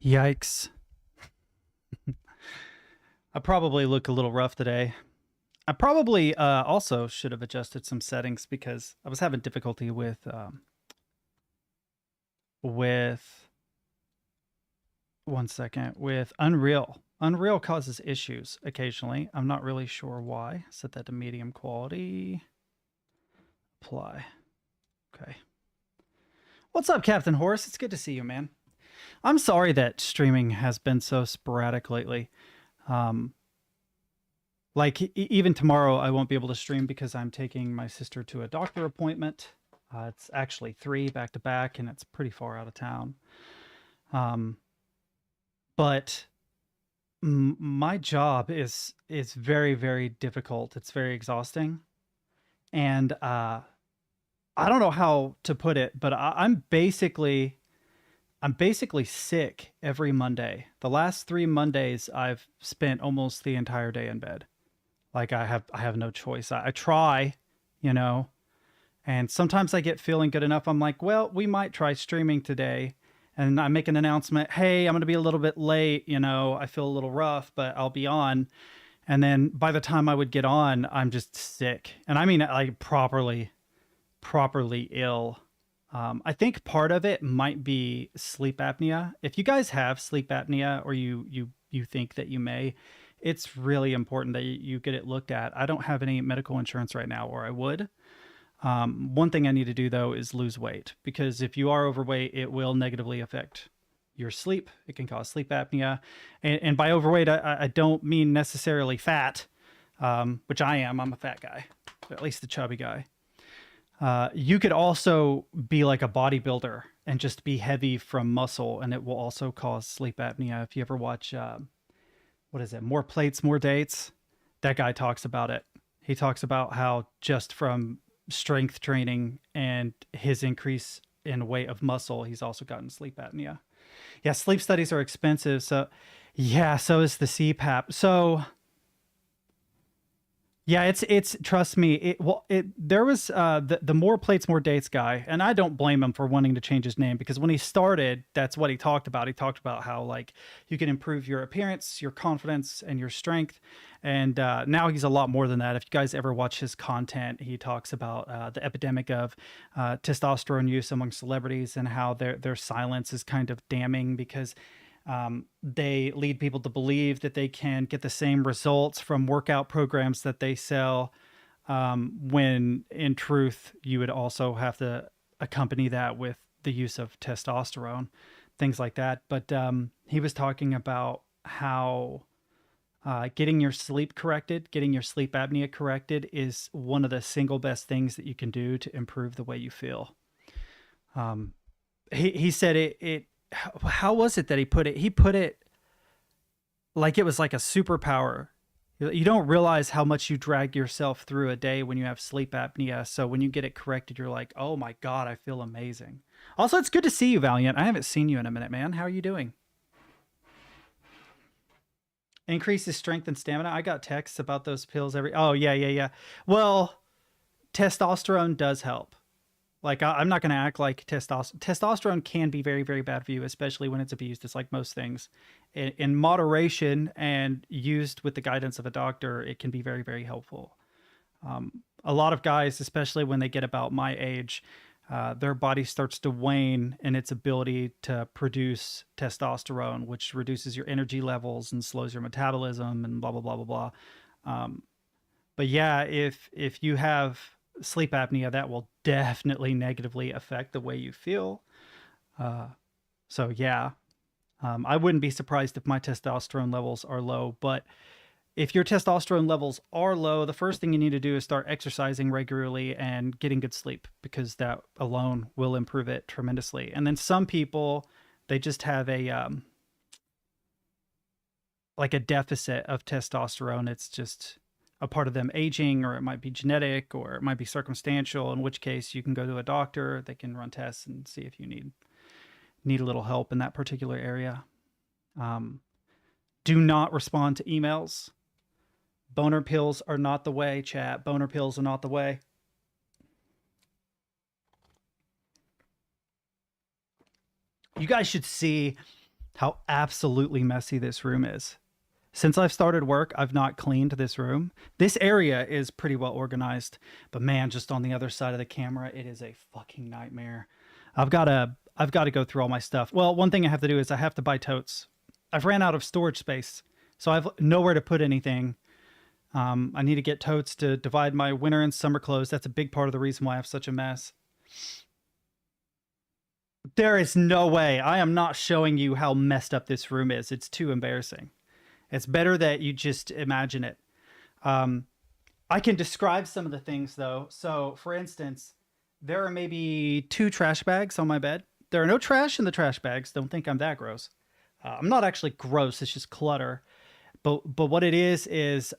Yikes. I probably look a little rough today. I probably also should have adjusted some settings because I was having difficulty with one second with Unreal. Unreal causes issues occasionally. I'm not really sure why. Set that to medium quality. Apply. Okay. What's up, Captain Horse? It's good to see you, man. I'm sorry that streaming has been so sporadic lately. Um, like even tomorrow, I won't be able to stream because I'm taking my sister to a doctor appointment. It's actually 3 back to back, and it's pretty far out of town. Um, but my job is very difficult. It's very exhausting, and I don't know how to put it, but I'm basically sick every Monday. The last 3 Mondays, I've spent almost the entire day in bed. Like I have no choice. I try, you know, and sometimes I get feeling good enough. I'm like, well, we might try streaming today. And I make an announcement, hey, I'm going to be a little bit late. I feel a little rough, but I'll be on. And then by the time I would get on, I'm just sick. And I mean, like properly ill. I think part of it might be sleep apnea. If you guys have sleep apnea, or you think that you may, it's really important that you get it looked at. I don't have any medical insurance right now, or I would. One thing I need to do though is lose weight, because if you are overweight, it will negatively affect your sleep. It can cause sleep apnea, and by overweight, I don't mean necessarily fat, which I am. I'm a fat guy, at least the chubby guy. You could also be like a bodybuilder and just be heavy from muscle, and it will also cause sleep apnea. If you ever watch, what is it, More Plates, More Dates? That guy talks about it. He talks about how just from strength training and his increase in weight of muscle, he's also gotten sleep apnea. Yeah, sleep studies are expensive. So, yeah, so is the CPAP. So, yeah, it's trust me. There was the More Plates More Dates guy, and I don't blame him for wanting to change his name, because when he started, that's what he talked about. He talked about how, like, you can improve your appearance, your confidence, and your strength. And now he's a lot more than that. If you guys ever watch his content, he talks about the epidemic of testosterone use among celebrities, and how their silence is kind of damning, because they lead people to believe that they can get the same results from workout programs that they sell, when in truth, you would also have to accompany that with the use of testosterone, things like that. But he was talking about how getting your sleep corrected, getting your sleep apnea corrected, is one of the single best things that you can do to improve the way you feel. Um, he said it how was it that he put it? He put it like it was like a superpower. You don't realize how much you drag yourself through a day when you have sleep apnea. So when you get it corrected, you're like, oh my God, I feel amazing. Also, it's good to see you, Valiant. I haven't seen you in a minute, man. How are you doing? Increases strength and stamina. I got texts about those pills Oh, yeah. Well, testosterone does help. Like, I'm not going to act like testosterone can be very bad for you, especially when it's abused. It's like most things. In moderation and used with the guidance of a doctor, it can be very helpful. A lot of guys, especially when they get about my age, their body starts to wane in its ability to produce testosterone, which reduces your energy levels and slows your metabolism and blah blah. But yeah, if you have sleep apnea, that will definitely negatively affect the way you feel. Uh, so yeah, I wouldn't be surprised if my testosterone levels are low. But if your testosterone levels are low, the first thing you need to do is start exercising regularly and getting good sleep, because that alone will improve it tremendously. And then some people, they just have a like a deficit of testosterone. It's just a part of them aging, or it might be genetic, or it might be circumstantial, in which case you can go to a doctor. They can run tests and see if you need a little help in that particular area. Do not respond to emails. Boner pills are not the way, chat. Boner pills are not the way. You guys should see how absolutely messy this room is. Since I've started work, I've not cleaned this room. This area is pretty well organized, but man, just on the other side of the camera, it is a fucking nightmare. I've got to go through all my stuff. Well, one thing I have to do is I have to buy totes. I've ran out of storage space, so I've nowhere to put anything. I need to get totes to divide my winter and summer clothes. That's a big part of the reason why I have such a mess. There is no way. I am not showing you how messed up this room is. It's too embarrassing. It's better that you just imagine it. Um, I can describe some of the things though. So, for instance, there are maybe two trash bags on my bed. There are no trash in the trash bags. Don't think I'm that gross. I'm not actually gross. It's just clutter. But what it is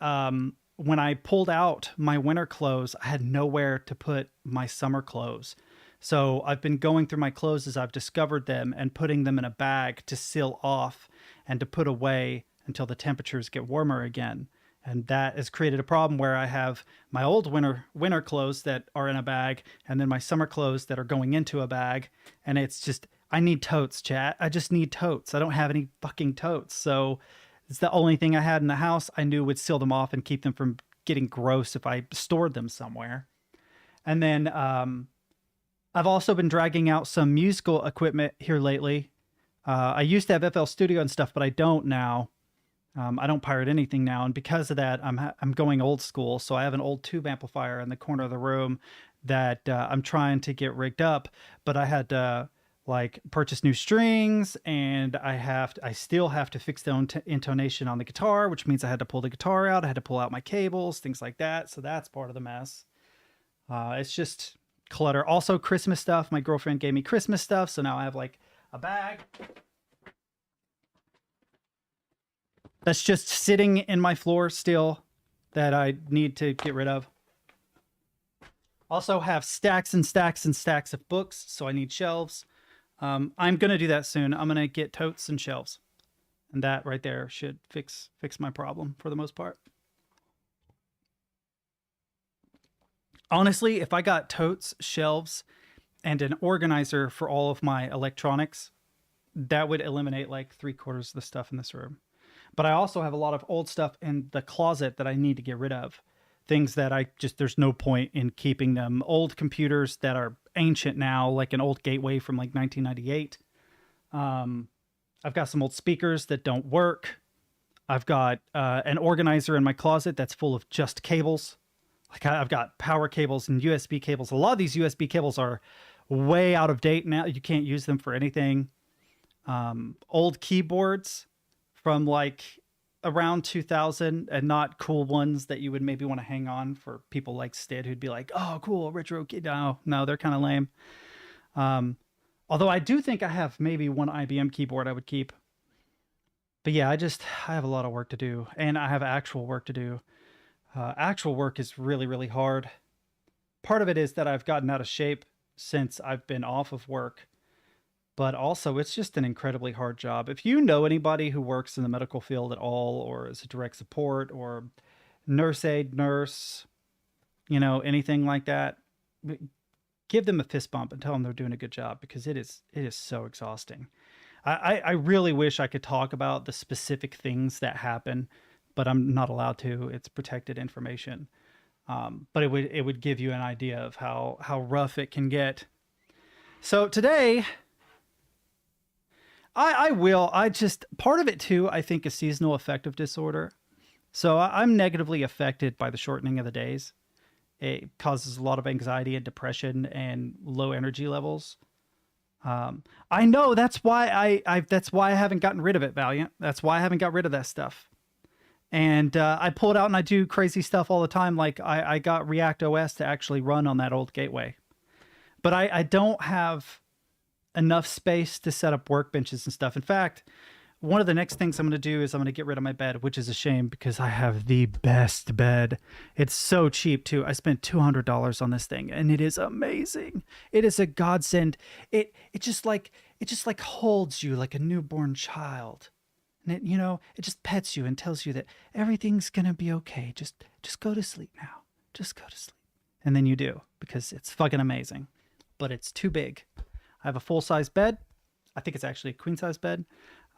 when I pulled out my winter clothes, I had nowhere to put my summer clothes. So I've been going through my clothes as I've discovered them and putting them in a bag to seal off and to put away until the temperatures get warmer again. And that has created a problem where I have my old winter clothes that are in a bag and then my summer clothes that are going into a bag. And it's just, I need totes, chat. I just need totes. I don't have any fucking totes. So it's the only thing I had in the house I knew would seal them off and keep them from getting gross if I stored them somewhere. And then I've also been dragging out some musical equipment here lately. I used to have FL Studio and stuff, but I don't now. I don't pirate anything now, and because of that, I'm going old school. So I have an old tube amplifier in the corner of the room that I'm trying to get rigged up. But I had to like purchase new strings, and I still have to fix the intonation on the guitar, which means I had to pull the guitar out. I had to pull out my cables, things like that. So that's part of the mess. It's just clutter. Also, Christmas stuff. My girlfriend gave me Christmas stuff, so now I have like a bag that's just sitting in my floor still that I need to get rid of. Also have stacks and stacks and stacks of books, so I need shelves. I'm going to do that soon. I'm going to get totes and shelves. And that right there should fix my problem for the most part. Honestly, if I got totes, shelves, and an organizer for all of my electronics, that would eliminate like 3/4 of the stuff in this room. But I also have a lot of old stuff in the closet that I need to get rid of. Things that there's no point in keeping them. Old computers that are ancient now, like an old gateway from like 1998. I've got some old speakers that don't work. I've got an organizer in my closet that's full of just cables. Like I've got power cables and USB cables. A lot of these USB cables are way out of date now. You can't use them for anything. Old keyboards from like around 2000 and not cool ones that you would maybe want to hang on for people like Stid who'd be like, oh, cool, retro key. No, they're kind of lame. Although I do think I have maybe one IBM keyboard I would keep. But yeah, I have a lot of work to do, and I have actual work to do. Actual work is really, really hard. Part of it is that I've gotten out of shape since I've been off of work. But also, it's just an incredibly hard job. If you know anybody who works in the medical field at all, or is a direct support, or nurse aide, nurse, anything like that, give them a fist bump and tell them they're doing a good job, because it is so exhausting. I really wish I could talk about the specific things that happen, but I'm not allowed to. It's protected information. But it would give you an idea of how rough it can get. So today, part of it too, I think, is seasonal affective disorder. So I'm negatively affected by the shortening of the days. It causes a lot of anxiety and depression and low energy levels. I know that's why that's why I haven't gotten rid of it, Valiant. That's why I haven't got rid of that stuff. And I pull it out and I do crazy stuff all the time. Like I got React OS to actually run on that old gateway. But I don't have enough space to set up workbenches and stuff. In fact, one of the next things I'm going to do is I'm going to get rid of my bed, which is a shame because I have the best bed. It's so cheap too. I spent $200 on this thing and it is amazing. It is a godsend. It just like holds you like a newborn child. And it just pets you and tells you that everything's going to be okay. Just go to sleep now. Just go to sleep. And then you do, because it's fucking amazing. But it's too big. I have a full-size bed. I think it's actually a queen-size bed.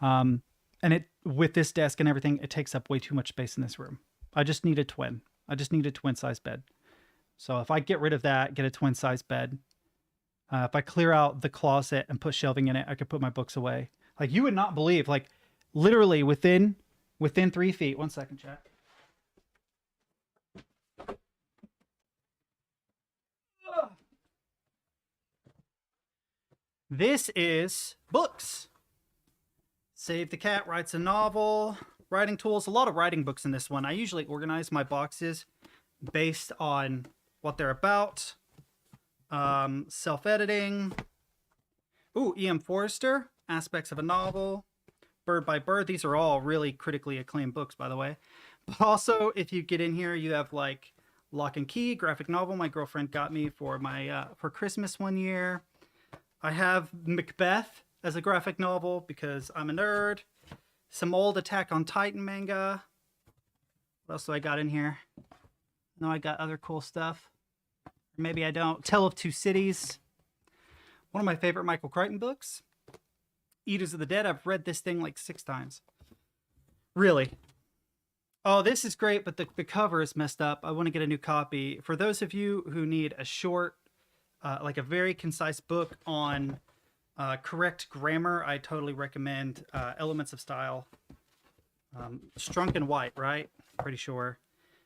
Um, and it with this desk and everything, it takes up way too much space in this room. I just need a twin. I just need a twin size bed. So if I get rid of that, get a twin size bed. If I clear out the closet and put shelving in it, I could put my books away. Like you would not believe, like literally within 3 feet. 1 second, chat. This is books. Save the Cat writes a novel. Writing tools, a lot of writing books in this one. I usually organize my boxes based on what they're about. Self-editing. Ooh, E.M. Forrester, Aspects of a Novel. Bird by Bird. These are all really critically acclaimed books, by the way. But also, if you get in here, you have like Lock and Key, graphic novel my girlfriend got me for my for Christmas one year. I have Macbeth as a graphic novel because I'm a nerd. Some old Attack on Titan manga. What else do I got in here? No, I got other cool stuff. Maybe I don't. Tale of Two Cities. One of my favorite Michael Crichton books. Eaters of the Dead. I've read this thing like 6 times. Really. Oh, this is great, but the cover is messed up. I want to get a new copy. For those of you who need a short, like a very concise book on correct grammar, I totally recommend Elements of Style. Strunk and White, right? Pretty sure.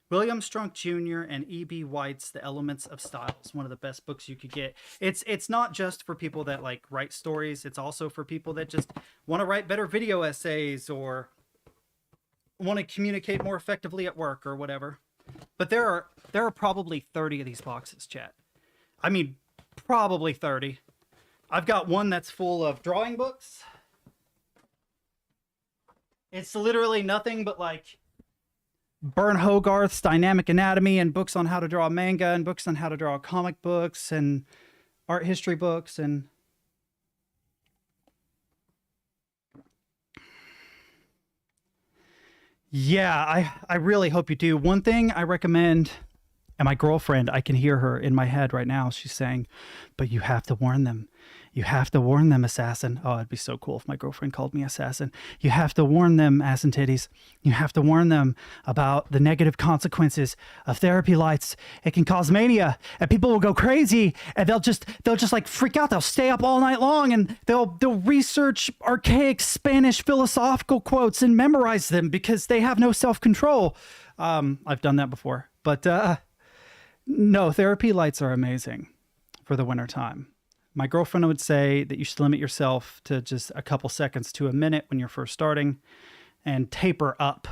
William Strunk Jr. and E.B. White's The Elements of Style is one of the best books you could get. It's not just for people that like write stories. It's also for people that just want to write better video essays or want to communicate more effectively at work or whatever. But there are probably 30 of these boxes, chat. I mean, probably 30. I've got one that's full of drawing books. It's literally nothing but like Bern Hogarth's Dynamic Anatomy and books on how to draw manga and books on how to draw comic books and art history books and yeah, I really hope you do. One thing I recommend, and my girlfriend, I can hear her in my head right now. She's saying, but you have to warn them. You have to warn them, Assassin. Oh, it'd be so cool if my girlfriend called me Assassin. You have to warn them, AssassinTeddies. You have to warn them about the negative consequences of therapy lights. It can cause mania, and people will go crazy, and they'll just like freak out. They'll stay up all night long, and they'll research archaic Spanish philosophical quotes and memorize them because they have no self-control. I've done that before, but no, therapy lights are amazing for the wintertime. My girlfriend would say that you should limit yourself to just a couple seconds to a minute when you're first starting and taper up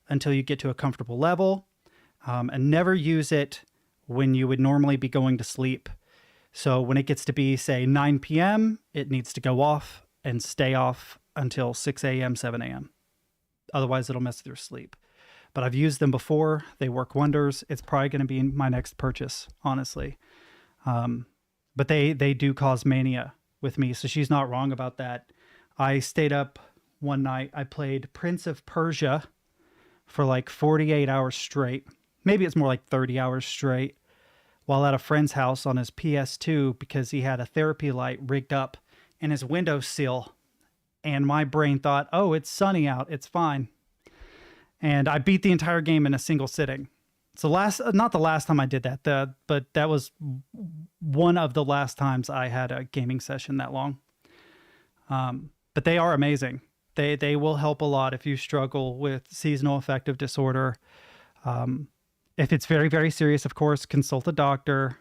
until you get to a comfortable level, and never use it when you would normally be going to sleep. So when it gets to be, say, 9 p.m., it needs to go off and stay off until 6 a.m., 7 a.m. Otherwise, it'll mess with your sleep. But I've used them before. They work wonders. It's probably going to be my next purchase, honestly. But they do cause mania with me, so she's not wrong about that. I stayed up one night. I played Prince of Persia for like 48 hours straight. Maybe it's more like 30 hours straight while at a friend's house on his PS2 because he had a therapy light rigged up in his windowsill. And my brain thought, oh, it's sunny out. It's fine. And I beat the entire game in a single sitting. So not the last time I did that, but that was one of the last times I had a gaming session that long. But they are amazing. They will help a lot if you struggle with seasonal affective disorder. If it's very, very serious, of course, consult a doctor.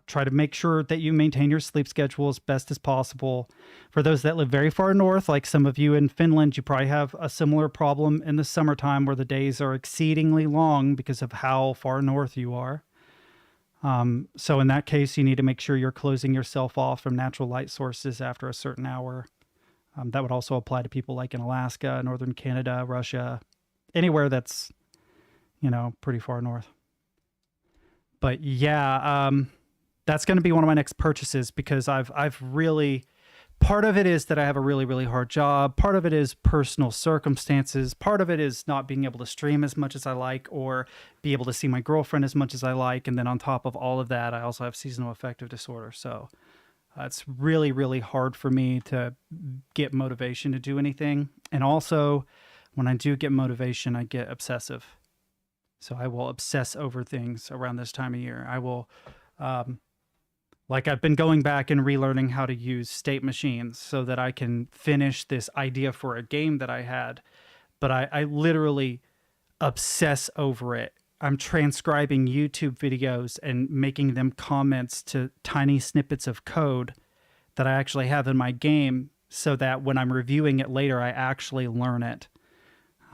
Try to make sure that you maintain your sleep schedule as best as possible. For those that live very far north, like some of you in Finland, you probably have a similar problem in the summertime where the days are exceedingly long because of how far north you are. So in that case, you need to make sure you're closing yourself off from natural light sources after a certain hour. That would also apply to people like in Alaska, northern Canada, Russia, anywhere that's, pretty far north. But yeah, that's going to be one of my next purchases because I've really, part of it is that I have a really, really hard job. Part of it is personal circumstances. Part of it is not being able to stream as much as I like or be able to see my girlfriend as much as I like. And then on top of all of that, I also have seasonal affective disorder. So It's really, really hard for me to get motivation to do anything. And also, when I do get motivation, I get obsessive. So I will obsess over things around this time of year. I will, um, like, I've been going back and relearning how to use state machines so that I can finish this idea for a game that I had. But I literally obsess over it. I'm transcribing YouTube videos and making them comments to tiny snippets of code that I actually have in my game so that when I'm reviewing it later, I actually learn it.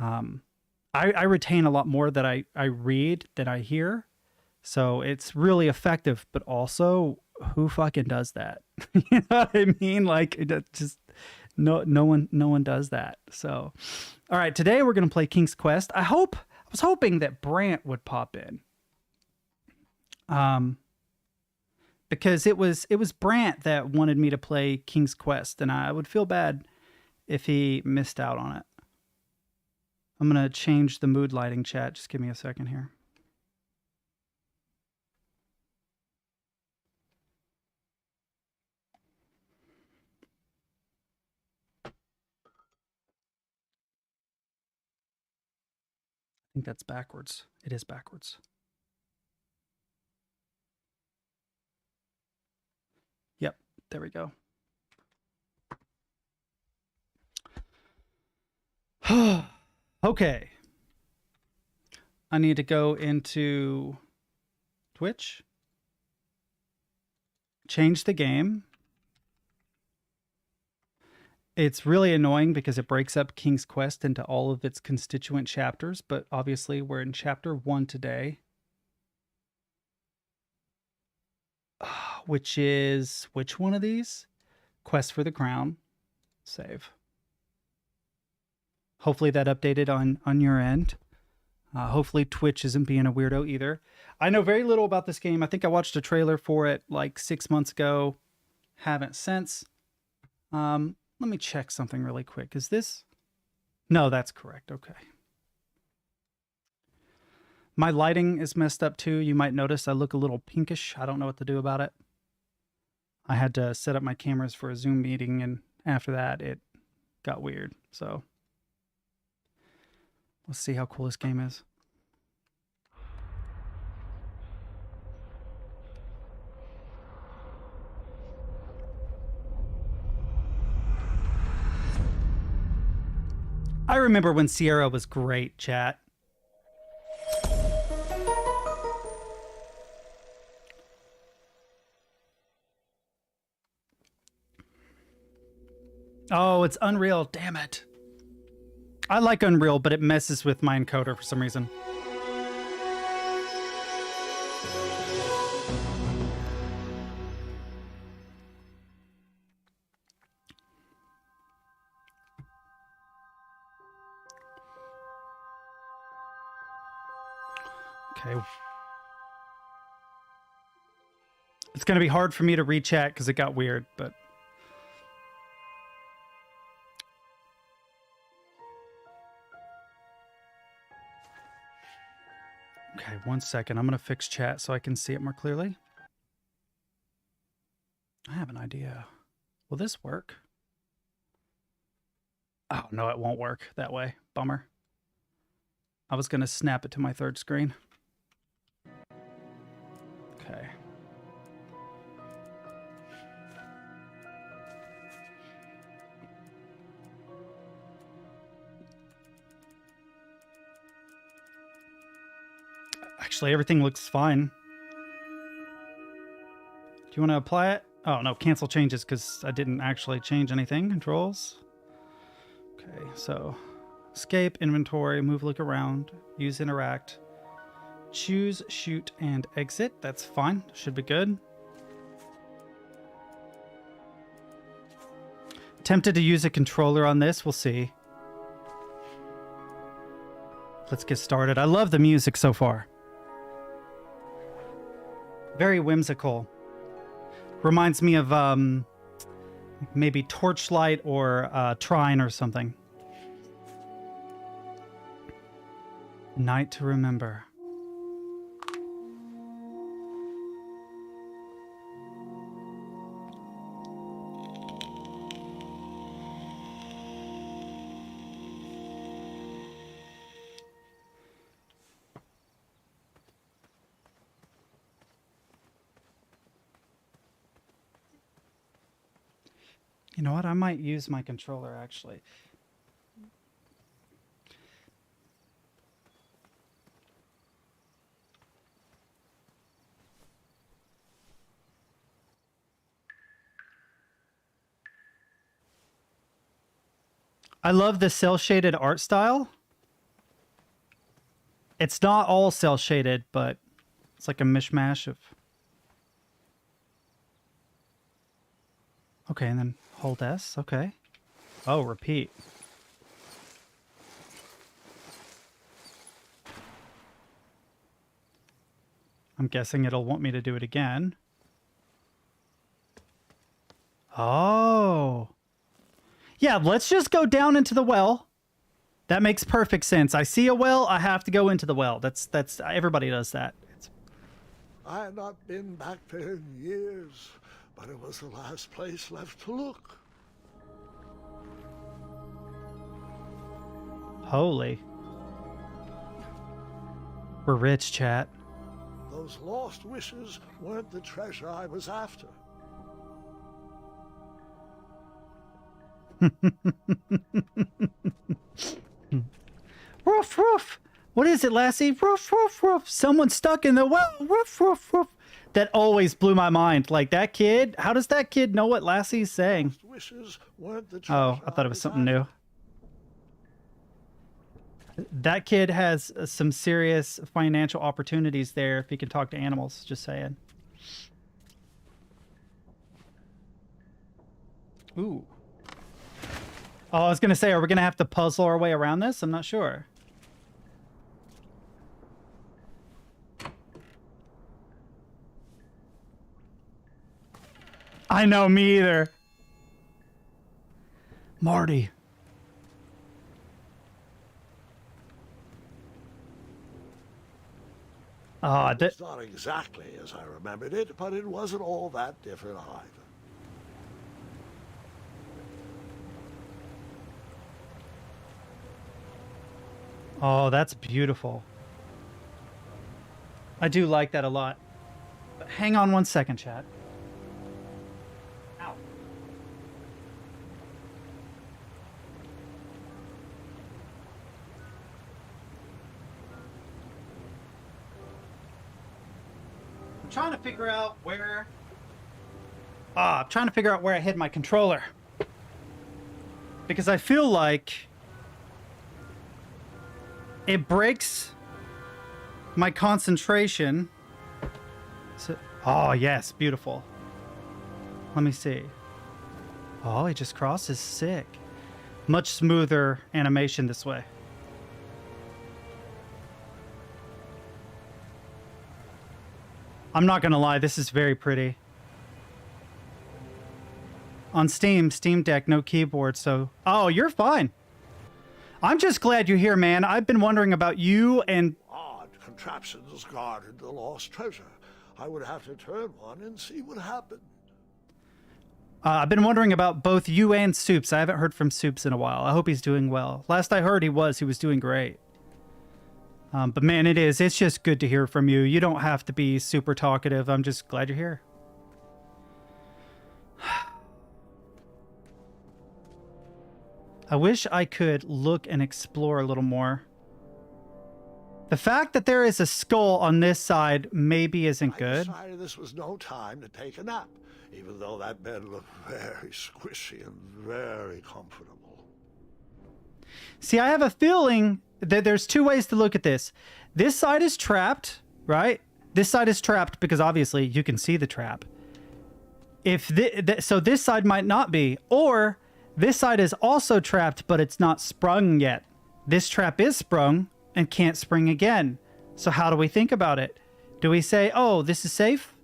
I retain a lot more that I read than I hear. So it's really effective, but also who fucking does that? You know what I mean? Like just no one does that. So all right, today we're gonna play King's Quest. I was hoping that Brant would pop in. Because it was Brant that wanted me to play King's Quest, and I would feel bad if he missed out on it. I'm gonna change the mood lighting chat. Just give me a second here. I think that's backwards. It is backwards. Yep, there we go. Okay. I need to go into Twitch, change the game. It's really annoying because it breaks up King's Quest into all of its constituent chapters, but obviously we're in chapter 1 today. Which is, which one of these? Quest for the Crown. Save. Hopefully that updated on your end. Hopefully Twitch isn't being a weirdo either. I know very little about this game. I think I watched a trailer for it like 6 months ago. Haven't since. Let me check something really quick. Is this? No, that's correct. Okay. My lighting is messed up too. You might notice I look a little pinkish. I don't know what to do about it. I had to set up my cameras for a Zoom meeting, and after that, it got weird. So let's see how cool this game is. I remember when Sierra was great, chat. Oh, it's Unreal. Damn it. I like Unreal, but it messes with my encoder for some reason. Okay. It's going to be hard for me to rechat because it got weird, but... Okay, 1 second. I'm going to fix chat so I can see it more clearly. I have an idea. Will this work? Oh, no, it won't work that way. Bummer. I was going to snap it to my third screen. Okay. Actually, everything looks fine. Do you want to apply it? Oh, no, cancel changes because I didn't actually change anything. Controls. Okay, so escape, inventory, move, look around, use, interact, choose, shoot, and exit. That's fine. Should be good. Tempted to use a controller on this. We'll see. Let's get started. I love the music so far. Very whimsical. Reminds me of maybe Torchlight or Trine or something. Night to remember. You know what? I might use my controller, actually. I love the cel-shaded art style. It's not all cel-shaded, but it's like a mishmash of... Okay, and then hold S. Okay. Oh, repeat. I'm guessing it'll want me to do it again. Oh. Yeah, let's just go down into the well. That makes perfect sense. I see a well, I have to go into the well. That's everybody does that. I had not been back there in years, but it was the last place left to look. Holy. We're rich, chat. Those lost wishes weren't the treasure I was after. Roof, roof. What is it, Lassie? Roof, roof, roof. Someone's stuck in the well. Roof, roof, roof. That always blew my mind. Like, that kid, how does that kid know what Lassie's saying? Wishes weren't the Oh, I thought it was something new. That kid has some serious financial opportunities there if he can talk to animals. Just saying. Ooh. Oh, I was going to say, are we going to have to puzzle our way around this? I'm not sure. I know, me either. Marty. It's not exactly as I remembered it, but it wasn't all that different either. Oh, that's beautiful. I do like that a lot. But hang on one second, chat. Ow. I'm trying to figure out where... I'm trying to figure out where I hid my controller. Because I feel like... it breaks my concentration. So, oh, yes, beautiful. Let me see. Oh, he just crosses. Sick. Much smoother animation this way. I'm not gonna lie, this is very pretty. On Steam Deck, no keyboard, so... Oh, you're fine. I'm just glad you're here, man. I've been wondering about you and... Odd contraptions guarded the lost treasure. I would have to turn one and see what happened. I've been wondering about both you and Soups. I haven't heard from Soups in a while. I hope he's doing well. Last I heard he was doing great. But man, it's just good to hear from you. You don't have to be super talkative. I'm just glad you're here. I wish I could look and explore a little more. The fact that there is a skull on this side maybe isn't good. I decided this was no time to take a nap, even though that bed looked very squishy and very comfortable. See, I have a feeling that there's two ways to look at this. This side is trapped, right? This side is trapped because obviously you can see the trap. So this side might not be, or this side is also trapped, but it's not sprung yet. This trap is sprung and can't spring again. So how do we think about it? Do we say, oh, this is safe?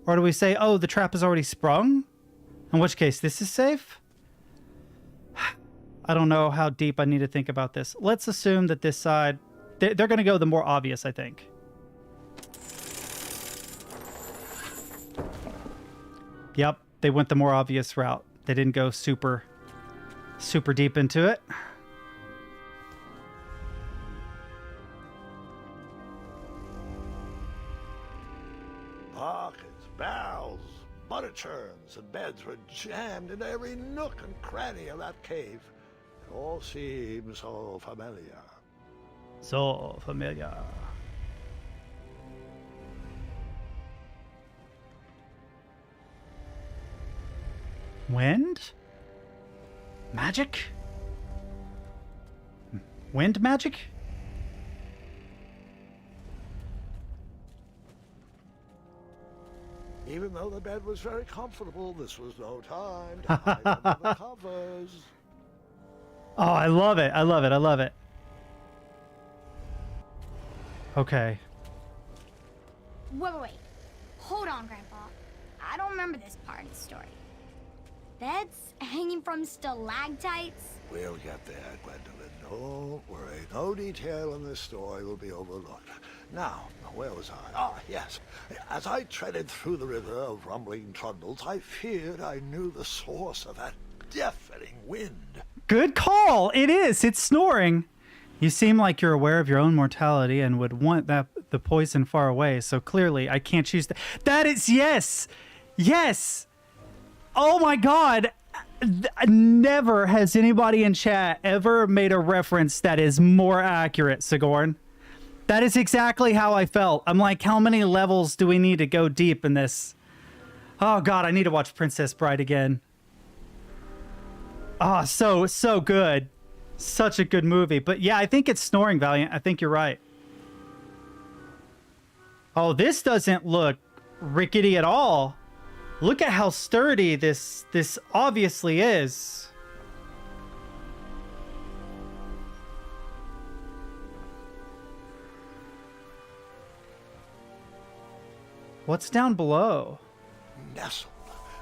Or do we say, oh, the trap is already sprung? In which case, this is safe? I don't know how deep I need to think about this. Let's assume that this side... They're going to go the more obvious, I think. Yep, they went the more obvious route. They didn't go super deep into it. Pockets, barrels, but churns and beds were jammed into every nook and cranny of that cave. It all seems so familiar. So familiar. Wind? Magic? Wind magic? Even though the bed was very comfortable, this was no time to hide under the covers. Oh, I love it. I love it. I love it. Okay. Wait. Hold on, Grandpa. I don't remember this part of the story. Beds hanging from stalactites? We'll get there, Gwendolyn. Don't worry. No detail in this story will be overlooked. Now, where was I? Ah, yes. As I treaded through the river of rumbling trundles, I feared I knew the source of that deafening wind. Good call. It is. It's snoring. You seem like you're aware of your own mortality and would want the poison far away. So clearly, I can't choose that. That is yes. Yes. Oh my God. Never has anybody in chat ever made a reference that is more accurate, Sigourney. That is exactly how I felt. I'm like, how many levels do we need to go deep in this? Oh God, I need to watch Princess Bride again. Oh, so good. Such a good movie. But yeah, I think it's snoring, Valiant. I think you're right. Oh, this doesn't look rickety at all. Look at how sturdy this obviously is. What's down below? Nestled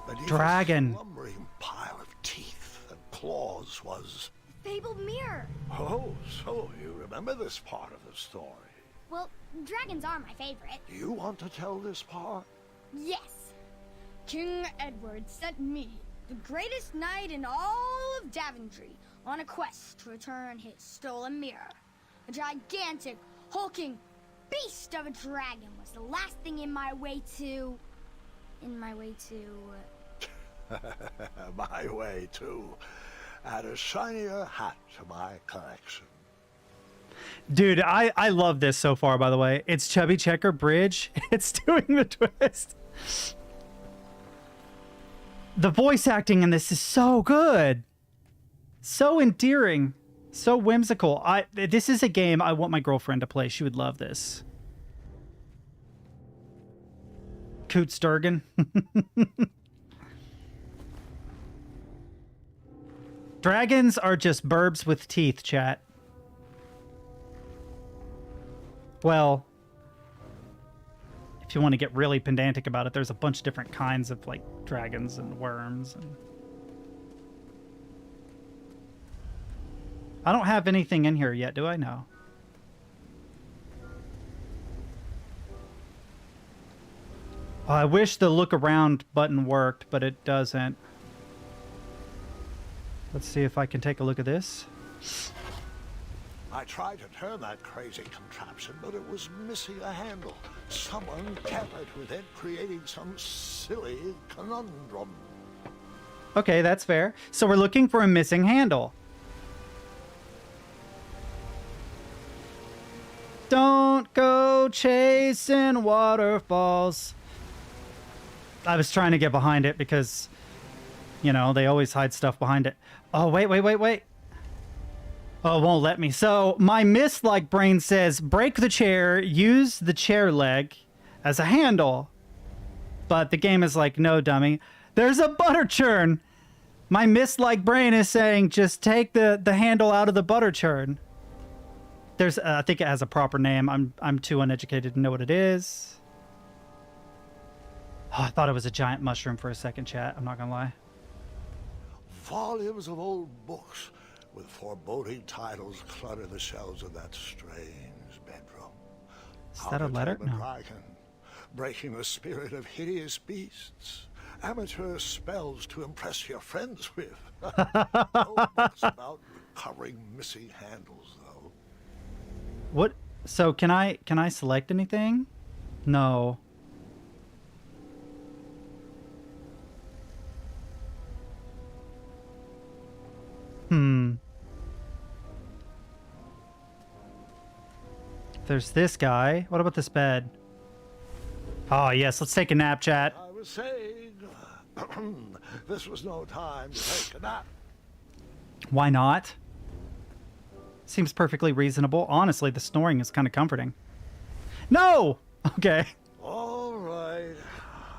beneath Dragon. a slumbering pile of teeth and claws was... Fabled mirror. Oh, so you remember this part of the story. Well, dragons are my favorite. You want to tell this part? Yes. King Edward sent me, the greatest knight in all of Daventry, on a quest to return his stolen mirror. A gigantic, hulking beast of a dragon was the last thing in my way to... My way to Add a shinier hat to my collection. Dude, I love this so far, by the way. It's Chubby Checker Bridge. It's doing the twist. The voice acting in this is so good. So endearing. So whimsical. This is a game I want my girlfriend to play. She would love this. Coot Sturgeon. Dragons are just burbs with teeth, chat. Well, if you want to get really pedantic about it, there's a bunch of different kinds of, like, dragons and worms. And I don't have anything in here yet, do I? No. Well, I wish the look around button worked, but it doesn't. Let's see if I can take a look at this. I tried to turn that crazy contraption, but it was missing a handle. Someone tampered with it, creating some silly conundrum. Okay, that's fair. So we're looking for a missing handle. Don't go chasing waterfalls. I was trying to get behind it because, you know, they always hide stuff behind it. Oh, wait. Oh, it won't let me. So my mist-like brain says, break the chair, use the chair leg as a handle. But the game is like, no, dummy. There's a butter churn. My mist-like brain is saying, just take the handle out of the butter churn. There's, I think it has a proper name. I'm too uneducated to know what it is. Oh, I thought it was a giant mushroom for a second, chat. I'm not gonna lie. Volumes of old books with foreboding titles clutter the shelves of that strange bedroom. Is that a letter? Tame a No. dragon, breaking the spirit of hideous beasts. Amateur spells to impress your friends with. No books about recovering missing handles, though. What? So can I select anything? No. There's this guy. What about this bed? Oh, yes. Let's take a nap, chat. I was saying, this was no time to take a nap. Why not? Seems perfectly reasonable. Honestly, the snoring is kind of comforting. No! Okay. All right.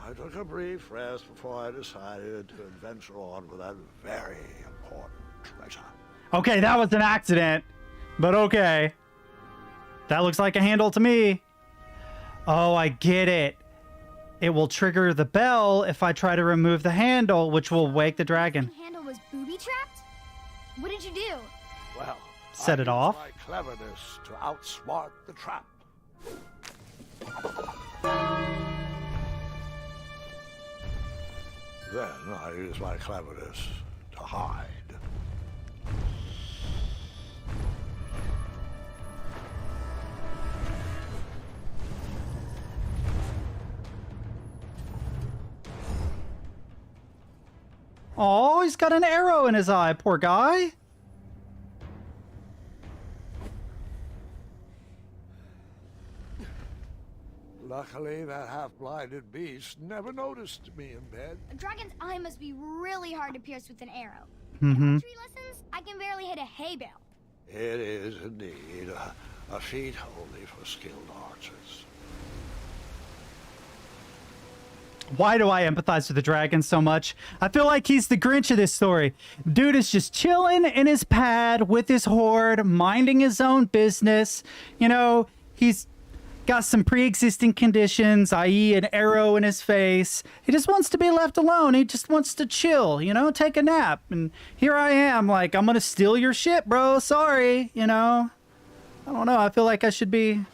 I took a brief rest before I decided to adventure on with that very important treasure. Okay, that was an accident. But okay. That looks like a handle to me. Oh, I get it. It will trigger the bell if I try to remove the handle, which will wake the dragon. The handle was booby-trapped? What did you do? Well, Set I it used off. my cleverness to outsmart the trap. Then I use my cleverness to hide. Oh, he's got an arrow in his eye, poor guy. Luckily, that half-blinded beast never noticed me in bed. A dragon's eye must be really hard to pierce with an arrow. Mm-hmm. In archery lessons, I can barely hit a hay bale. It is indeed a feat only for skilled archers. Why do I empathize with the dragon so much? I feel like he's the Grinch of this story. Dude is just chilling in his pad with his horde, minding his own business. You know, he's got some pre-existing conditions, i.e. an arrow in his face. He just wants to be left alone. He just wants to chill, you know, take a nap. And here I am, like, I'm gonna steal your shit, bro. Sorry, you know. I don't know. I feel like I should be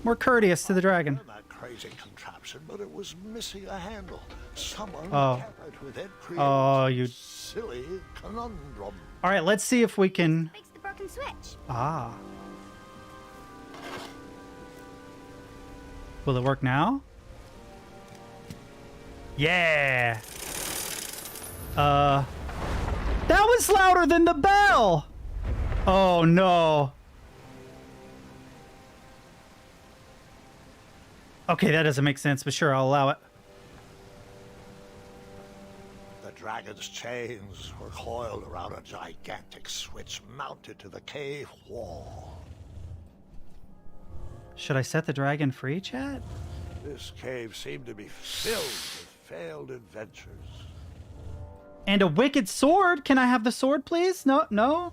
more courteous to the dragon. That crazy contraption, but it was missing a handle. Someone Oh. tampered with it, Oh, creating you... a silly conundrum. All right, let's see if we can... Fix the broken switch. Ah. Will it work now? Yeah. That was louder than the bell. Oh no. Okay, that doesn't make sense, but sure, I'll allow it. The dragon's chains were coiled around a gigantic switch mounted to the cave wall. Should I set the dragon free, chat? This cave seemed to be filled with failed adventures. And a wicked sword. Can I have the sword, please? No, no.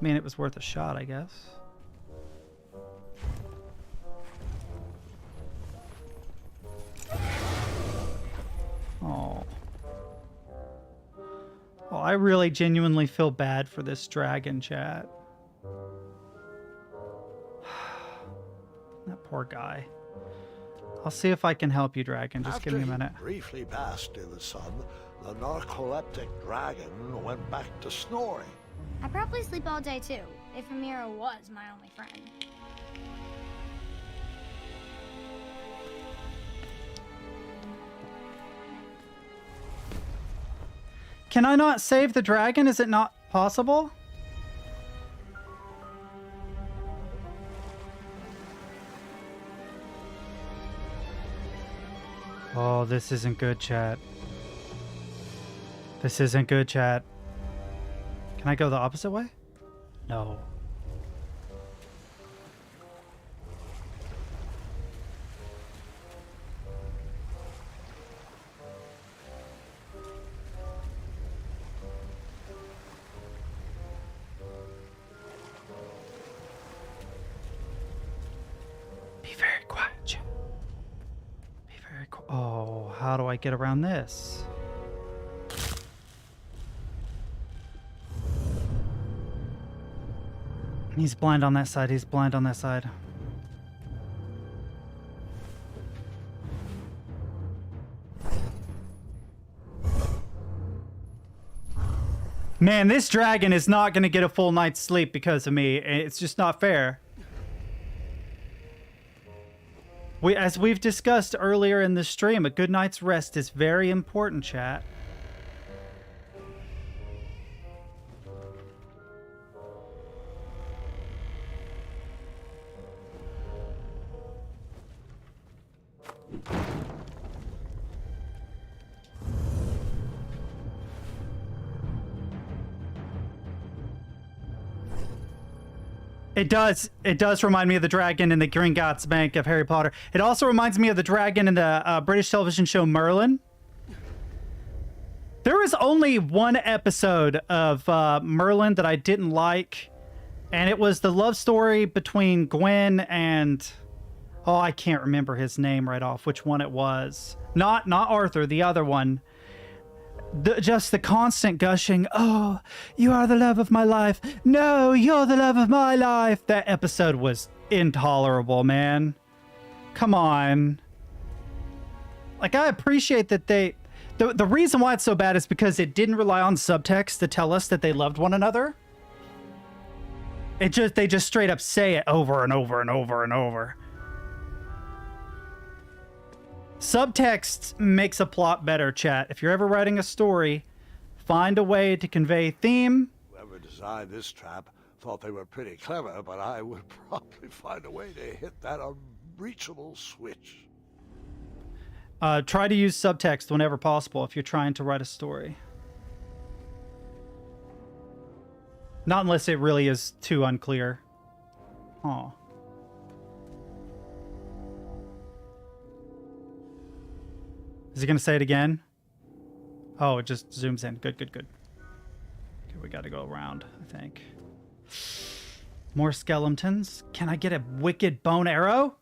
I mean, it was worth a shot, I guess. Oh. Oh, I really genuinely feel bad for this dragon, chat. That poor guy. I'll see if I can help you, dragon. Just give me a minute. After he briefly basked in the sun, the narcoleptic dragon went back to snoring. I probably sleep all day too, if Amira was my only friend. Can I not save the dragon? Is it not possible? Oh, this isn't good, chat. This isn't good, chat. Can I go the opposite way? No. Be very quiet, chat. Be very quiet. Oh, how do I get around this? He's blind on that side. He's blind on that side. Man, this dragon is not going to get a full night's sleep because of me. It's just not fair. As we've discussed earlier in the stream, a good night's rest is very important, chat. It does. It does remind me of the dragon in the Gringotts Bank of Harry Potter. It also reminds me of the dragon in the British television show Merlin. There was only one episode of Merlin that I didn't like, and it was the love story between Gwen and... Oh, I can't remember his name right off, which one it was. Not Arthur, the other one. Just the constant gushing, oh, you are the love of my life. No, you're the love of my life. That episode was intolerable, man. Come on. Like, I appreciate that they... The reason why it's so bad is because it didn't rely on subtext to tell us that they loved one another. They just straight up say it over and over and over and over. Subtext makes a plot better, chat. If you're ever writing a story, find a way to convey theme. Whoever designed this trap thought they were pretty clever, but I would probably find a way to hit that unreachable switch. Try to use subtext whenever possible if you're trying to write a story. Not unless it really is too unclear. Aw. Is he going to say it again? Oh, it just zooms in. Good, good, good. Okay, we got to go around, I think. More skeletons. Can I get a wicked bone arrow?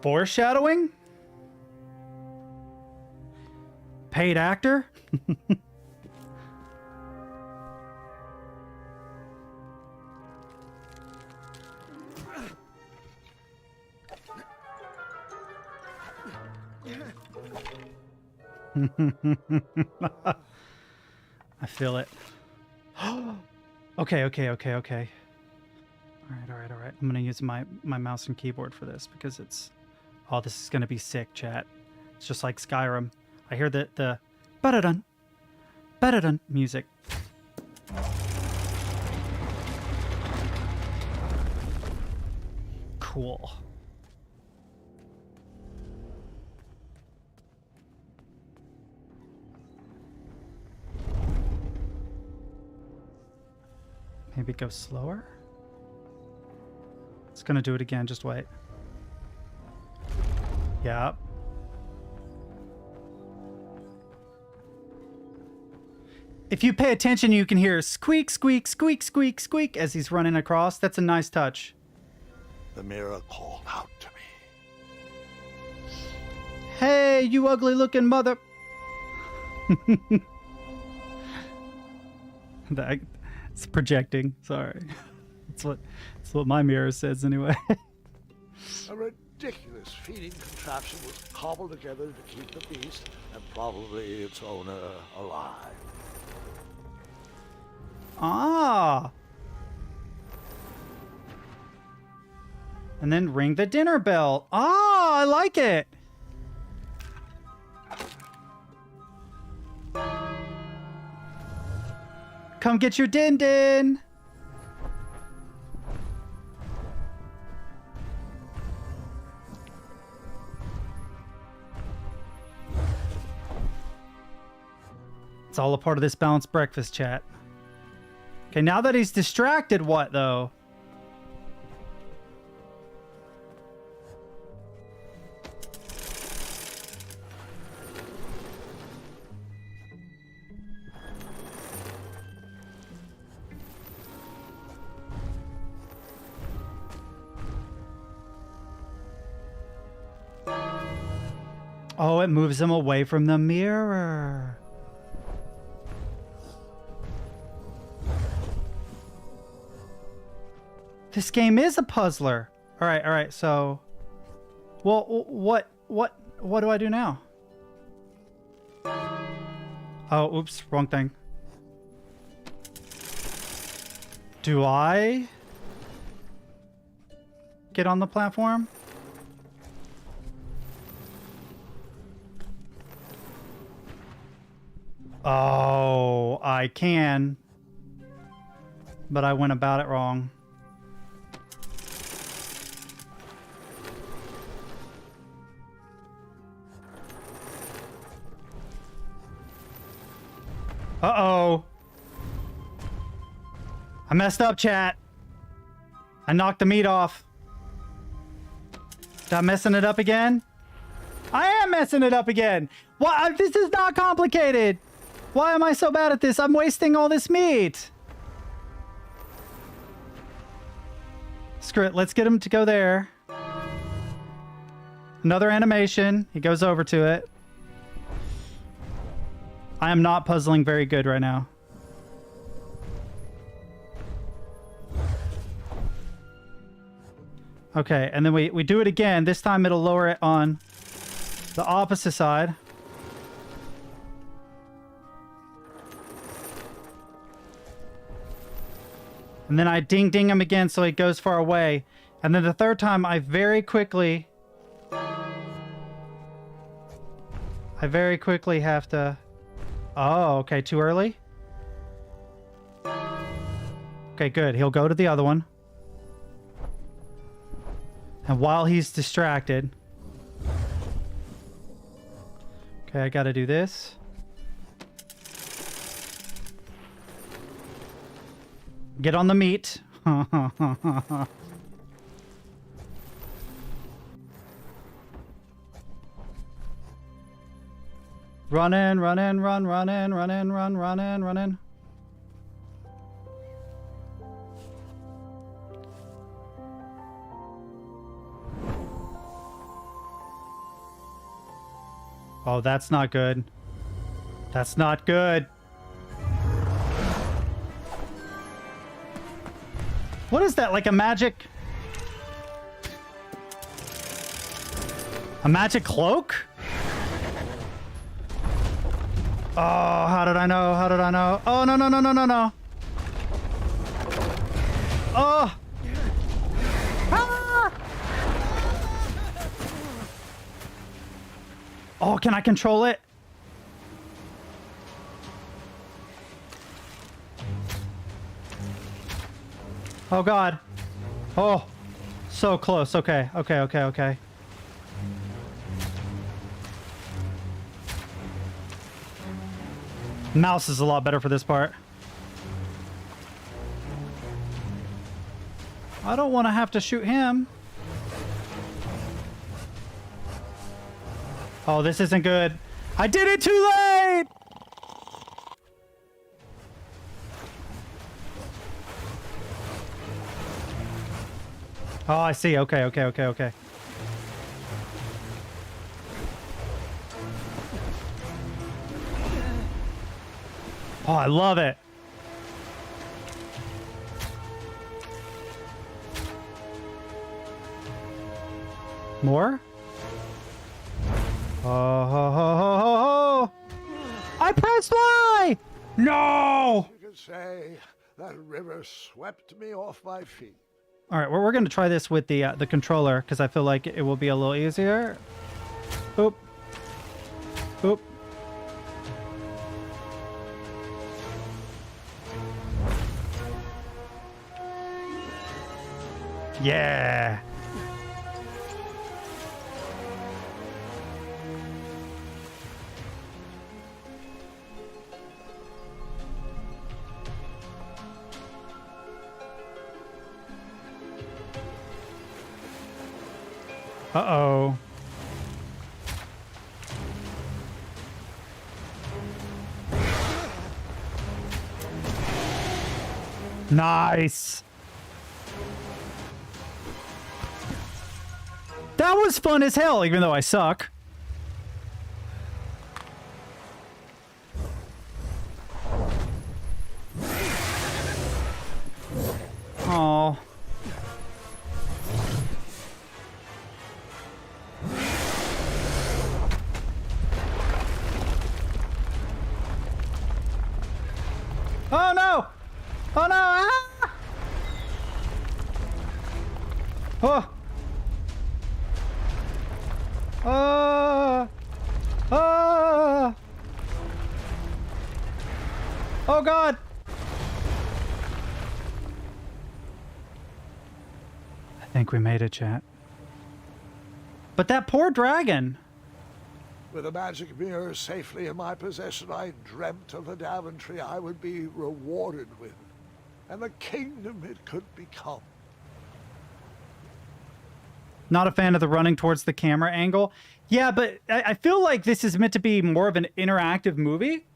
Foreshadowing? Paid actor? I feel it. Okay. All right. I'm gonna use my mouse and keyboard for this because it's... Oh, this is gonna be sick, chat. It's just like Skyrim. I hear the ba-da-dun music. Cool. Maybe go slower? It's gonna do it again, just wait. Yep. If you pay attention, you can hear squeak, squeak, squeak, squeak, squeak as he's running across. That's a nice touch. The mirror called out to me. Hey, you ugly looking mother... It's projecting. Sorry. That's what my mirror says anyway. A ridiculous feeding contraption was cobbled together to keep the beast and probably its owner alive. Ah. And then ring the dinner bell. Ah, I like it. Come get your din-din. It's all a part of this balanced breakfast, chat. Okay, now that he's distracted, what, though? Oh, it moves him away from the mirror. This game is a puzzler. All right, so... Well, what do I do now? Oh, oops, wrong thing. Do I get on the platform? Oh, I can. But I went about it wrong. Uh-oh. messed up, chat. I knocked the meat off. Am I messing it up again? I am messing it up again. Why? This is not complicated. Why am I so bad at this? I'm wasting all this meat. Screw it. Let's get him to go there. Another animation. He goes over to it. I am not puzzling very good right now. Okay, and then we do it again. This time it'll lower it on the opposite side. And then I ding him again so it goes far away. And then the third time I very quickly have to... Oh, okay, too early? Okay, good. He'll go to the other one. And while he's distracted... Okay, I gotta do this. Get on the meat. Run in, run in, run in, run in, run in, run in. Oh, that's not good. That's not good. What is that? Like a magic... A magic cloak? Oh, how did I know? How did I know? Oh, no, no, no, no, no, no. Oh! Ah! Oh, can I control it? Oh, God. Oh, so close. Okay, okay, okay, okay. Mouse is a lot better for this part. I don't want to have to shoot him. Oh, this isn't good. I did it too late! Oh, I see. Okay, okay, okay, okay. Oh, I love it. More? Oh, ho, ho, ho, ho, ho. I pressed Y! No! You could say that river swept me off my feet. All right, well, we're going to try this with the controller because I feel like it will be a little easier. Oop. Oop. Yeah. Uh-oh. Nice. That was fun as hell, even though I suck. Oh. Oh no! Oh no! Ah! Oh! Oh God! I think we made it, chat. But that poor dragon! With a magic mirror safely in my possession, I dreamt of the Daventry I would be rewarded with. and the kingdom it could become. Not a fan of the running towards the camera angle. Yeah, but I feel like this is meant to be more of an interactive movie.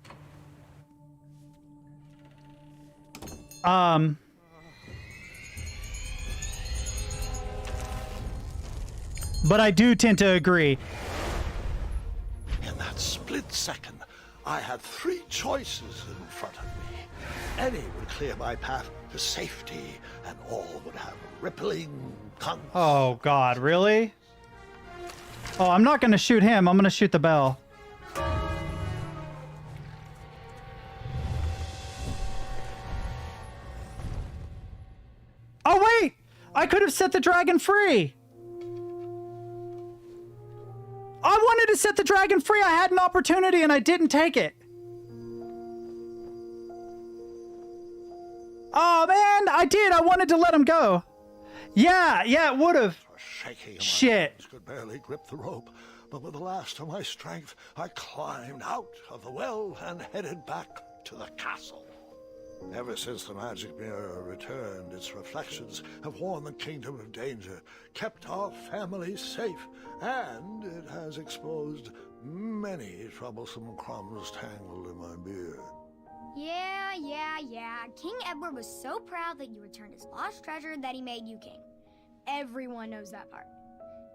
But I do tend to agree. In that split second, I had three choices in front of me. Any would clear my path to safety, and all would have rippling consequences. Oh, God, really? Oh, I'm not going to shoot him. I'm going to shoot the bell. Oh, wait! I could have set the dragon free! I wanted to set the dragon free! I had an opportunity and I didn't take it! Oh, man! I did! I wanted to let him go! Yeah, it would have. Shaking, my Shit. hands could barely grip the rope, but with the last of my strength, I climbed out of the well and headed back to the castle. Ever since the magic mirror returned, its reflections have warned the kingdom of danger, kept our family safe, and it has exposed many troublesome crumbs tangled in my beard. Yeah. King Edward was so proud that you returned his lost treasure that he made you king. Everyone knows that part.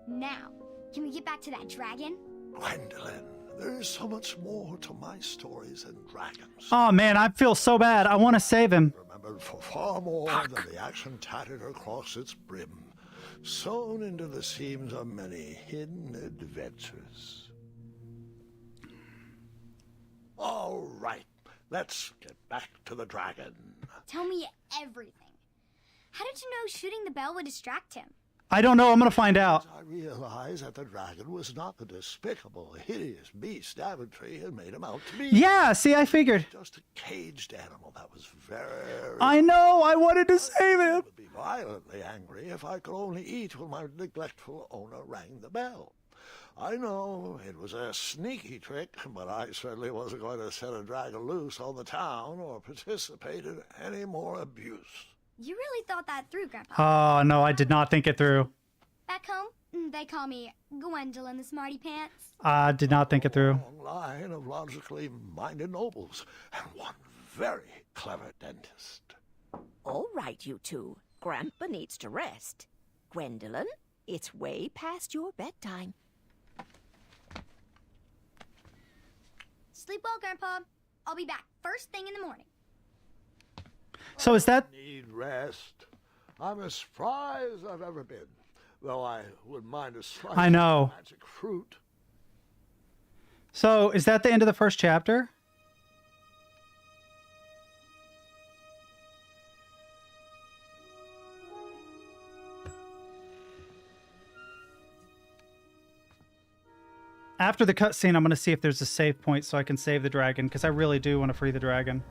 Now, can we get back to that dragon? Gwendolyn, there's so much more to my stories than dragons. Oh, man, I feel so bad. I want to save him. Remembered for far more than the action tattered across its brim, sewn into the seams of many hidden adventures. All right, let's get back to the dragon. Tell me everything. How did you know shooting the bell would distract him? I don't know. I'm going to find out. I realized that the dragon was not the despicable, hideous beast Daventry had made him out to be. Yeah, see, I figured. Just a caged animal that was very... I know. I wanted to save him. I would be violently angry if I could only eat when my neglectful owner rang the bell. I know it was a sneaky trick, but I certainly wasn't going to set a dragon loose on the town or participate in any more abuse. You really thought that through, Grandpa. Oh, no, I did not think it through. Back home, they call me Gwendolyn the Smarty Pants. I did not think it through. Long line of logically minded nobles and one very clever dentist. All right, you two. Grandpa needs to rest. Gwendolyn, it's way past your bedtime. Sleep well, Grandpa. I'll be back first thing in the morning. So is that... Need rest. I'm as spry as I've ever been, though I wouldn't mind a slice I know. of magic fruit. So is that the end of the first chapter? After the cutscene, I'm going to see if there's a save point so I can save the dragon, because I really do want to free the dragon.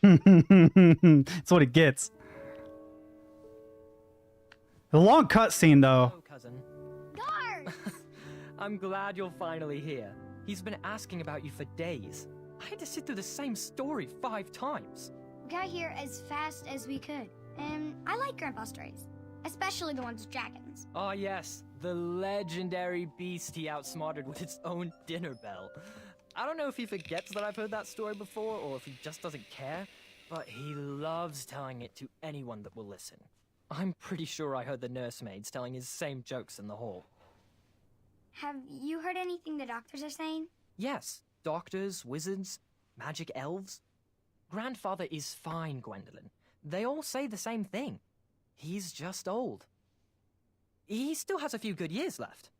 That's what he gets. A long cutscene, though. Hello, cousin. Guards! I'm glad you're finally here. He's been asking about you for days. I had to sit through the same story 5 times. We got here as fast as we could, and I like Grandpa's stories, especially the ones with dragons. Ah, yes, the legendary beast he outsmarted with its own dinner bell. I don't know if he forgets that I've heard that story before, or if he just doesn't care, but he loves telling it to anyone that will listen. I'm pretty sure I heard the nursemaids telling his same jokes in the hall. Have you heard anything the doctors are saying? Yes, doctors, wizards, magic elves. Grandfather is fine, Gwendolyn. They all say the same thing. He's just old. He still has a few good years left.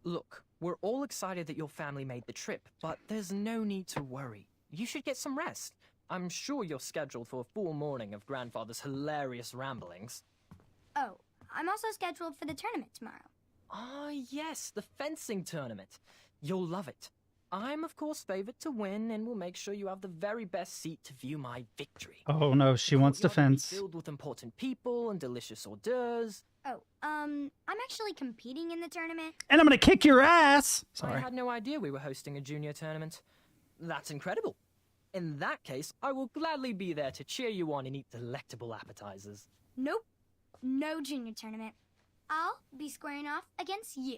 Look, we're all excited that your family made the trip, but there's no need to worry. You should get some rest. I'm sure you're scheduled for a full morning of Grandfather's hilarious ramblings. Oh, I'm also scheduled for the tournament tomorrow. Ah, yes, the fencing tournament. You'll love it. I'm, of course, favored to win, and will make sure you have the very best seat to view my victory. Oh no, she wants to Courtyard will be fence. filled with important people and delicious hors d'oeuvres. Oh, I'm actually competing in the tournament. And I'm gonna kick your ass! I Sorry. had no idea we were hosting a junior tournament. That's incredible. In that case, I will gladly be there to cheer you on and eat delectable appetizers. Nope, no junior tournament. I'll be squaring off against you.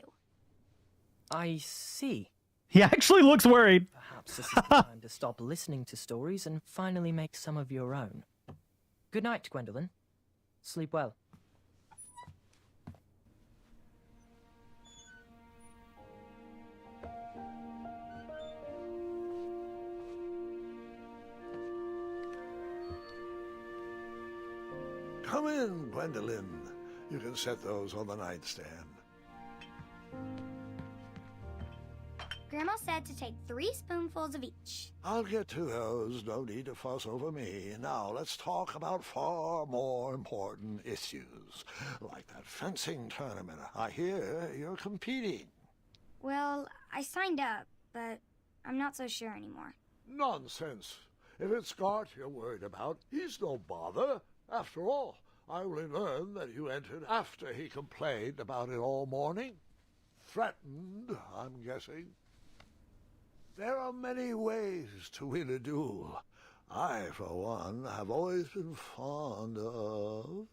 I see. He actually looks worried. Perhaps this is the time to stop listening to stories and finally make some of your own. Good night, Gwendolyn. Sleep well. Come in, Gwendolyn. You can set those on the nightstand. Grandma said to take 3 spoonfuls of each. I'll get to those. No need to fuss over me. Now, let's talk about far more important issues. Like that fencing tournament. I hear you're competing. Well, I signed up, but I'm not so sure anymore. Nonsense. If it's Scott you're worried about, he's no bother. After all, I only learned that you entered after he complained about it all morning. Threatened, I'm guessing. There are many ways to win a duel. I, for one, have always been fond of...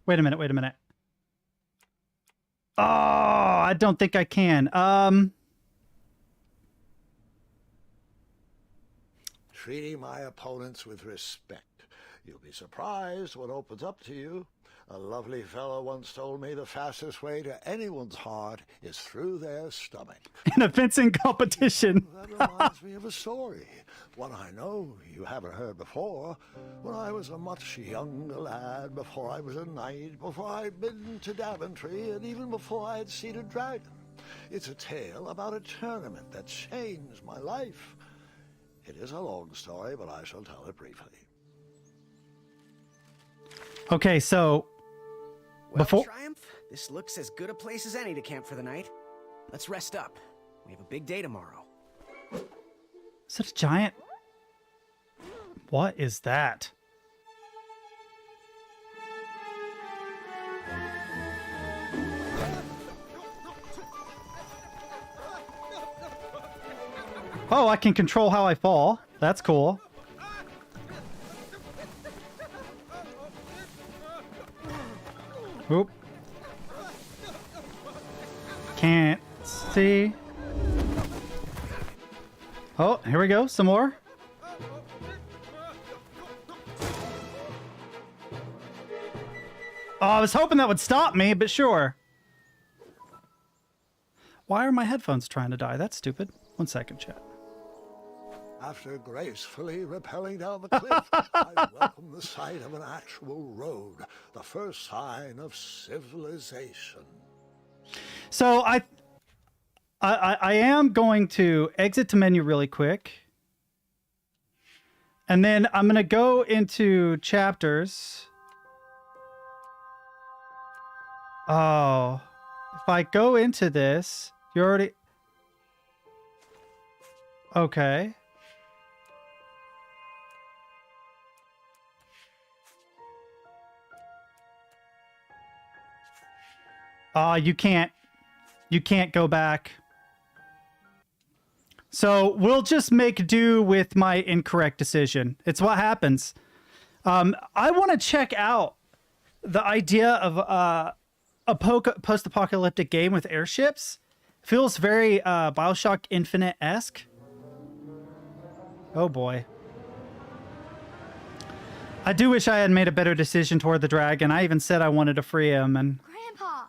Wait a minute. Oh, I don't think I can. treating my opponents with respect. You'll be surprised what opens up to you. A lovely fellow once told me the fastest way to anyone's heart is through their stomach. In a fencing competition. That reminds me of a story, one I know you haven't heard before. When I was a much younger lad, before I was a knight, before I'd been to Daventry, and even before I'd seen a dragon. It's a tale about a tournament that changed my life. It is a long story, but I shall tell it briefly. Okay, so Well, before Triumph, this looks as good a place as any to camp for the night. Let's rest up. We have a big day tomorrow. is it a giant? What is that? Oh, I can control how I fall. That's cool. Oop. Can't see. Oh, here we go. Some more. Oh, I was hoping that would stop me, but sure. Why are my headphones trying to die? That's stupid. 1 second, chat. After gracefully rappelling down the cliff, I welcomed the sight of an actual road, the first sign of civilization. So I am going to exit to menu really quick. And then I'm going to go into chapters. Oh, if I go into this, you already... Okay. You can't go back. So we'll just make do with my incorrect decision. It's what happens. I want to check out the idea of a post-apocalyptic game with airships. Feels very BioShock Infinite-esque. Oh boy. I do wish I had made a better decision toward the dragon. I even said I wanted to free him, and Grandpa,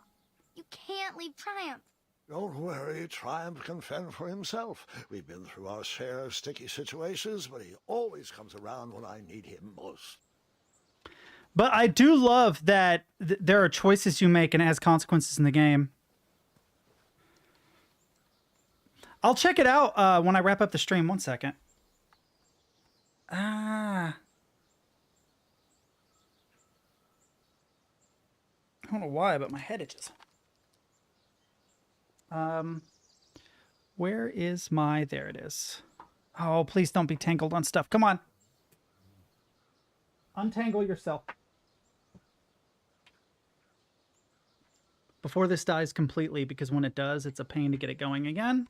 you can't leave Triumph. Don't worry, Triumph can fend for himself. We've been through our share of sticky situations, but he always comes around when I need him most. But I do love that there are choices you make and it has consequences in the game. I'll check it out when I wrap up the stream. 1 second. I don't know why, but my head itches. Where is my... There it is. Oh, please don't be tangled on stuff. Come on. Untangle yourself. Before this dies completely, because when it does, it's a pain to get it going again.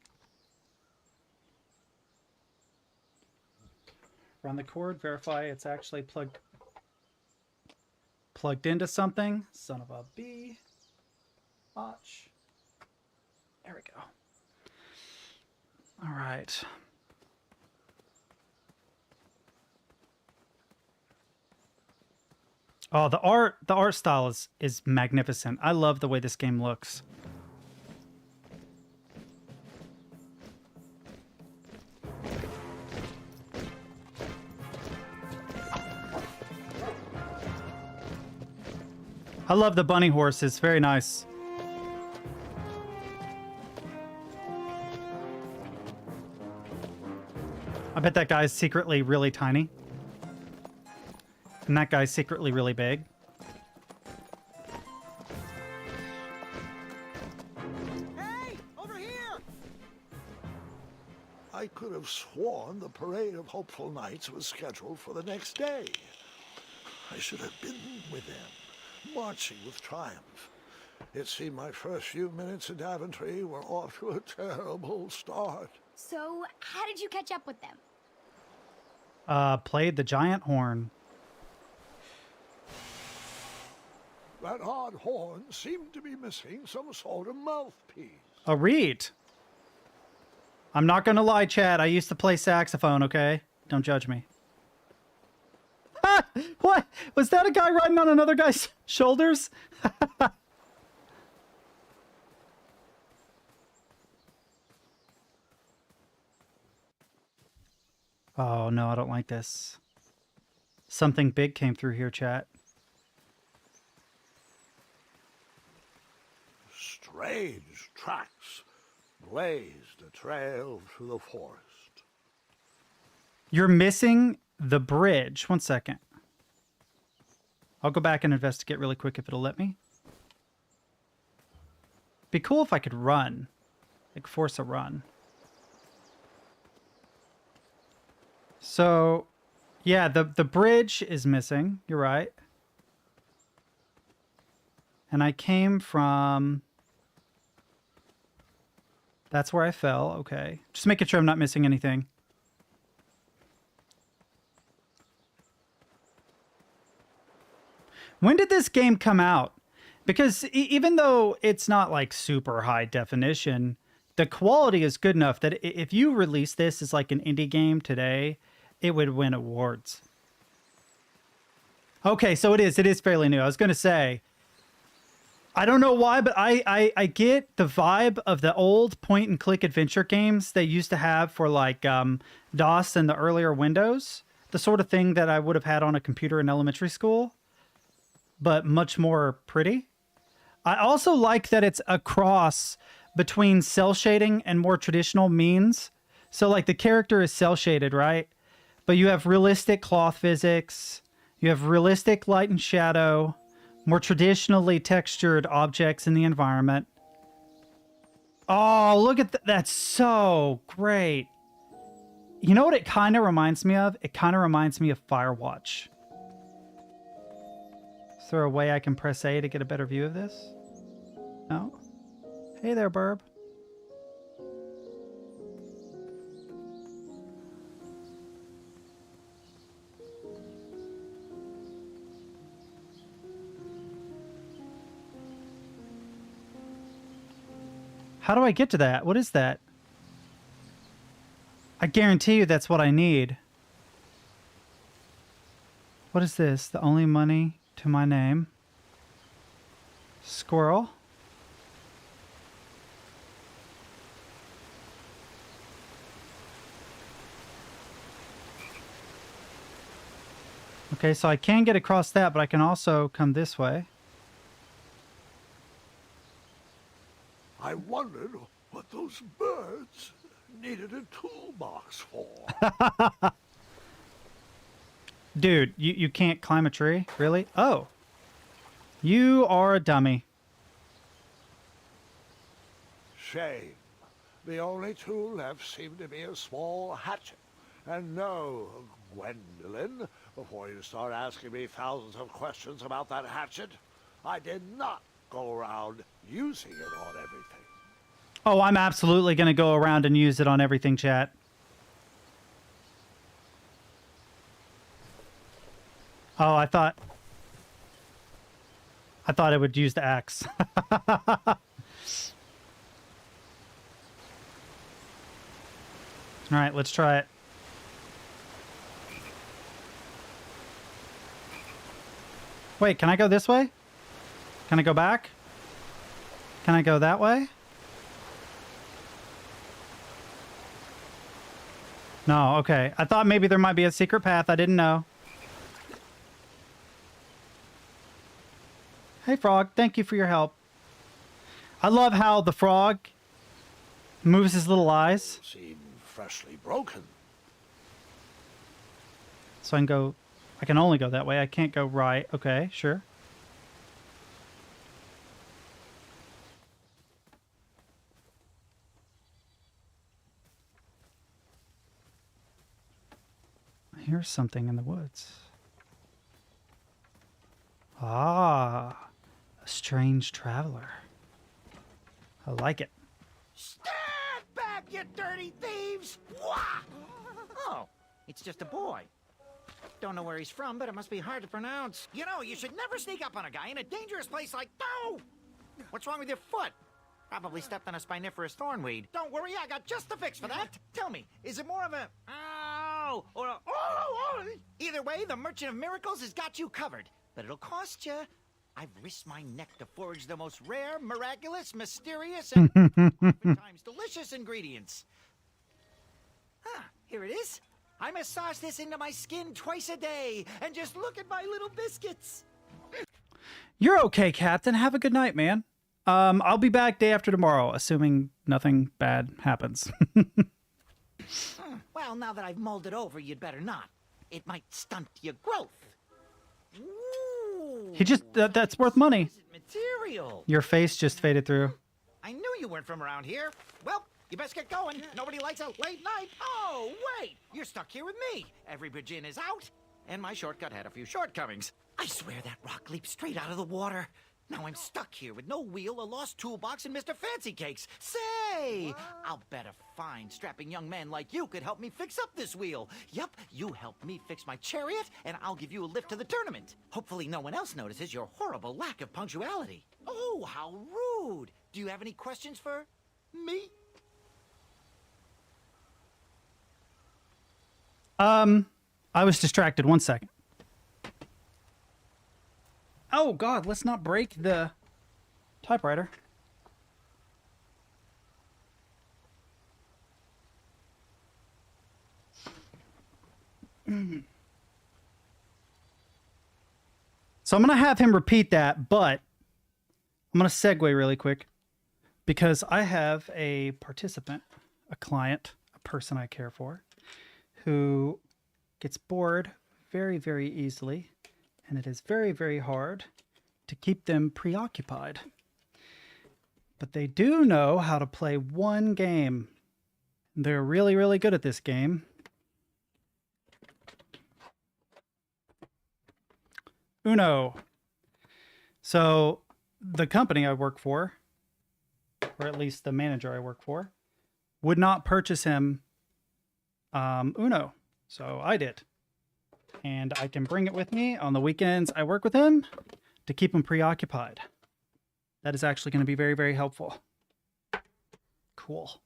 Run the cord, verify it's actually plugged into something. Son of a bee. Watch. There we go. All right. Oh, the art style is magnificent. I love the way this game looks. I love the bunny horse. It's very nice. I bet that guy's secretly really tiny. And that guy's secretly really big. Hey, over here! I could have sworn the parade of hopeful knights was scheduled for the next day. I should have been with them, marching with triumph. It seemed my first few minutes in Daventry were off to a terrible start. So, how did you catch up with them? Played the giant horn. That odd horn seemed to be missing some sort of mouthpiece. A reed. I'm not gonna lie, Chad. I used to play saxophone, okay? Don't judge me. Ah! What? Was that a guy riding on another guy's shoulders? Oh, no, I don't like this. Something big came through here, chat. Strange tracks blazed a trail through the forest. You're missing the bridge. 1 second. I'll go back and investigate really quick if it'll let me. Be cool if I could run. Like, force a run. So, yeah, the bridge is missing. You're right. And I came from... That's where I fell. Okay. Just making sure I'm not missing anything. When did this game come out? Because even though it's not like super high definition, the quality is good enough that if you release this as like an indie game today, it would win awards. Okay, so it is fairly new. I was going to say, I don't know why, but I get the vibe of the old point-and-click adventure games they used to have for like DOS and the earlier Windows. The sort of thing that I would have had on a computer in elementary school, but much more pretty. I also like that it's a cross between cell shading and more traditional means. So like the character is cell shaded, right? But you have realistic cloth physics. You have realistic light and shadow. More traditionally textured objects in the environment. Oh, look at that. That's so great. You know what it kind of reminds me of? It kind of reminds me of Firewatch. Is there a way I can press A to get a better view of this? No? Hey there, Burb. How do I get to that? What is that? I guarantee you that's what I need. What is this? The only money to my name. Squirrel. Okay, so I can get across that, but I can also come this way. I wondered what those birds... needed a toolbox for. Dude, you can't climb a tree? Really? Oh. You are a dummy. Shame. The only tool left seemed to be a small hatchet. And no, Gwendolyn, before you start asking me thousands of questions about that hatchet, I did not go around using it on everything. Oh, I'm absolutely going to go around and use it on everything, chat. Oh, I thought it would use the axe. All right, let's try it. Wait, can I go this way? Can I go back? Can I go that way? No, okay. I thought maybe there might be a secret path. I didn't know. Hey, frog. Thank you for your help. I love how the frog moves his little eyes. Seem freshly broken. So I can go... I can only go that way. I can't go right. Okay, sure. Here's something in the woods. Ah, a strange traveler. I like it. Stand back, you dirty thieves! Wah! Oh, it's just a boy. Don't know where he's from, but it must be hard to pronounce. You know, you should never sneak up on a guy in a dangerous place like... No! What's wrong with your foot? Probably stepped on a spiniferous thornweed. Don't worry, I got just the fix for that. Tell me, is it more of a... Ow! Or a... Oh! Either way, the Merchant of Miracles has got you covered. But it'll cost you. I've risked my neck to forage the most rare, miraculous, mysterious, and oftentimes delicious ingredients. Ah, here it is. I massage this into my skin twice a day, and just look at my little biscuits. You're okay, Captain. Have a good night, man. I'll be back day after tomorrow, assuming nothing bad happens. Well, now that I've mulled it over, you'd better not. It might stunt your growth. Ooh, He just... that's worth money. material. Your face just faded through. I knew you weren't from around here. Well, you best get going. Nobody likes a late night. Oh, wait! You're stuck here with me. Every bridge in is out, and my shortcut had a few shortcomings. I swear that rock leaped straight out of the water. Now I'm stuck here with no wheel, a lost toolbox, and Mr. Fancy Cakes. Say, I'll bet a fine, strapping young man like you could help me fix up this wheel. Yup, you help me fix my chariot, and I'll give you a lift to the tournament. Hopefully no one else notices your horrible lack of punctuality. Oh, how rude. Do you have any questions for me? I was distracted. 1 second. Oh, God, let's not break the typewriter. So I'm going to have him repeat that, but I'm going to segue really quick because I have a participant, a client, a person I care for, who gets bored very, very easily. And it is very, very hard to keep them preoccupied. But they do know how to play one game. They're really, really good at this game. Uno. So the company I work for, or at least the manager I work for, would not purchase him Uno. So I did. And I can bring it with me on the weekends I work with him to keep him preoccupied. That is actually going to be very, very helpful. Cool.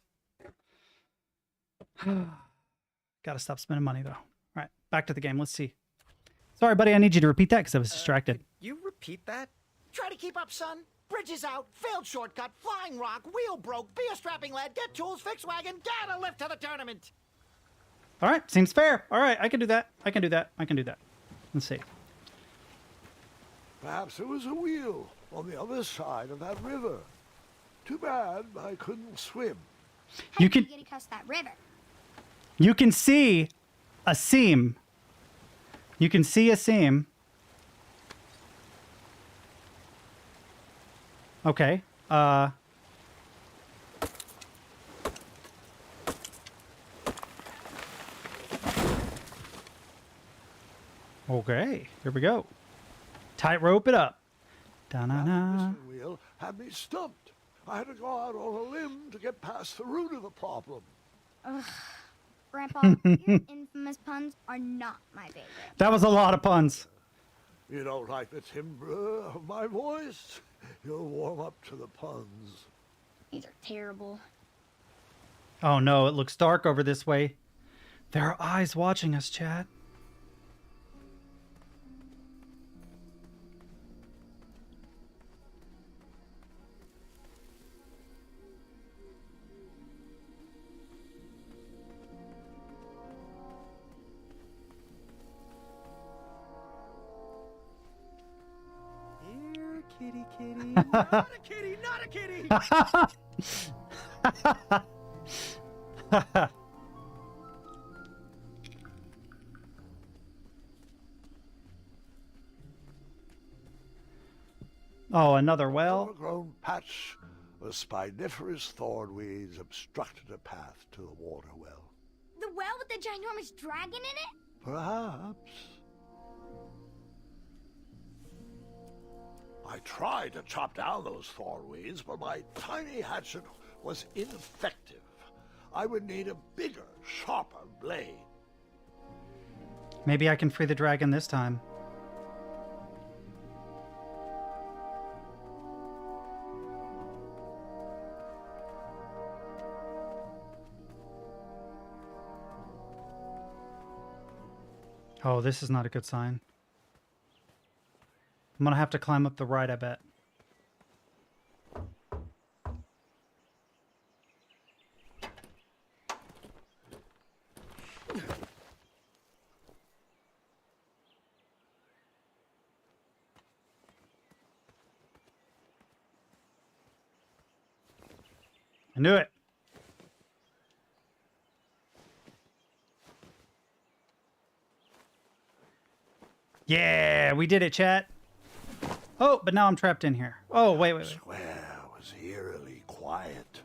Got to stop spending money, though. All right, back to the game. Let's see. Sorry, buddy, I need you to repeat that because I was distracted. You repeat that? Try to keep up, son. Bridges out, failed shortcut, flying rock, wheel broke, be a strapping lad, get tools, fix wagon, get a lift to the tournament. All right, seems fair. All right, I can do that. I can do that. I can do that. Let's see. Perhaps there was a wheel on the other side of that river. Too bad I couldn't swim. You can get across that river. you can see a seam. You can see a seam. Okay. Okay, here we go. Tightrope it up. Da-na-na. That wheel had me stumped. I had to go out on a limb to get past the root of the problem. Grandpa, your infamous puns are not my favorite. That was a lot of puns. You don't like the timbre of my voice? You'll warm up to the puns. These are terrible. Oh no, it looks dark over this way. There are eyes watching us, Chad. Here, kitty, kitty. Not a kitty, not a kitty! Oh, another well. Overgrown patch of spiniferous thornweeds obstructed a path to the water well. The well with the ginormous dragon in it? Perhaps. I tried to chop down those thornweeds, but my tiny hatchet was ineffective. I would need a bigger, sharper blade. Maybe I can free the dragon this time. Oh, this is not a good sign. I'm gonna have to climb up the right, I bet. I knew it. Yeah, we did it, chat. Oh, but now I'm trapped in here. Oh, wait. The square was eerily quiet.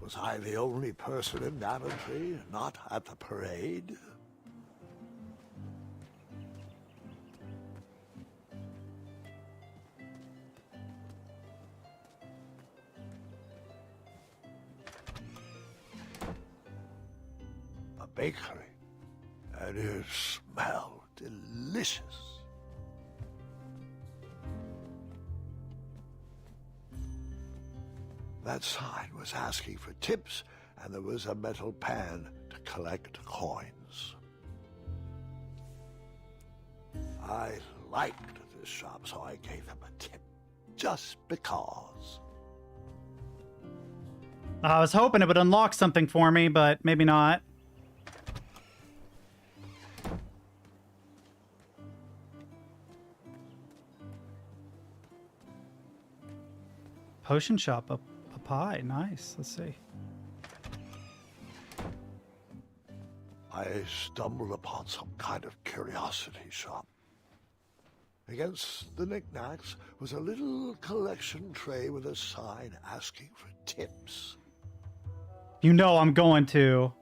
Was I the only person in Daventry not at the parade? A bakery, and it smelled delicious. That sign was asking for tips, and there was a metal pan to collect coins. I liked this shop, so I gave them a tip, just because. I was hoping it would unlock something for me, but maybe not. Potion shop up high. Nice. Let's see. I stumbled upon some kind of curiosity shop. Against the knickknacks was a little collection tray with a sign asking for tips. You know I'm going to.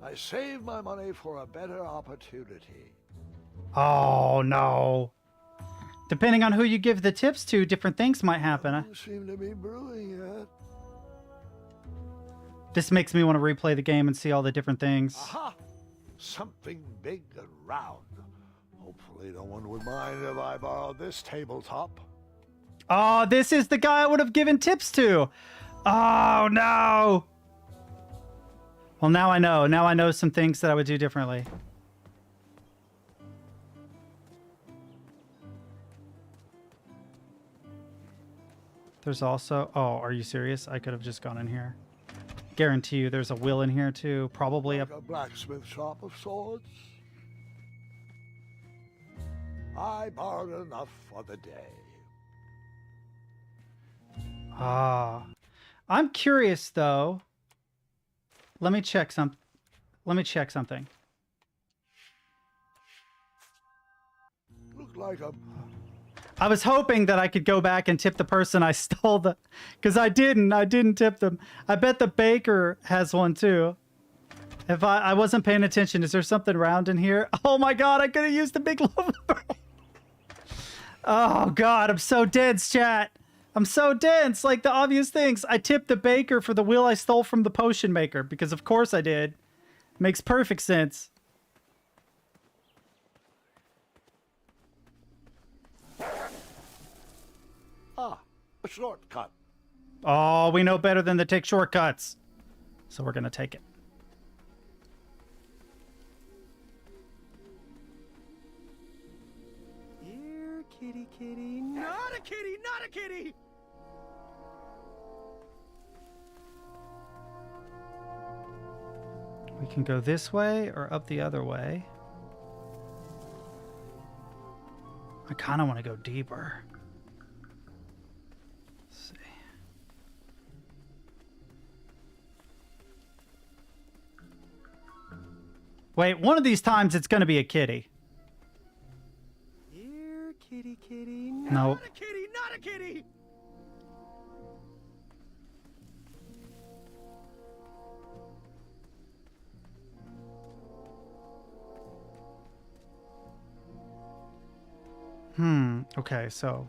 I saved my money for a better opportunity. Oh, no. Depending on who you give the tips to, different things might happen. Nothing seemed to be brewing yet. This makes me want to replay the game and see all the different things. Aha! Something big and round. Hopefully no one would mind if I borrowed this tabletop. Oh, this is the guy I would have given tips to. Oh, no. Well, now I know. Now I know some things that I would do differently. There's also... Oh, are you serious? I could have just gone in here. Guarantee you there's a will in here, too. Probably Like a blacksmith shop of sorts. I borrowed enough for the day. Ah. I'm curious though. Let me check something. Look like a... I was hoping that I could go back and tip the person I stole the... Because I didn't tip them. I bet the baker has one too. If I wasn't paying attention, is there something round in here? Oh my god, I could have used the big loaf of bread. Oh god, I'm so dense, chat. I'm so dense. Like the obvious things. I tipped the baker for the wheel I stole from the potion maker. Because of course I did. Makes perfect sense. Ah, a shortcut. Oh, we know better than to take shortcuts. So we're going to take it. Here, kitty, kitty. Not a kitty, not a kitty! We can go this way or up the other way. I kind of want to go deeper. Let's see. Wait, one of these times it's going to be a kitty. Here, kitty, kitty. No. Not a kitty, not a kitty! Okay, so...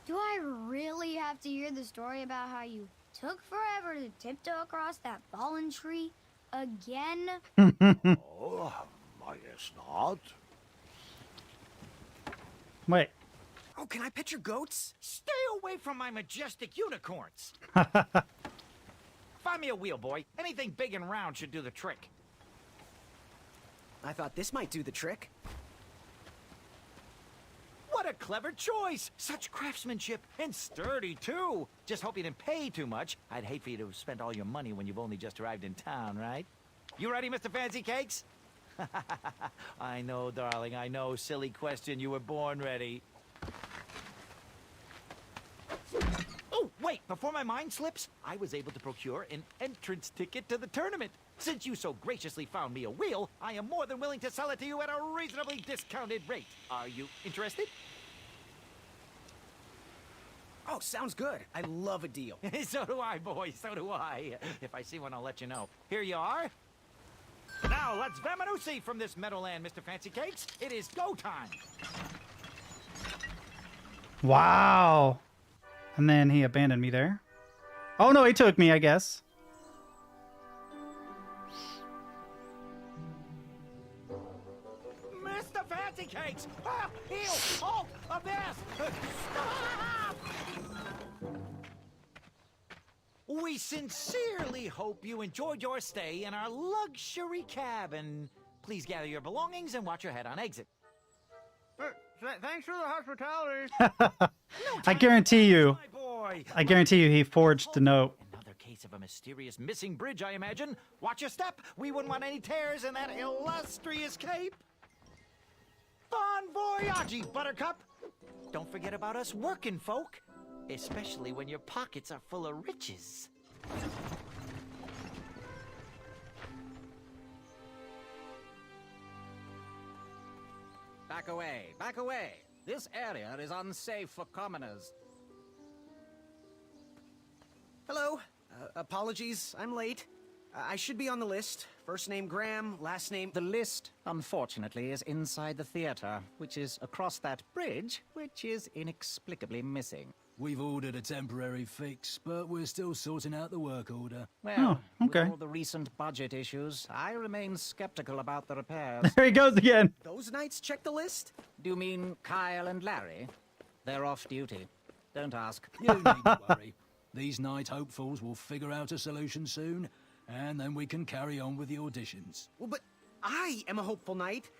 Do I really have to hear the story about how you took forever to tiptoe across that fallen tree again? Oh, I guess not. Wait. Oh, can I pet your goats? Stay away from my majestic unicorns. Find me a wheel, boy. Anything big and round should do the trick. I thought this might do the trick. What a clever choice! Such craftsmanship, and sturdy, too! Just hope you didn't pay too much. I'd hate for you to have spent all your money when you've only just arrived in town, right? You ready, Mr. Fancy Cakes? I know, darling, I know. Silly question. You were born ready. Oh, wait! Before my mind slips, I was able to procure an entrance ticket to the tournament. Since you so graciously found me a wheel, I am more than willing to sell it to you at a reasonably discounted rate. Are you interested? Oh, sounds good. I love a deal. So do I, boy, so do I. If I see one, I'll let you know. Here you are. Now, let's vamoose from this meadowland, Mr. Fancy Cakes. It is go time. Wow. And then he abandoned me there. Oh, no, he took me, I guess. Mr. Fancy Cakes! Ah, heel! Halt! Avast! Stop! We sincerely hope you enjoyed your stay in our luxury cabin. Please gather your belongings and watch your head on exit. Thanks for the hospitality. I guarantee you. My boy. I guarantee you he forged the note. Another case of a mysterious missing bridge, I imagine. Watch your step. We wouldn't want any tears in that illustrious cape. Bon voyage, Buttercup. Don't forget about us working folk, especially when your pockets are full of riches. Back away, back away. This area is unsafe for commoners. Hello. Apologies, I'm late. I should be on the list. First name Graham, last name... The list, unfortunately, is inside the theater, which is across that bridge, which is inexplicably missing. We've ordered a temporary fix, but we're still sorting out the work order. Well, okay. with all the recent budget issues, I remain skeptical about the repairs. There he goes again. Those knights check the list? Do you mean Kyle and Larry? They're off duty. Don't ask. You needn't worry. These night hopefuls will figure out a solution soon, and then we can carry on with the auditions. Well, but I am a hopeful knight.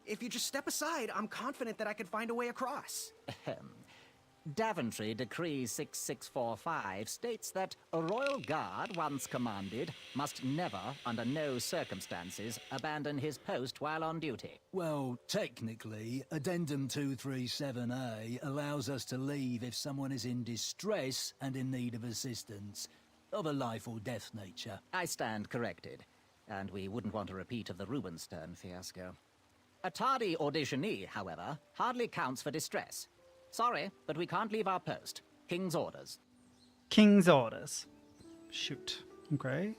If you just step aside, I'm confident that I could find a way across. Daventry Decree 6645 states that a royal guard once commanded must never, under no circumstances, abandon his post while on duty. Well, technically, Addendum 237A allows us to leave if someone is in distress and in need of assistance, of a life or death nature. I stand corrected, and we wouldn't want a repeat of the Rubenstern fiasco. A tardy auditionee, however, hardly counts for distress. Sorry, but we can't leave our post. King's orders. King's orders. Shoot. Okay.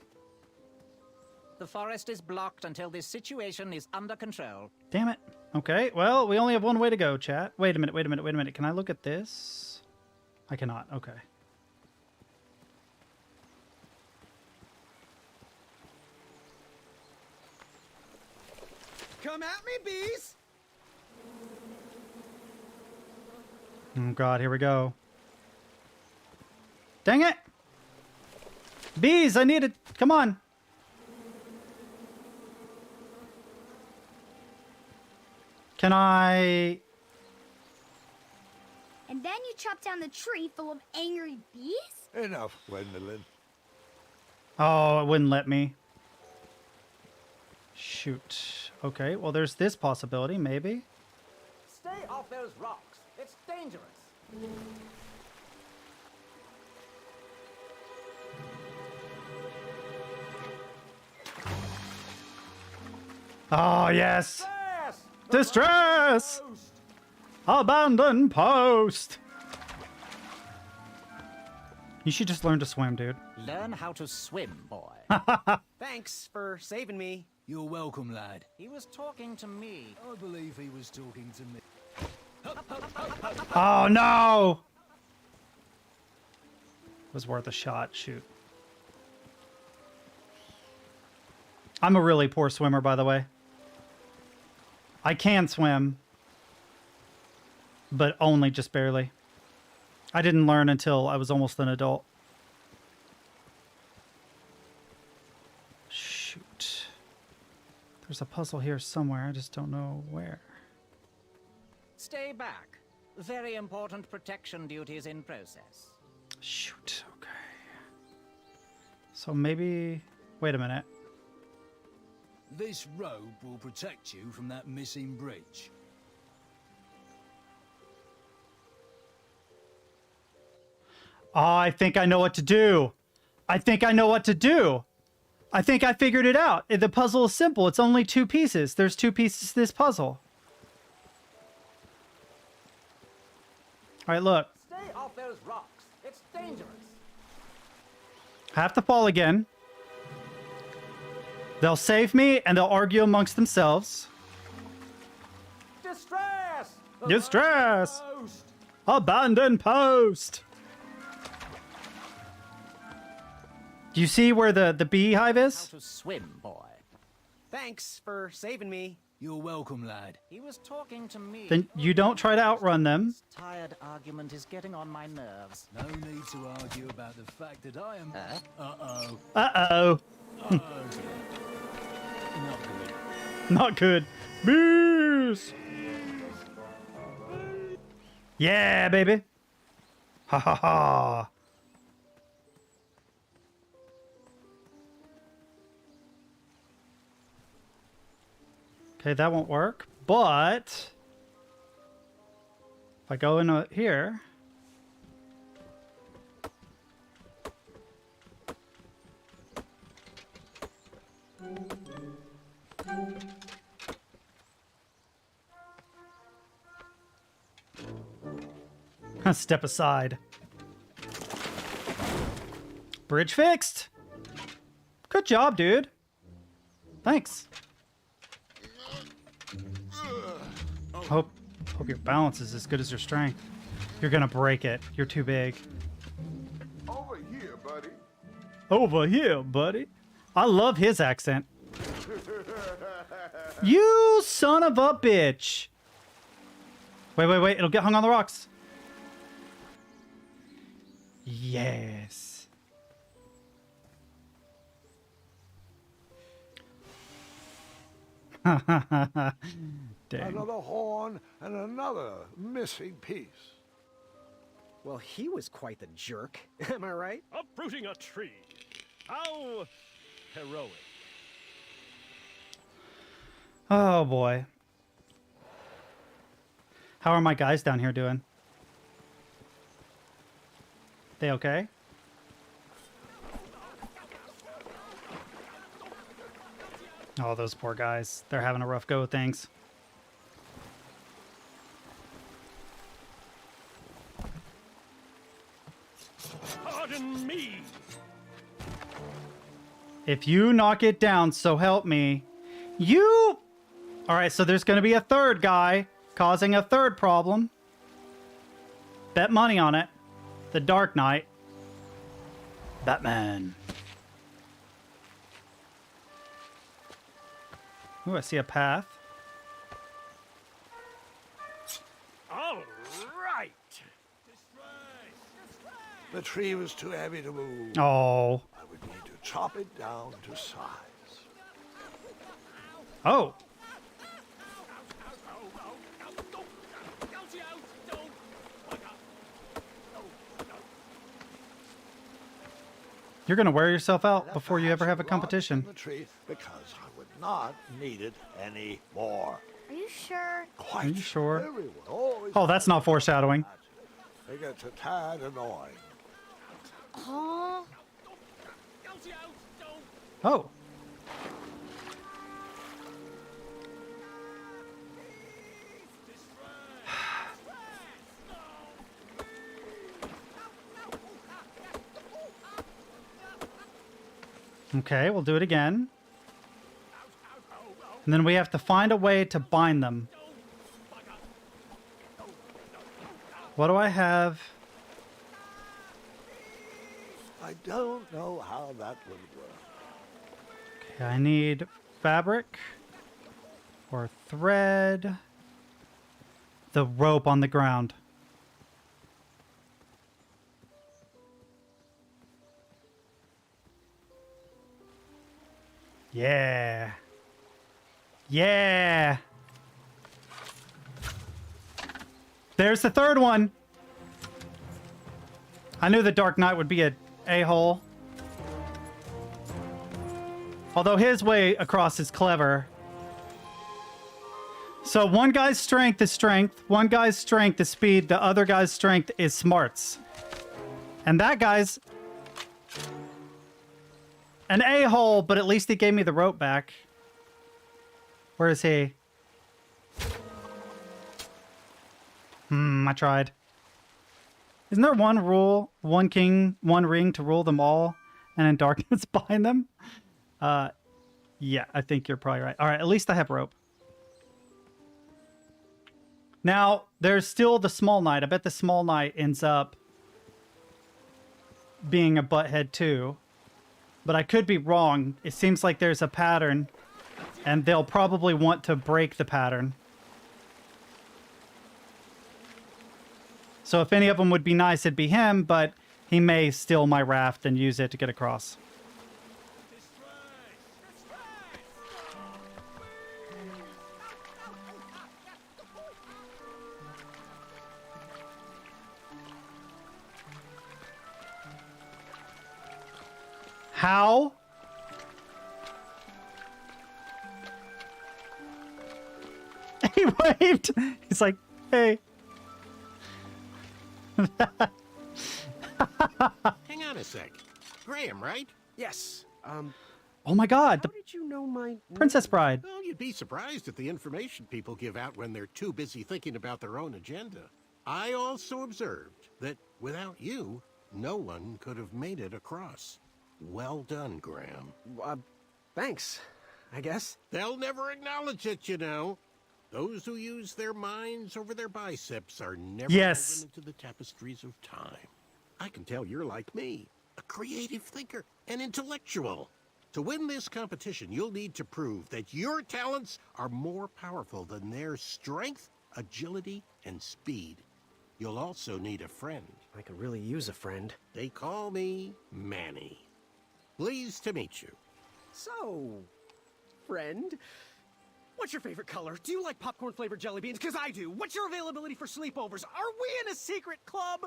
The forest is blocked until this situation is under control. Damn it. Okay, well, we only have one way to go, chat. Wait a minute. Can I look at this? I cannot. Okay. Come at me, bees! Oh god, here we go. Dang it! Bees, I need it. Come on. Can I... And then you chop down the tree full of angry bees? Enough, Gwendolyn. Oh, it wouldn't let me. Shoot. Okay, well, there's this possibility, maybe. Stay off those rocks. It's dangerous. Oh, yes! Distress! Abandon post! You should just learn to swim, dude. Learn how to swim, boy. Thanks for saving me. You're welcome, lad. He was talking to me. I believe he was talking to me. Oh, no! Was worth a shot. Shoot. I'm a really poor swimmer, by the way. I can swim, but only just barely. I didn't learn until I was almost an adult. Shoot. There's a puzzle here somewhere. I just don't know where. Stay back. Very important protection duties in process. Shoot. Okay. So maybe... Wait a minute. This robe will protect you from that missing bridge. Oh, I think I know what to do. I think I know what to do. I think I figured it out. The puzzle is simple. It's only 2 pieces. There's 2 pieces to this puzzle. All right, look. Stay off those rocks. It's dangerous. Have to fall again. They'll save me, and they'll argue amongst themselves. Distress! Distress! Abandon post! Do you see where the beehive How is? to swim, boy. Thanks for saving me. You're welcome, lad. He was talking to me. Then you don't try to outrun them. This tired argument is getting on my nerves. No need to argue about the fact that I am... Uh-oh. Uh-oh. Uh-oh. Not good. Not good. Bees! Yeah, baby. Ha ha ha. Okay, that won't work, but if I go in here, step aside. Bridge fixed. Good job, dude. Thanks. Hope your balance is as good as your strength. You're gonna break it. You're too big. Over here, buddy. Over here, buddy. I love his accent. You son of a bitch. Wait. It'll get hung on the rocks. Yes. Another horn and another missing piece. Well, he was quite the jerk. Am I right? Uprooting a tree. How heroic. Oh boy. How are my guys down here doing? They okay? Oh, those poor guys. They're having a rough go of things. Pardon me. If you knock it down, so help me. You... Alright, so there's going to be a third guy causing a third problem. Bet money on it. The Dark Knight. Batman. Ooh, I see a path. All right. The tree was too heavy to move. Oh. I would need to chop it down to size. Oh. You're going to wear yourself out before you ever have a competition. The tree because I would not need it anymore. Are you sure? Quite. Are you sure? Everyone always Oh, that's not foreshadowing. It gets a tad annoying. Oh. Oh. Okay, we'll do it again. And then we have to find a way to bind them. What do I have? I don't know how that would work. Okay, I need fabric or thread. The rope on the ground. Yeah. Yeah. There's the third one. I knew the Dark Knight would be a a-hole. Although his way across is clever. So one guy's strength is strength, one guy's strength is speed, the other guy's strength is smarts. And that guy's an a-hole, but at least he gave me the rope back. Where is he? I tried. Isn't there one rule, one king, one ring to rule them all, and in darkness bind them? Yeah, I think you're probably right. All right, at least I have rope. Now, there's still the Small Knight. I bet the Small Knight ends up being a butthead too. But I could be wrong. It seems like there's a pattern, and they'll probably want to break the pattern. So if any of them would be nice, it'd be him, but he may steal my raft and use it to get across. How? He waved. He's like, hey. Hang on a sec. Graham, right? Yes. Oh my God. How did you know my Princess Bride. Well, you'd be surprised at the information people give out when they're too busy thinking about their own agenda. I also observed that without you, no one could have made it across. Well done, Graham. Thanks, I guess. They'll never acknowledge it, you know. Those who use their minds over their biceps are never woven into the tapestries of time. I can tell you're like me, a creative thinker, an intellectual. To win this competition, you'll need to prove that your talents are more powerful than their strength, agility, and speed. You'll also need a friend. I could really use a friend. They call me Manny. Pleased to meet you. So, friend, What's your favorite color? Do you like popcorn-flavored jelly beans? Because I do. What's your availability for sleepovers? Are we in a secret club?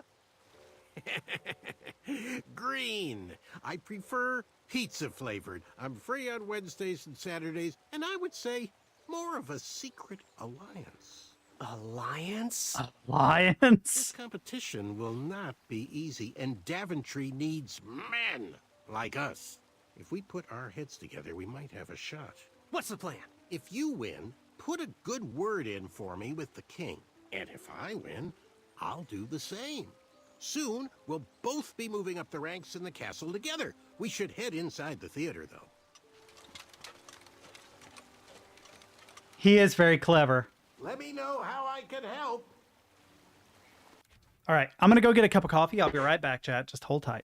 Green. I prefer pizza-flavored. I'm free on Wednesdays and Saturdays, and I would say more of a secret alliance. Alliance? This Alliance. competition will not be easy, and Daventry needs men like us. If we put our heads together, we might have a shot. What's the plan? If you win, put a good word in for me with the king. And if I win, I'll do the same. Soon, we'll both be moving up the ranks in the castle together. We should head inside the theater, though. He is very clever. Let me know how I can help. All right, I'm going to go get a cup of coffee. I'll be right back, chat. Just hold tight.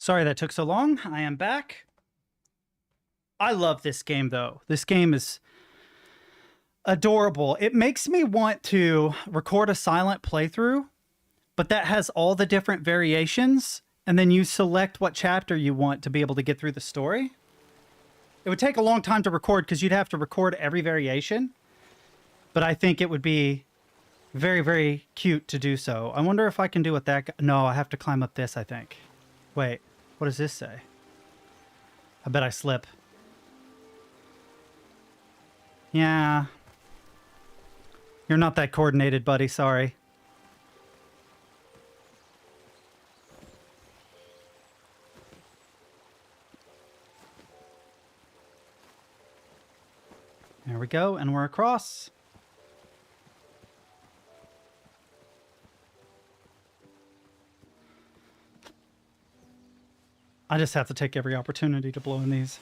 Sorry that took so long. I am back. I love this game, though. This game is adorable. It makes me want to record a silent playthrough, but that has all the different variations, and then you select what chapter you want to be able to get through the story. It would take a long time to record because you'd have to record every variation, but I think it would be very, very cute to do so. I wonder if I can do what that guy... No, I have to climb up this, I think. Wait, what does this say? I bet I slip. Yeah. You're not that coordinated, buddy. Sorry. There we go, and we're across. I just have to take every opportunity to blow in these.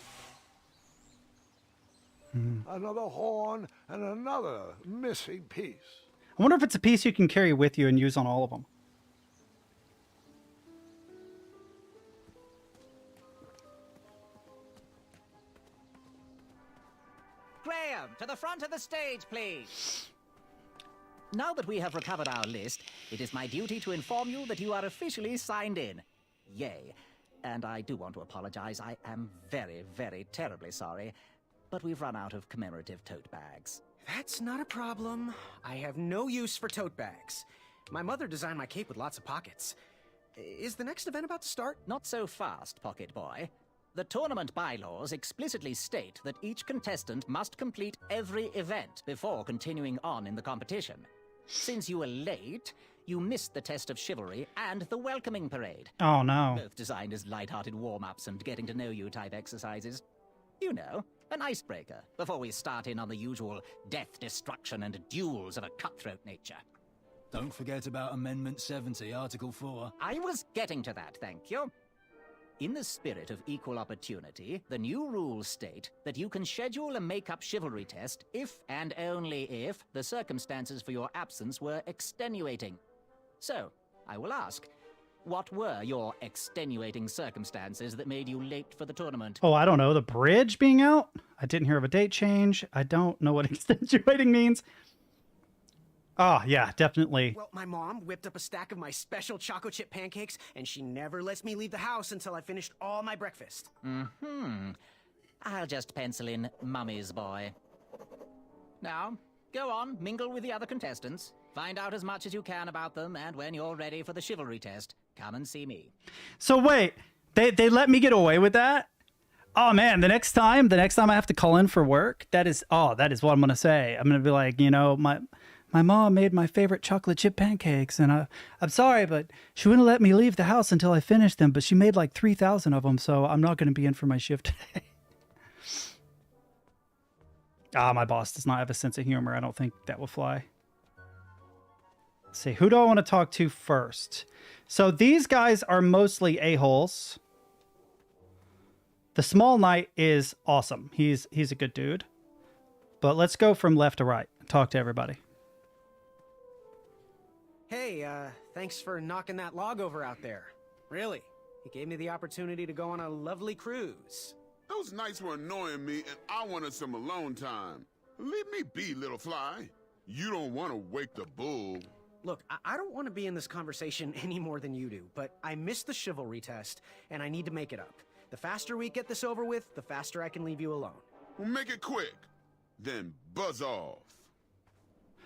Another horn and another missing piece. I wonder if it's a piece you can carry with you and use on all of them. Graham, to the front of the stage, please. Now that we have recovered our list, it is my duty to inform you that you are officially signed in. Yay. And I do want to apologize. I am very, very terribly sorry. But we've run out of commemorative tote bags. That's not a problem. I have no use for tote bags. My mother designed my cape with lots of pockets. Is the next event about to start? Not so fast, Pocket Boy. The tournament bylaws explicitly state that each contestant must complete every event before continuing on in the competition. Since you were late, you missed the test of chivalry and the welcoming parade. Oh, no. Both designed as light-hearted warm-ups and getting-to-know-you type exercises. You know, an icebreaker before we start in on the usual death, destruction, and duels of a cutthroat nature. Don't forget about Amendment 70, Article 4. I was getting to that, thank you. In the spirit of equal opportunity, the new rules state that you can schedule a make-up chivalry test if and only if the circumstances for your absence were extenuating. So, I will ask, what were your extenuating circumstances that made you late for the tournament? Oh, I don't know. The bridge being out? I didn't hear of a date change. I don't know what extenuating means. Oh, yeah, definitely. Well, my mom whipped up a stack of my special chocolate chip pancakes, and she never lets me leave the house until I finished all my breakfast. I'll just pencil in Mummy's boy. Now, go on, mingle with the other contestants. Find out as much as you can about them, and when you're ready for the chivalry test, come and see me. So wait, they let me get away with that? Oh man, the next time I have to call in for work, that is what I'm gonna say. I'm gonna be like, you know, my mom made my favorite chocolate chip pancakes, and I'm sorry, but she wouldn't let me leave the house until I finished them, but she made like 3,000 of them, so I'm not gonna be in for my shift today. My boss does not have a sense of humor. I don't think that will fly. Let's see, who do I want to talk to first? So these guys are mostly a-holes. The small knight is awesome. He's a good dude. But let's go from left to right and talk to everybody. Hey, thanks for knocking that log over out there. Really, it gave me the opportunity to go on a lovely cruise. Those nights were annoying me, and I wanted some alone time. Leave me be, little fly. You don't want to wake the bull. Look, I don't want to be in this conversation any more than you do, but I missed the chivalry test, and I need to make it up. The faster we get this over with, the faster I can leave you alone. Well, make it quick. Then buzz off.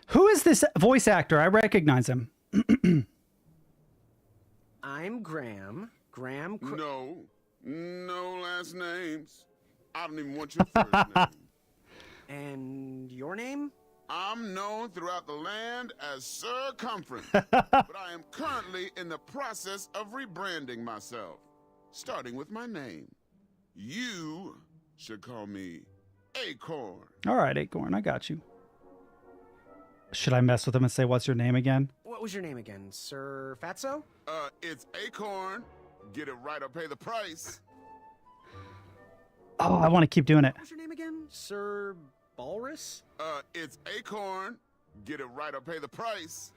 Who is this voice actor? I recognize him. I'm Graham. No last names. I don't even want your first name. And your name? I'm known throughout the land as Circumference, but I am currently in the process of rebranding myself, starting with my name. You should call me Acorn. All right, Acorn, I got you. Should I mess with him and say, what's your name again? What was your name again, Sir Fatso? It's Acorn. Get it right or pay the price. Oh, I want to keep doing it. What was your name again, Sir Walrus? It's Acorn. Get it right or pay the price.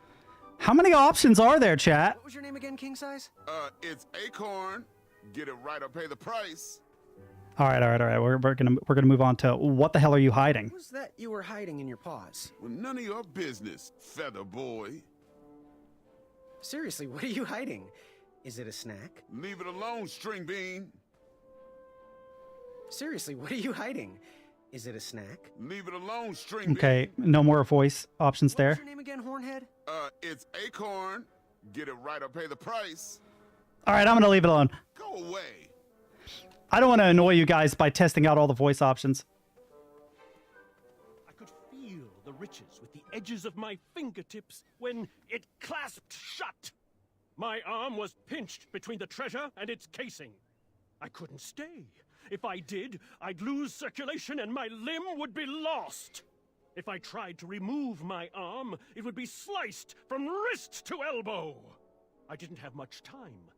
How many options are there, chat? What was your name again, King Size? It's Acorn. Get it right or pay the price. All right. We're gonna move on to what the hell are you hiding? What was that you were hiding in your paws? Well, none of your business, feather boy. Seriously, what are you hiding? Is it a snack? Leave it alone, string bean. Seriously, what are you hiding? Is it a snack? Leave it alone, string bean. Okay, no more voice options there. What's your name again, Hornhead? It's Acorn. Get it right or pay the price. All right, I'm gonna leave it alone. Go away. I don't want to annoy you guys by testing out all the voice options. I could feel the riches with the edges of my fingertips when it clasped shut. My arm was pinched between the treasure and its casing. I couldn't stay. If I did, I'd lose circulation and my limb would be lost. If I tried to remove my arm, it would be sliced from wrist to elbow. I didn't have much time.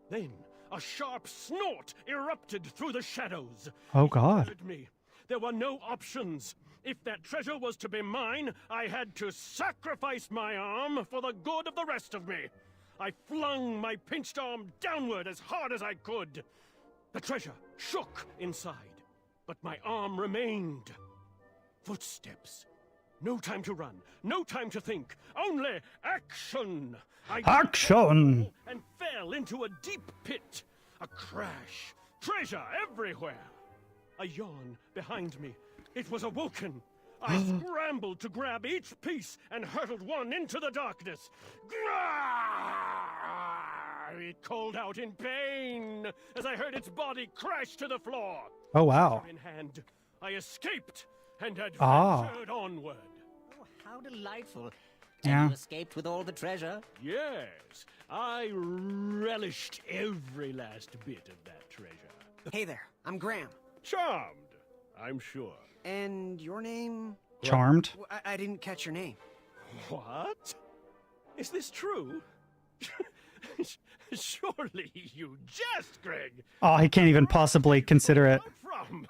Then a sharp snort erupted through the shadows. Oh, God. It me. There were no options. If that treasure was to be mine, I had to sacrifice my arm for the good of the rest of me. I flung my pinched arm downward as hard as I could. The treasure shook inside, but my arm remained. Footsteps. No time to run, no time to think, only action! Action! And fell into a deep pit. A crash. Treasure everywhere. A yawn behind me. It was awoken. I scrambled to grab each piece and hurtled one into the darkness. It called out in pain as I heard its body crash to the floor. Oh, wow. In hand, I escaped and adventured onward. Oh, how delightful. Yeah. And you escaped with all the treasure? Yes, I relished every last bit of that treasure. Hey there, I'm Graham. Charmed, I'm sure. And your name? Charmed? I didn't catch your name. What? Is this true? Surely you jest, Greg. Oh, he can't even possibly consider it. From?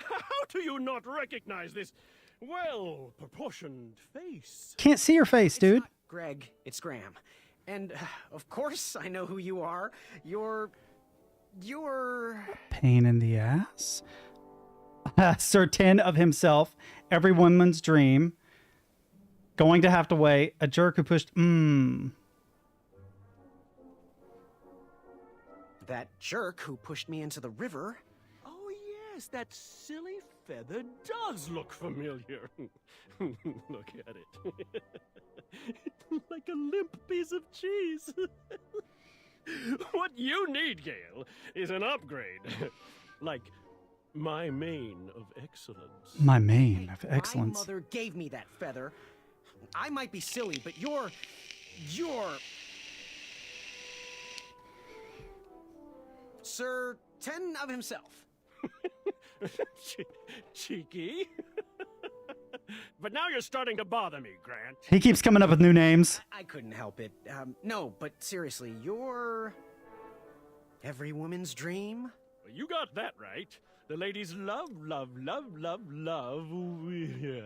How do you not recognize this well-proportioned face? Can't see your face, dude. Greg, it's Graham. And, of course, I know who you are. You're... Pain in the ass? Certain of himself, every woman's dream. Going to have to wait. A jerk who pushed... That jerk who pushed me into the river. Oh, yes, that silly feather does look familiar. Look at it. Like a limp piece of cheese. What you need, Gale, is an upgrade. Like my mane of excellence. My mane of excellence. My mother gave me that feather. I might be silly, but you're... Sir 10 of himself. Cheeky. But now you're starting to bother me, Grant. He keeps coming up with new names. I couldn't help it. No, but seriously, you're... every woman's dream? Well, you got that right. The ladies love. Yeah.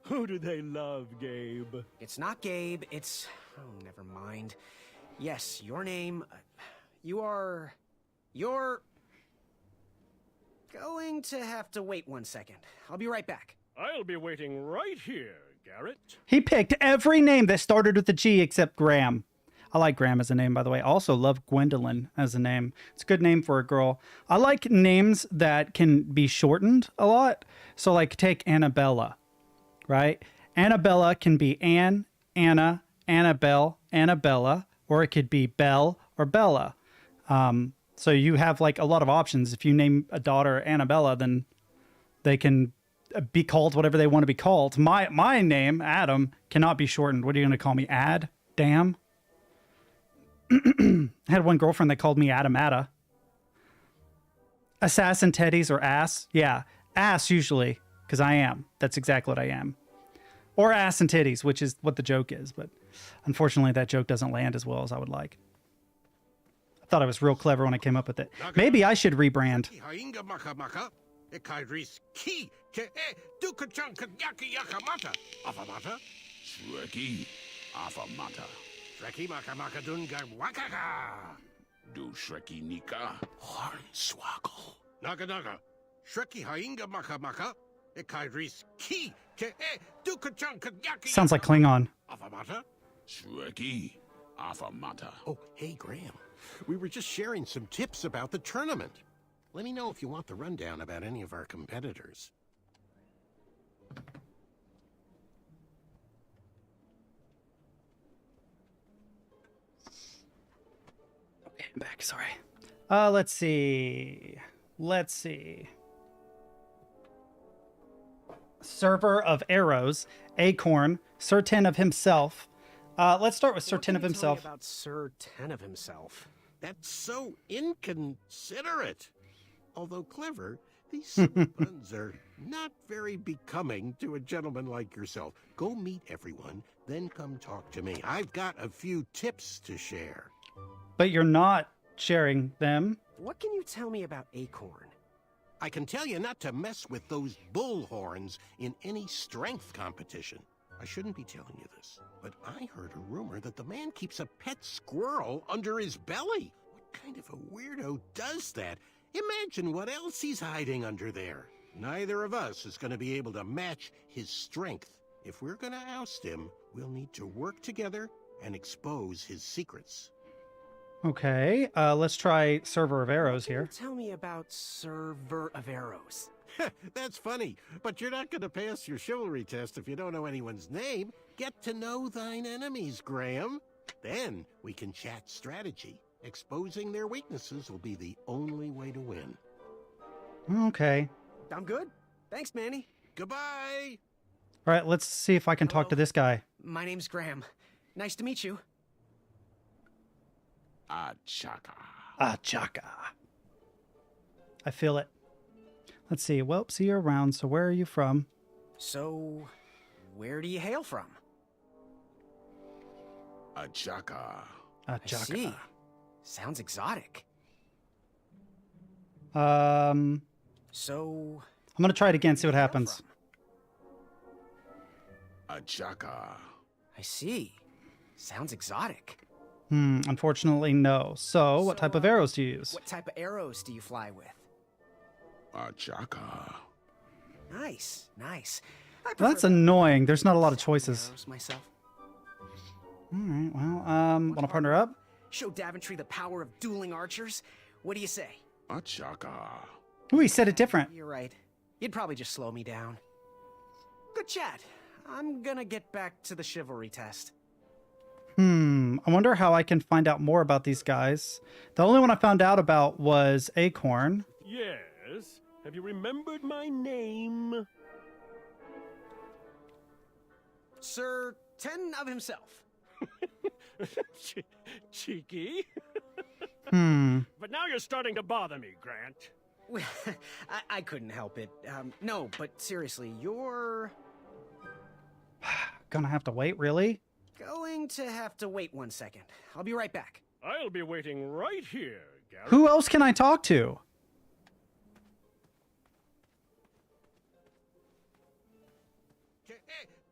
Who do they love, Gabe? It's not Gabe, it's... oh, never mind. Yes, your name... you're... going to have to wait 1 second. I'll be right back. I'll be waiting right here, Garrett. He picked every name that started with a G except Graham. I like Graham as a name, by the way. I also love Gwendolyn as a name. It's a good name for a girl. I like names that can be shortened a lot. So, like, take Annabella, right? Annabella can be Anne, Anna, Annabelle, Annabella, or it could be Belle or Bella. So you have like a lot of options. If you name a daughter Annabella, then they can be called whatever they want to be called. My name, Adam, cannot be shortened. What are you going to call me? Ad? Damn. I had one girlfriend that called me Adamata. AssassinTeddies or Ass? Yeah, Ass usually, because I am. That's exactly what I am. Or AssassinTeddies, which is what the joke is, but unfortunately that joke doesn't land as well as I would like. I thought I was real clever when I came up with it. Maybe I should rebrand. Do Shreki Nika. Hornswoggle. Naga naga. Shreki hainga maka maka. Ekaidris ki. Ke du kachanka yaki. Sounds like Klingon. Avamata? Shreki Afamata. Oh, hey, Graham. We were just sharing some tips about the tournament. Let me know if you want the rundown about any of our competitors. Okay, I'm back. Sorry. Let's see. Server of Arrows, Acorn, Sir Ten of himself. Let's start with Sir Ten of himself. About Sir Ten of himself. That's so inconsiderate. Although clever, these silly puns are not very becoming to a gentleman like yourself. Go meet everyone, then come talk to me. I've got a few tips to share. But you're not sharing them. What can you tell me about Acorn? I can tell you not to mess with those bullhorns in any strength competition. I shouldn't be telling you this, but I heard a rumor that the man keeps a pet squirrel under his belly. What kind of a weirdo does that? Imagine what else he's hiding under there. Neither of us is going to be able to match his strength. If we're going to oust him, we'll need to work together and expose his secrets. Okay, let's try Server of Arrows here. Tell me about Server of Arrows. That's funny, but you're not going to pass your chivalry test if you don't know anyone's name. Get to know thine enemies, Graham. Then we can chat strategy. Exposing their weaknesses will be the only way to win. Okay. I'm good. Thanks, Manny. Goodbye. All right, let's see if I can talk to this guy. My name's Graham. Nice to meet you. Achaka. Achaka. I feel it. Let's see. Well, see you around. So where are you from? So, where do you hail from? Achaka. I see. Sounds exotic. So, I'm gonna try it again, see what happens. Achaka. I see. Sounds exotic. Unfortunately, no. So, what type of arrows do you use? What type of arrows do you fly with? Achaka. Nice, nice. Well, that's annoying. There's not a lot of choices. Myself. All right, well, want to partner up? Show Daventry the power of dueling archers? What do you say? Achaka. Ooh, he said it different. You're right. You'd probably just slow me down. Good chat. I'm gonna get back to the chivalry test. I wonder how I can find out more about these guys. The only one I found out about was Acorn. Yes? Have you remembered my name? Sir Ten of himself. Cheeky. But now you're starting to bother me, Grant. I couldn't help it. No, but seriously, you're... Gonna have to wait, really? Going to have to wait 1 second. I'll be right back. I'll be waiting right here, Garrett. Who else can I talk to?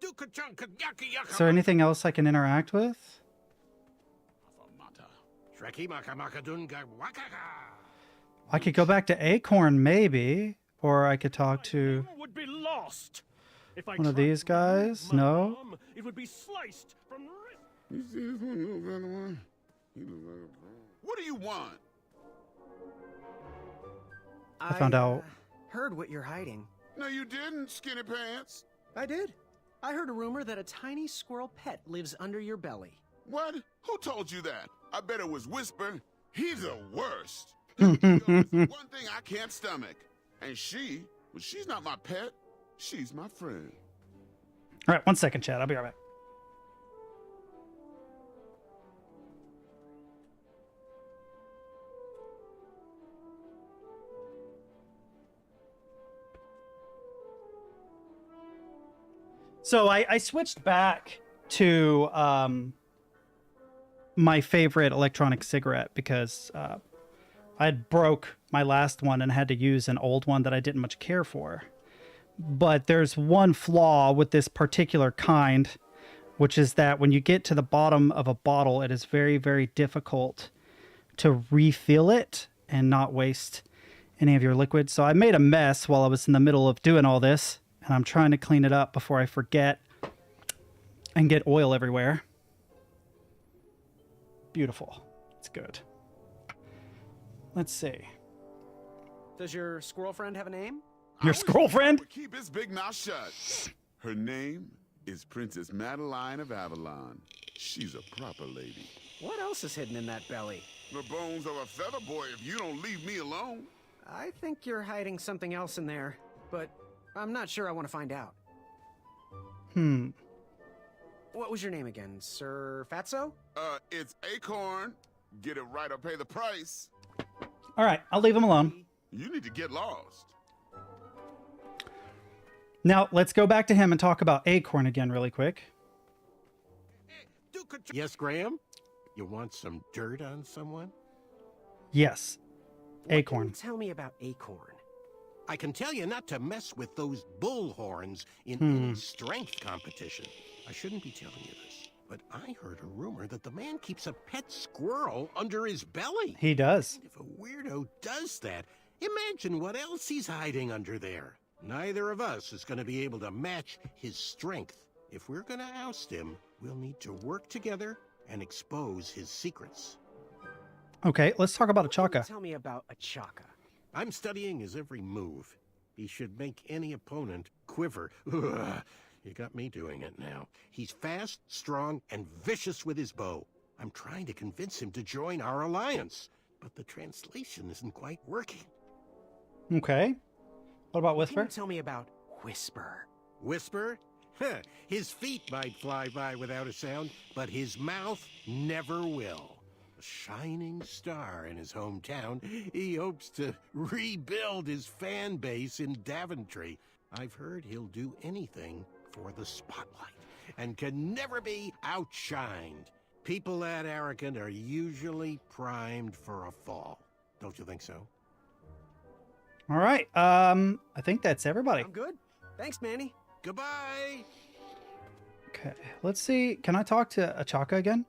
Is there anything else I can interact with? I could go back to Acorn, maybe. Or I could talk to Would be lost. If I one of tried these to guys. remove my No? arm, it would be sliced from What do you want? I found out. Heard what you're hiding. No, you didn't, skinny pants. I did. I heard a rumor that a tiny squirrel pet lives under your belly. What? Who told you that? I bet it was Whisper. He's the worst. One thing I can't stomach. And she's not my pet. She's my friend. All right, 1 second, Chad. I'll be right back. So I switched back to my favorite electronic cigarette because I broke my last one and had to use an old one that I didn't much care for. But there's one flaw with this particular kind, which is that when you get to the bottom of a bottle, it is very, very difficult to refill it and not waste any of your liquid. So I made a mess while I was in the middle of doing all this, and I'm trying to clean it up before I forget and get oil everywhere. Beautiful. It's good. Let's see. Does your squirrel friend have a name? Your squirrel friend? Keep his big mouth shut. Her name is Princess Madeline of Avalon. She's a proper lady. What else is hidden in that belly? The bones of a feather boy if you don't leave me alone. I think you're hiding something else in there, but I'm not sure I want to find out. What was your name again, Sir Fatso? It's Acorn. Get it right or pay the price. All right, I'll leave him alone. You need to get lost. Now, let's go back to him and talk about Acorn again really quick. Yes, Graham? You want some dirt on someone? Yes, Acorn. Tell me about Acorn. I can tell you not to mess with those bullhorns in any strength competition. I shouldn't be telling you this, but I heard a rumor that the man keeps a pet squirrel under his belly. He does. And if a weirdo does that, imagine what else he's hiding under there. Neither of us is going to be able to match his strength. If we're going to oust him, we'll need to work together and expose his secrets. Okay, let's talk about Achaka. Tell me about Achaka. I'm studying his every move. He should make any opponent quiver. Ugh, you got me doing it now. He's fast, strong, and vicious with his bow. I'm trying to convince him to join our alliance, but the translation isn't quite working. Okay. What about Whisper? Tell me about Whisper. Whisper? Huh, his feet might fly by without a sound, but his mouth never will. A shining star in his hometown, he hopes to rebuild his fan base in Daventry. I've heard he'll do anything for the spotlight and can never be outshined. People that arrogant are usually primed for a fall. Don't you think so? All right. I think that's everybody. I'm good. Thanks, Manny. Goodbye. Okay. Let's see. Can I talk to Achaka again?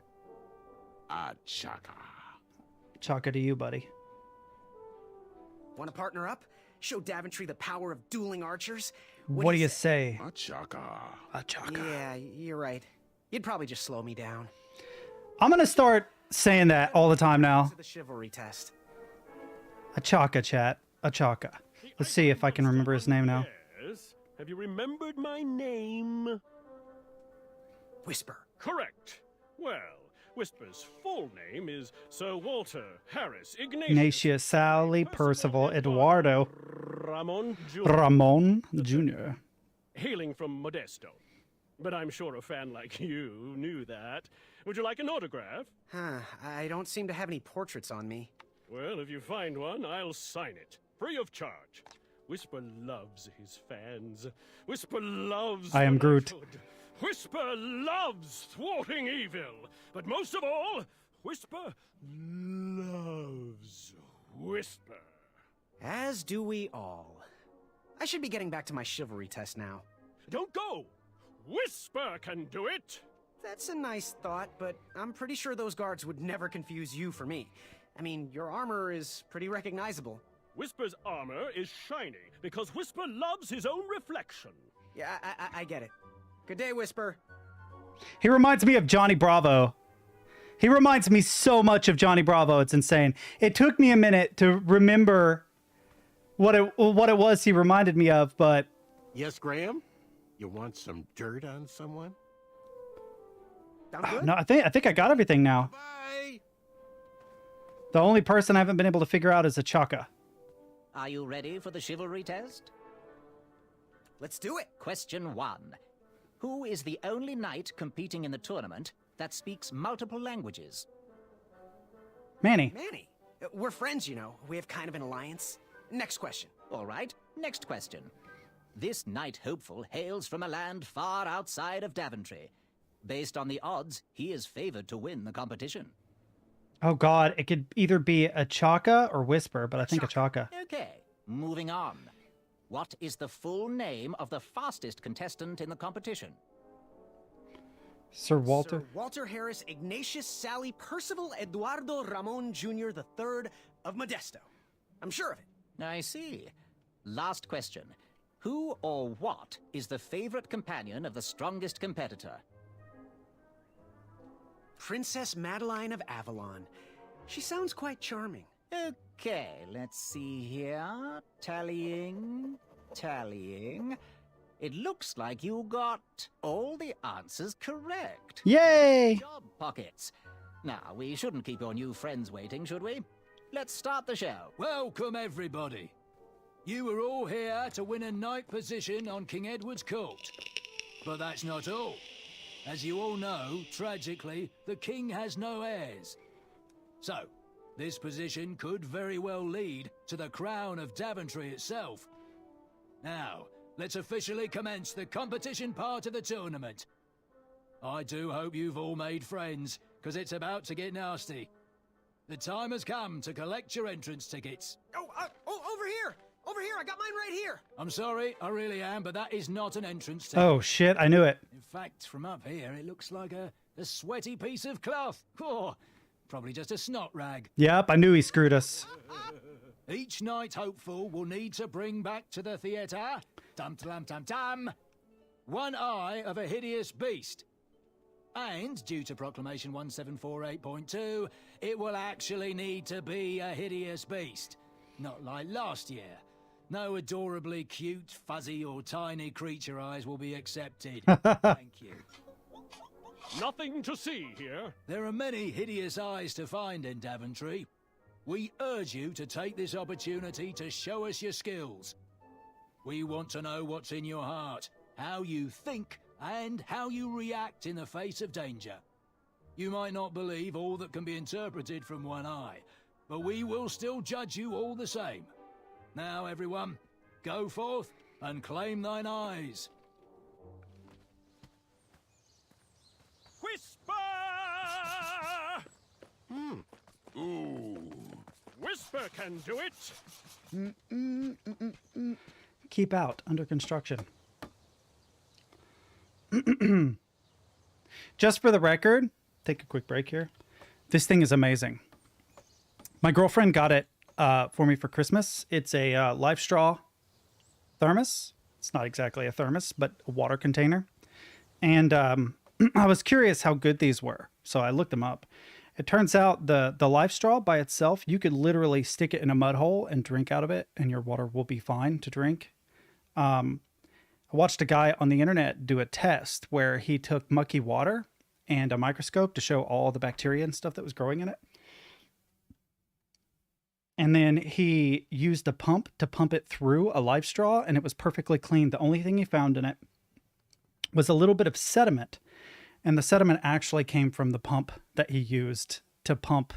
Achaka. Achaka to you, buddy. Want to partner up? Show Daventry the power of dueling archers? What do you say? Achaka. Achaka. Yeah, you're right. You'd probably just slow me down. I'm going to start saying that all the time now. The chivalry test. Achaka, chat. Achaka. Let's see if I can remember his name now. Yes. Have you remembered my name? Whisper. Correct. Well, Whisper's full name is Sir Walter Harris Ignatius Sally Percival Eduardo Ramon Jr. Ramon Jr. Hailing from Modesto. But I'm sure a fan like you knew that. Would you like an autograph? I don't seem to have any portraits on me. Well, if you find one, I'll sign it. Free of charge. Whisper loves his fans. Whisper loves I am Groot. Whisper loves thwarting evil. But most of all, Whisper loves Whisper. As do we all. I should be getting back to my chivalry test now. Don't go! Whisper can do it! That's a nice thought, but I'm pretty sure those guards would never confuse you for me. I mean, your armor is pretty recognizable. Whisper's armor is shiny because Whisper loves his own reflection. Yeah, I get it. Good day, Whisper. He reminds me of Johnny Bravo. He reminds me so much of Johnny Bravo. It's insane. It took me a minute to remember what it was he reminded me of, but... Yes, Graham? You want some dirt on someone? No, I think I got everything now. Bye. The only person I haven't been able to figure out is Achaka. Are you ready for the chivalry test? Let's do it. Question 1. Who is the only knight competing in the tournament that speaks multiple languages? Manny. Manny. We're friends, you know. We have kind of an alliance. Next question. All right, next question. This knight hopeful hails from a land far outside of Daventry. Based on the odds, he is favored to win the competition. Oh god, it could either be Achaka or Whisper, but I think Achaka. Okay, moving on. What is the full name of the fastest contestant in the competition? Sir Walter. Sir Walter Harris Ignatius Sally Percival Eduardo Ramon Jr. III of Modesto. I'm sure of it. I see. Last question. Who or what is the favorite companion of the strongest competitor? Princess Madeline of Avalon. She sounds quite charming. Okay, let's see here. Tallying. It looks like you got all the answers correct. Yay! Good job, Pockets. Now, we shouldn't keep your new friends waiting, should we? Let's start the show. Welcome, everybody. You are all here to win a knight position on King Edward's court. But that's not all. As you all know, tragically, the king has no heirs. So, this position could very well lead to the crown of Daventry itself. Now, let's officially commence the competition part of the tournament. I do hope you've all made friends, because it's about to get nasty. The time has come to collect your entrance tickets. Oh, over here! Over here, I got mine right here! I'm sorry, I really am, but that is not an entrance ticket. Oh shit, I knew it. In fact, from up here, it looks like a sweaty piece of cloth. Oh, probably just a snot rag. Yep, I knew he screwed us. Each knight hopeful will need to bring back to the theatre, dum-dum-dum-dum, one eye of a hideous beast. And, due to Proclamation 1748.2, it will actually need to be a hideous beast. Not like last year. No adorably cute, fuzzy, or tiny creature eyes will be accepted. Thank you. Nothing to see here. There are many hideous eyes to find in Daventry. We urge you to take this opportunity to show us your skills. We want to know what's in your heart, how you think, and how you react in the face of danger. You might not believe all that can be interpreted from one eye, but we will still judge you all the same. Now, everyone, go forth and claim thine eyes. Whisper! Ooh. Whisper can do it. Keep out, under construction. Just for the record, take a quick break here. This thing is amazing. My girlfriend got it for me for Christmas. It's a life straw thermos. It's not exactly a thermos, but a water container. And I was curious how good these were, so I looked them up. It turns out the life straw by itself, you could literally stick it in a mud hole and drink out of it, and your water will be fine to drink. I watched a guy on the internet do a test where he took mucky water and a microscope to show all the bacteria and stuff that was growing in it. And then he used a pump to pump it through a life straw, and it was perfectly clean. The only thing he found in it was a little bit of sediment. And the sediment actually came from the pump that he used to pump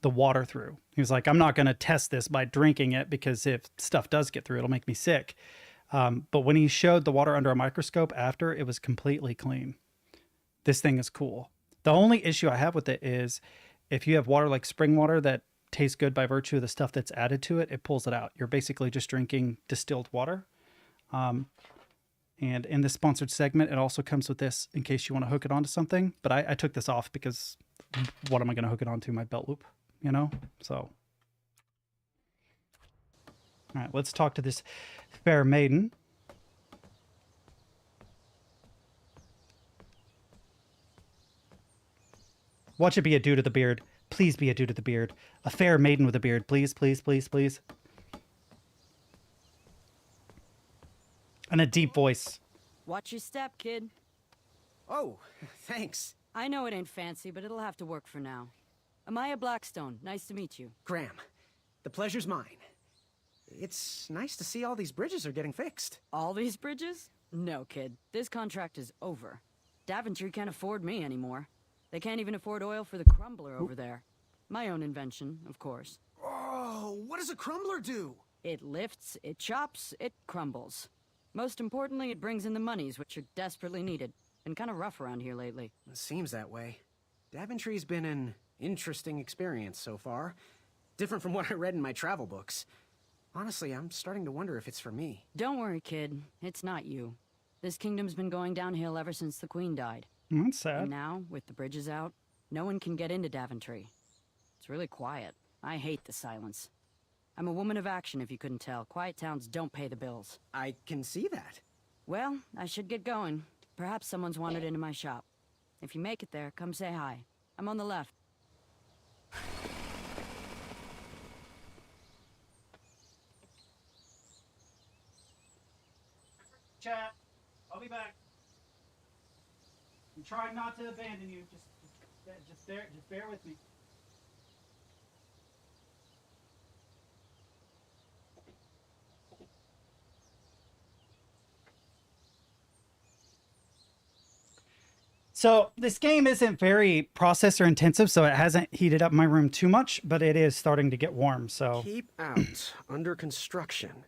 the water through. He was like, I'm not going to test this by drinking it, because if stuff does get through, it'll make me sick. But when he showed the water under a microscope after, it was completely clean. This thing is cool. The only issue I have with it is if you have water like spring water that tastes good by virtue of the stuff that's added to it, it pulls it out. You're basically just drinking distilled water. And in this sponsored segment, it also comes with this in case you want to hook it onto something. But I took this off because what am I going to hook it onto? My belt loop, you know? So, all right, let's talk to this fair maiden. Watch it be a dude with a beard. Please be a dude with a beard. A fair maiden with a beard. Please, please, please, please. And a deep voice. Watch your step, kid. Oh, thanks. I know it ain't fancy, but it'll have to work for now. Amaya Blackstone, nice to meet you. Graham, the pleasure's mine. It's nice to see all these bridges are getting fixed. All these bridges? No, kid. This contract is over. Daventry can't afford me anymore. They can't even afford oil for the crumbler over there. My own invention, of course. Oh, what does a crumbler do? It lifts, it chops, it crumbles. Most importantly, it brings in the monies, which are desperately needed. Been kind of rough around here lately. It seems that way. Daventry's been an interesting experience so far. Different from what I read in my travel books. Honestly, I'm starting to wonder if it's for me. Don't worry, kid. It's not you. This kingdom's been going downhill ever since the Queen died. That's sad. And now, with the bridges out, no one can get into Daventry. It's really quiet. I hate the silence. I'm a woman of action, if you couldn't tell. Quiet towns don't pay the bills. I can see that. Well, I should get going. Perhaps someone's wandered into my shop. If you make it there, come say hi. I'm on the left. Chat. I'll be back. I'm trying not to abandon you. Just bear with me. So this game isn't very processor intensive, so it hasn't heated up my room too much, but it is starting to get warm, so... Keep out. Under construction.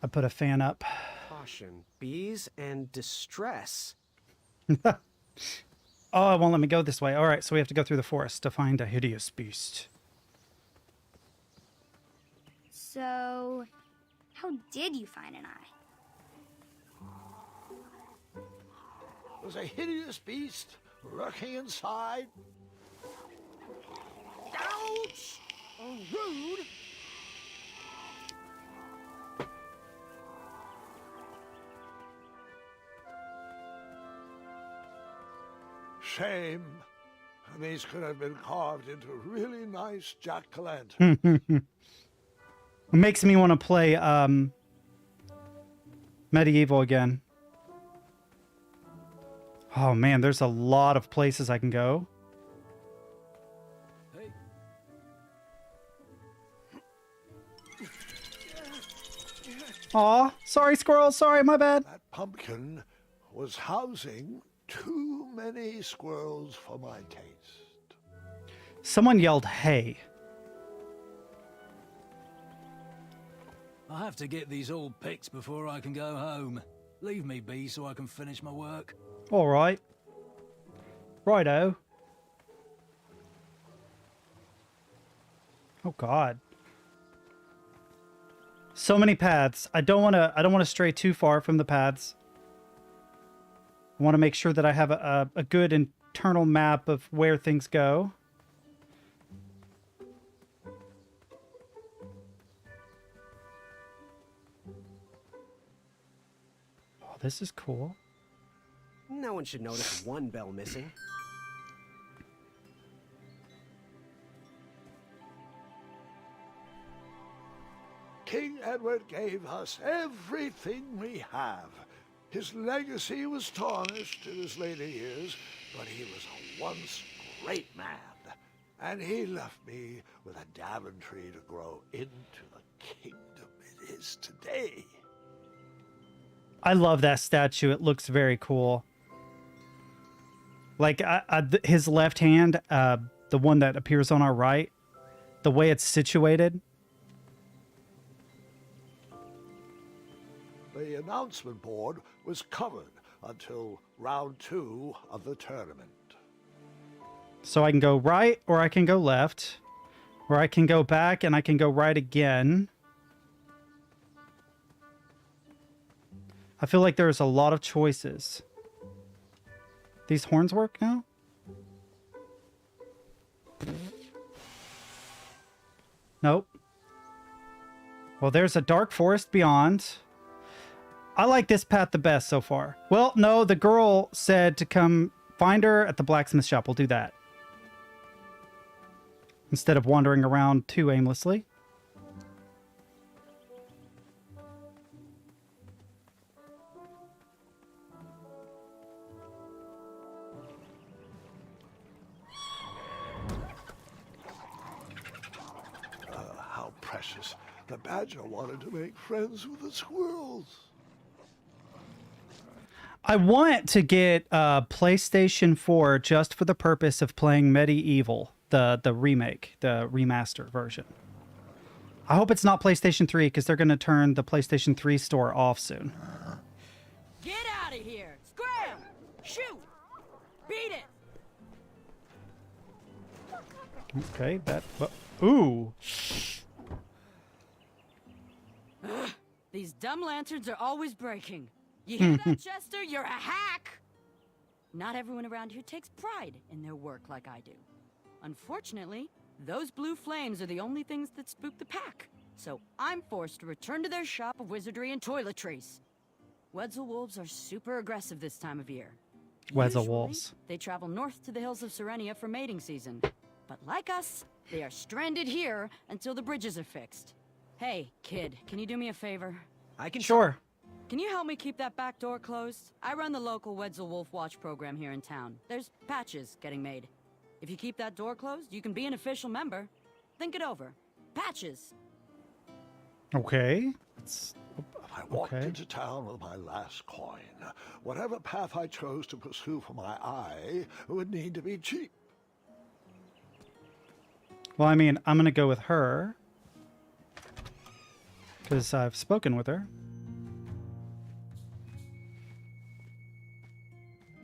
I put a fan up. Caution. Bees and distress. Oh, it won't let me go this way. All right, so we have to go through the forest to find a hideous beast. So, how did you find an eye? There's a hideous beast lurking inside. Ouch! Oh, rude! Shame. These could have been carved into really nice jack-o'-lantern. It makes me want to play Medieval again. Oh man, there's a lot of places I can go. Hey. Aw, sorry squirrel, sorry, my bad. That pumpkin was housing too many squirrels for my taste. Someone yelled, hey. I have to get these all picked before I can go home. Leave me be so I can finish my work. All right. Righto. Oh God. So many paths. I don't want to stray too far from the paths. I want to make sure that I have a good internal map of where things go. Oh, this is cool. No one should notice one bell missing. King Edward gave us everything we have. His legacy was tarnished in his later years, but he was a once great man. And he left me with a Daventry to grow into the kingdom it is today. I love that statue. It looks very cool. Like his left hand, the one that appears on our right, the way it's situated. The announcement board was covered until round 2 of the tournament. So I can go right or I can go left. Or I can go back and I can go right again. I feel like there's a lot of choices. These horns work now? Nope. Well, there's a dark forest beyond. I like this path the best so far. Well, no, the girl said to come find her at the blacksmith shop. We'll do that. Instead of wandering around too aimlessly. How precious. The badger wanted to make friends with the squirrels. I want to get PlayStation 4 just for the purpose of playing Medieval, the remake, the remaster version. I hope it's not PlayStation 3 because they're going to turn the PlayStation 3 store off soon. Get out of here! Scram! Shoot! Beat it! Okay, that... Ooh! These dumb lanterns are always breaking. You hear that, Chester? You're a hack! Not everyone around here takes pride in their work like I do. Unfortunately, those blue flames are the only things that spook the pack. So I'm forced to return to their shop of wizardry and toiletries. Wetzel wolves are super aggressive this time of year. Wetzel Usually, wolves. They travel north to the hills of Serenia for mating season. But like us, they are stranded here until the bridges are fixed. Hey, kid, can you do me a favor? I can. Sure. Can you help me keep that back door closed? I run the local Wetzel Wolf Watch program here in town. There's patches getting made. If you keep that door closed, you can be an official member. Think it over. Patches. Okay. I walked into town with my last coin. Whatever path I chose to pursue for my eye would need to be cheap. Well, I mean, I'm going to go with her. Because I've spoken with her.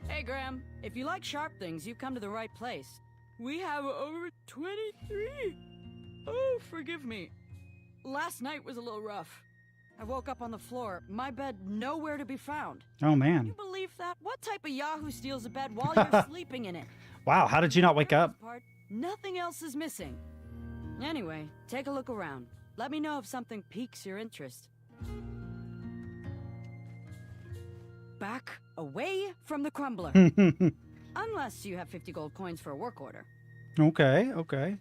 Hey, Graham. If you like sharp things, you've come to the right place. We have over 23. Oh, forgive me. Last night was a little rough. I woke up on the floor, my bed nowhere to be found. Oh, man. Can you believe that? What type of Yahoo steals a bed while you're sleeping in it? Wow, how did you not wake up? Nothing else is missing. Anyway, take a look around. Let me know if something piques your interest. Back away from the crumbler. Unless you have 50 gold coins for a work order. Okay, okay.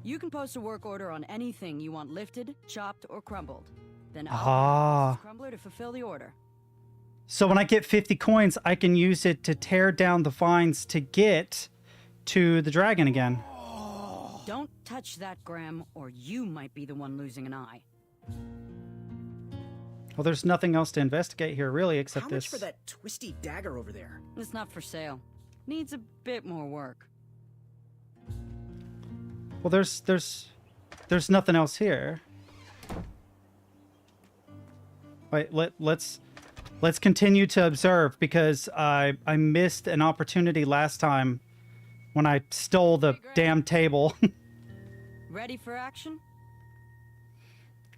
You can post a work order on anything you want lifted, chopped, or crumbled. Then I'll use the crumbler to fulfill the order. So when I get 50 coins, I can use it to tear down the vines to get to the dragon again. Don't touch that, Graham, or you might be the one losing an eye. Well, there's nothing else to investigate here, really, except How this. much for that twisty dagger over there? It's not for sale. Needs a bit more work. Well, there's nothing else here. Wait, let's continue to observe, because I missed an opportunity last time when I stole the damn table. Ready for action?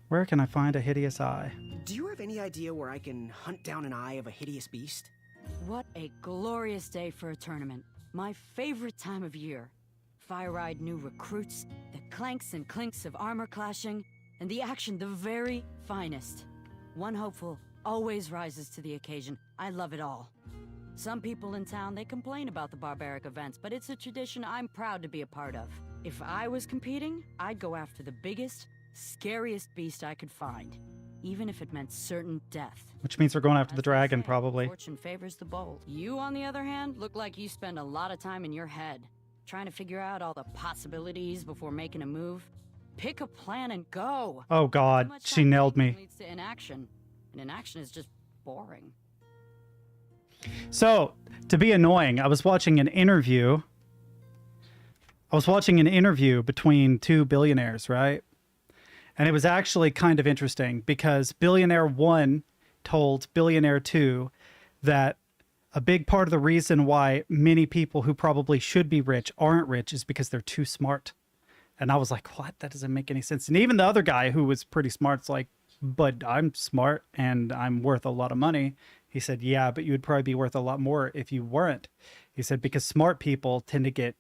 Where can I find a hideous eye? Do you have any idea where I can hunt down an eye of a hideous beast? What a glorious day for a tournament. My favorite time of year. Fire-eyed new recruits, the clanks and clinks of armor clashing, and the action the very finest. One hopeful always rises to the occasion. I love it all. Some people in town, they complain about the barbaric events, but it's a tradition I'm proud to be a part of. If I was competing, I'd go after the biggest, scariest beast I could find, even if it meant certain death. Which means we're going after the dragon, probably. Fortune favors the bold. You, on the other hand, look like you spend a lot of time in your head, trying to figure out all the possibilities before making a move. Pick a plan and go. Oh God, she nailed me. Leads to inaction, and inaction is just boring. So, to be annoying, I was watching an interview. Between two billionaires, right? And it was actually kind of interesting, because billionaire 1 told billionaire 2 that a big part of the reason why many people who probably should be rich aren't rich is because they're too smart. And I was like, what? That doesn't make any sense. And even the other guy who was pretty smart, it's like, but I'm smart and I'm worth a lot of money. He said, yeah, but you would probably be worth a lot more if you weren't. He said, because smart people tend to get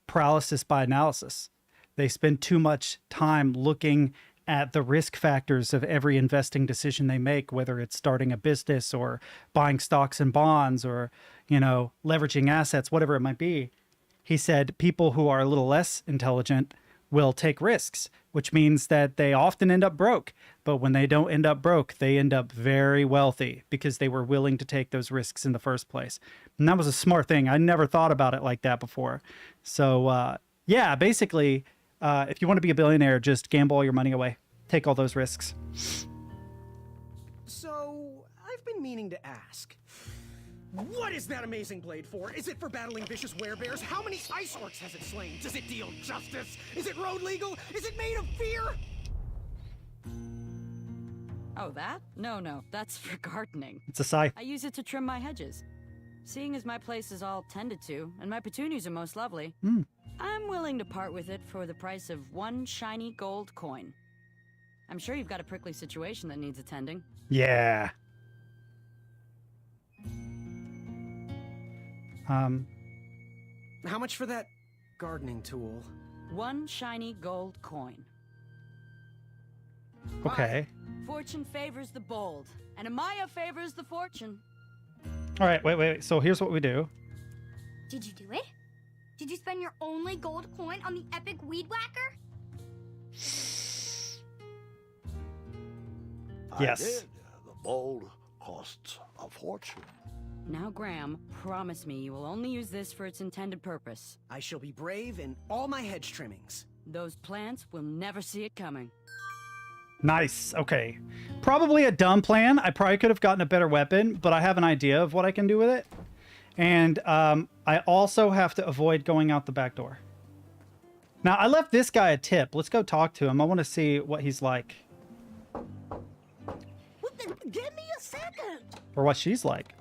paralysis by analysis. They spend too much time looking at the risk factors of every investing decision they make, whether it's starting a business or buying stocks and bonds or, you know, leveraging assets, whatever it might be. He said people who are a little less intelligent will take risks, which means that they often end up broke. But when they don't end up broke, they end up very wealthy because they were willing to take those risks in the first place. And that was a smart thing. I never thought about it like that before. So, yeah, basically, if you want to be a billionaire, just gamble all your money away. Take all those risks. So, I've been meaning to ask. What is that amazing blade for? Is it for battling vicious werebears? How many ice orcs has it slain? Does it deal justice? Is it road legal? Is it made of fear? Oh, that? No, that's for gardening. It's a scythe. I use it to trim my hedges. Seeing as my place is all tended to, and my petunias are most lovely, I'm willing to part with it for the price of one shiny gold coin. I'm sure you've got a prickly situation that needs attending. Yeah. How much for that gardening tool? 1 shiny gold coin. Okay. Fortune favors the bold, and Amaya favors the fortune. All right, wait. So here's what we do. Did you do it? Did you spend your only gold coin on the epic weed whacker? Yes. I did. The bold costs a fortune. Now, Graham, promise me you will only use this for its intended purpose. I shall be brave in all my hedge trimmings. Those plants will never see it coming. Nice. Okay. Probably a dumb plan. I probably could have gotten a better weapon, but I have an idea of what I can do with it. And I also have to avoid going out the back door. Now, I left this guy a tip. Let's go talk to him. I want to see what he's like. Well, then give me a second. Or what she's like.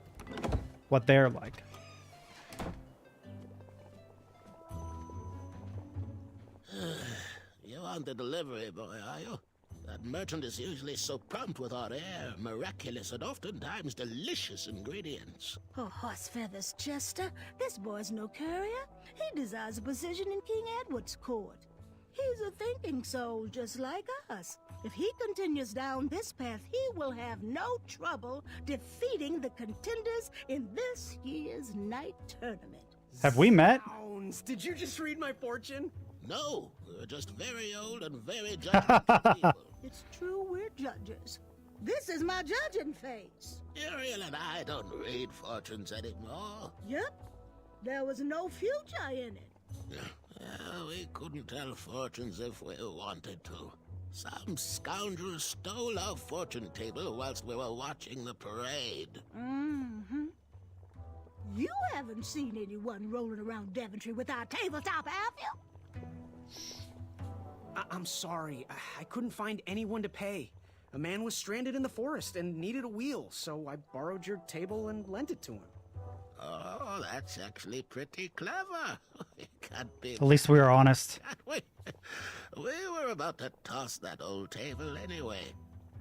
What they're like. You want the delivery boy, are you? That merchant is usually so prompt with our rare, miraculous, and oftentimes delicious ingredients. Oh, horse feathers, Chester. This boy's no courier. He desires a position in King Edward's court. He's a thinking soul just like us. If he continues down this path, he will have no trouble defeating the contenders in this year's night tournament. Have we met? Zounds, did you just read my fortune? No, we're just very old and very judgmental people. It's true, we're judges. This is my judging face. Ariel and I don't read fortunes anymore. Yep, there was no future in it. We couldn't tell fortunes if we wanted to. Some scoundrel stole our fortune table whilst we were watching the parade. Mm-hmm. You haven't seen anyone rolling around Daventry with our tabletop, have you? I'm sorry. I couldn't find anyone to pay. A man was stranded in the forest and needed a wheel, so I borrowed your table and lent it to him. Oh, that's actually pretty clever. Can't be. At least we were honest. We were about to toss that old table anyway.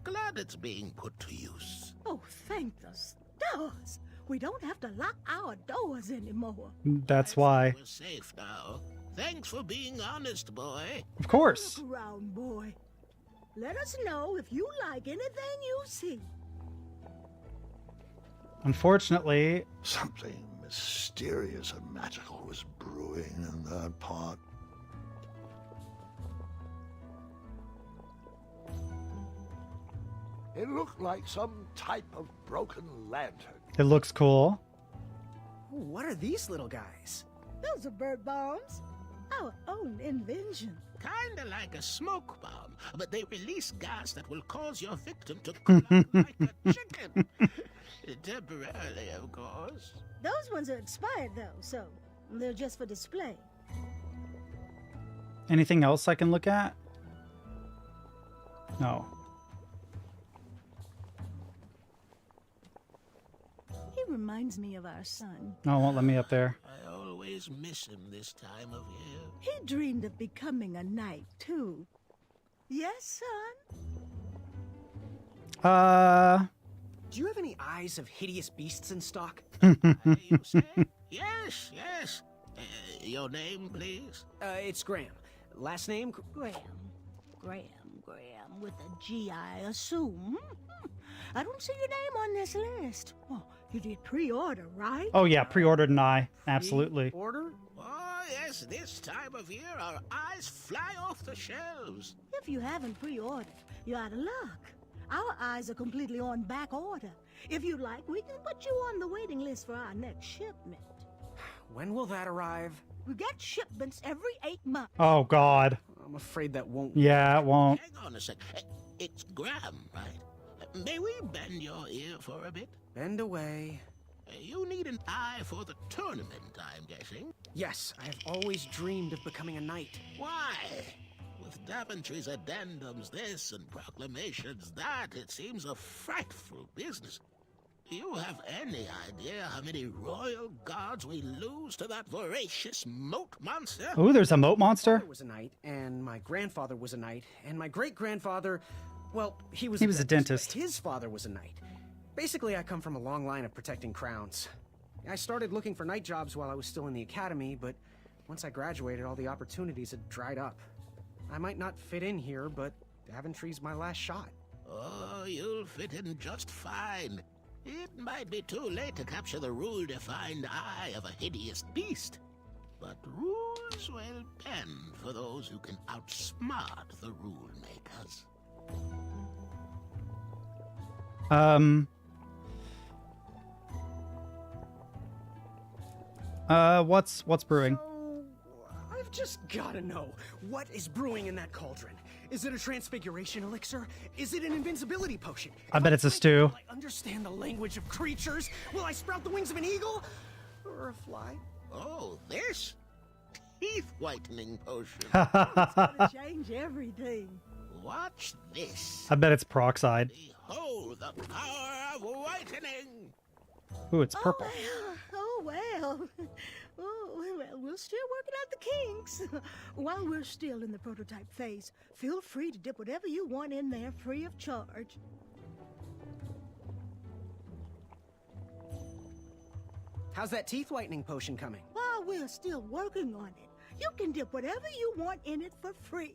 Glad it's being put to use. Oh, thank the stars. We don't have to lock our doors anymore. That's why. We're safe now. Thanks for being honest, boy. Of course. Look around, boy. Let us know if you like anything you see. Unfortunately, something mysterious and magical was brewing in that pot. It looked like some type of broken lantern. It looks cool. What are these little guys? Those are bird bombs. Our own invention. Kinda like a smoke bomb, but they release gas that will cause your victim to cluck like a chicken. Temporarily, of course. Those ones are expired, though, so they're just for display. Anything else I can look at? No. He reminds me of our son. No, it won't let me up there. I always miss him this time of year. He dreamed of becoming a knight, too. Yes, son? Do you have any eyes of hideous beasts in stock? You say? Yes. Your name, please? It's Graham. Last name? Graham, with a G, I assume. I don't see your name on this list. Oh, you did pre-order, right? Oh, yeah, pre-ordered an eye. Absolutely. Order? Oh, yes, this time of year our eyes fly off the shelves. If you haven't pre-ordered, you're out of luck. Our eyes are completely on back order. If you'd like, we can put you on the waiting list for our next shipment. When will that arrive? We get shipments every 8 months. Oh, God. I'm afraid that won't. Yeah, it won't. Hang on a sec. It's Graham, right? May we bend your ear for a bit? Bend away. You need an eye for the tournament, I'm guessing. Yes, I have always dreamed of becoming a knight. Why? With Daventry's addendums this and proclamations that, it seems a frightful business. Do you have any idea how many royal guards we lose to that voracious moat monster? Ooh, there's a moat monster? My father was a knight, and my grandfather was a knight, and my great-grandfather, well, he was a dentist. but his father was a knight. Basically, I come from a long line of protecting crowns. I started looking for knight jobs while I was still in the academy, but once I graduated, all the opportunities had dried up. I might not fit in here, but Daventry's my last shot. Oh, you'll fit in just fine. It might be too late to capture the rule-defined eye of a hideous beast, but rules will bend for those who can outsmart the rule makers. What's brewing? So, I've just gotta know, what is brewing in that cauldron? Is it a transfiguration elixir? Is it an invincibility potion? I bet it's a stew. Will I understand the language of creatures? Will I sprout the wings of an eagle? Or a fly? Oh, this? Teeth-whitening potion. It's gonna change everything. Watch this. I bet it's peroxide. Behold the power of whitening. Ooh, it's purple. Oh, well. Oh, well, we're still working out the kinks. While we're still in the prototype phase, feel free to dip whatever you want in there free of charge. How's that teeth whitening potion coming? While we're still working on it, you can dip whatever you want in it for free.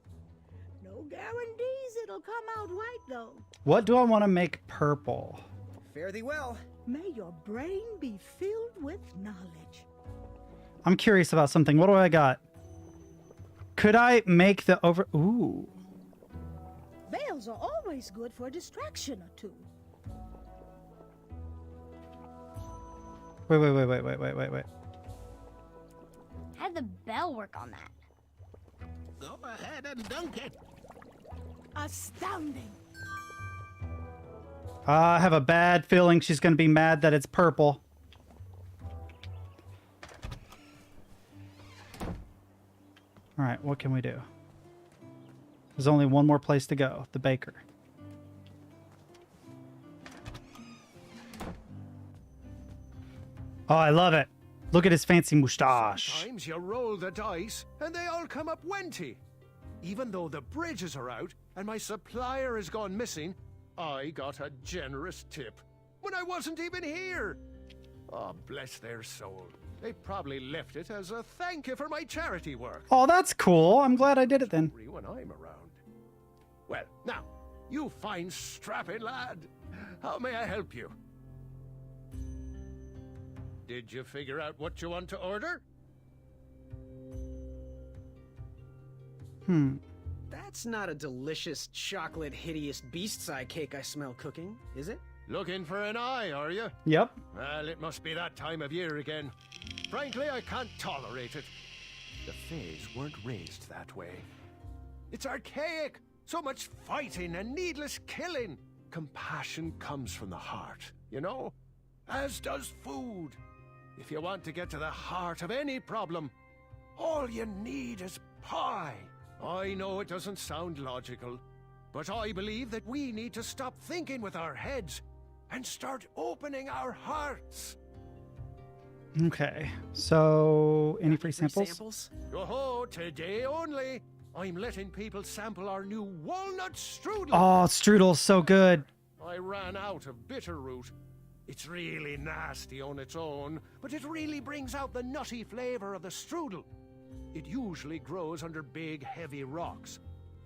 No guarantees it'll come out right, though. What do I want to make purple? Fare thee well. May your brain be filled with knowledge. I'm curious about something. What do I got? Could I make the Ooh. Bells are always good for a distraction or two. Wait. How'd the bell work on that? Go ahead and dunk it. Astounding. I have a bad feeling she's going to be mad that it's purple. All right, what can we do? There's only one more place to go, the baker. Oh, I love it. Look at his fancy moustache. Sometimes you roll the dice, and they all come up wenty. Even though the bridges are out, and my supplier has gone missing, I got a generous tip when I wasn't even here. Oh, bless their soul. They probably left it as a thank you for my charity work. Oh, that's cool. I'm glad I did it then. When I'm around. Well, now, you fine strapping lad. How may I help you? Did you figure out what you want to order? That's not a delicious chocolate hideous beast's eye cake I smell cooking, is it? Looking for an eye, are you? Yep. Well, it must be that time of year again. Frankly, I can't tolerate it. The Fays weren't raised that way. It's archaic. So much fighting and needless killing. Compassion comes from the heart, you know? As does food. If you want to get to the heart of any problem, all you need is pie. I know it doesn't sound logical, but I believe that we need to stop thinking with our heads and start opening our hearts. Okay, so any free samples? Oh, today only. I'm letting people sample our new walnut strudel. Oh, strudel's so good. I ran out of bitter root. It's really nasty on its own, but it really brings out the nutty flavor of the strudel. It usually grows under big, heavy rocks.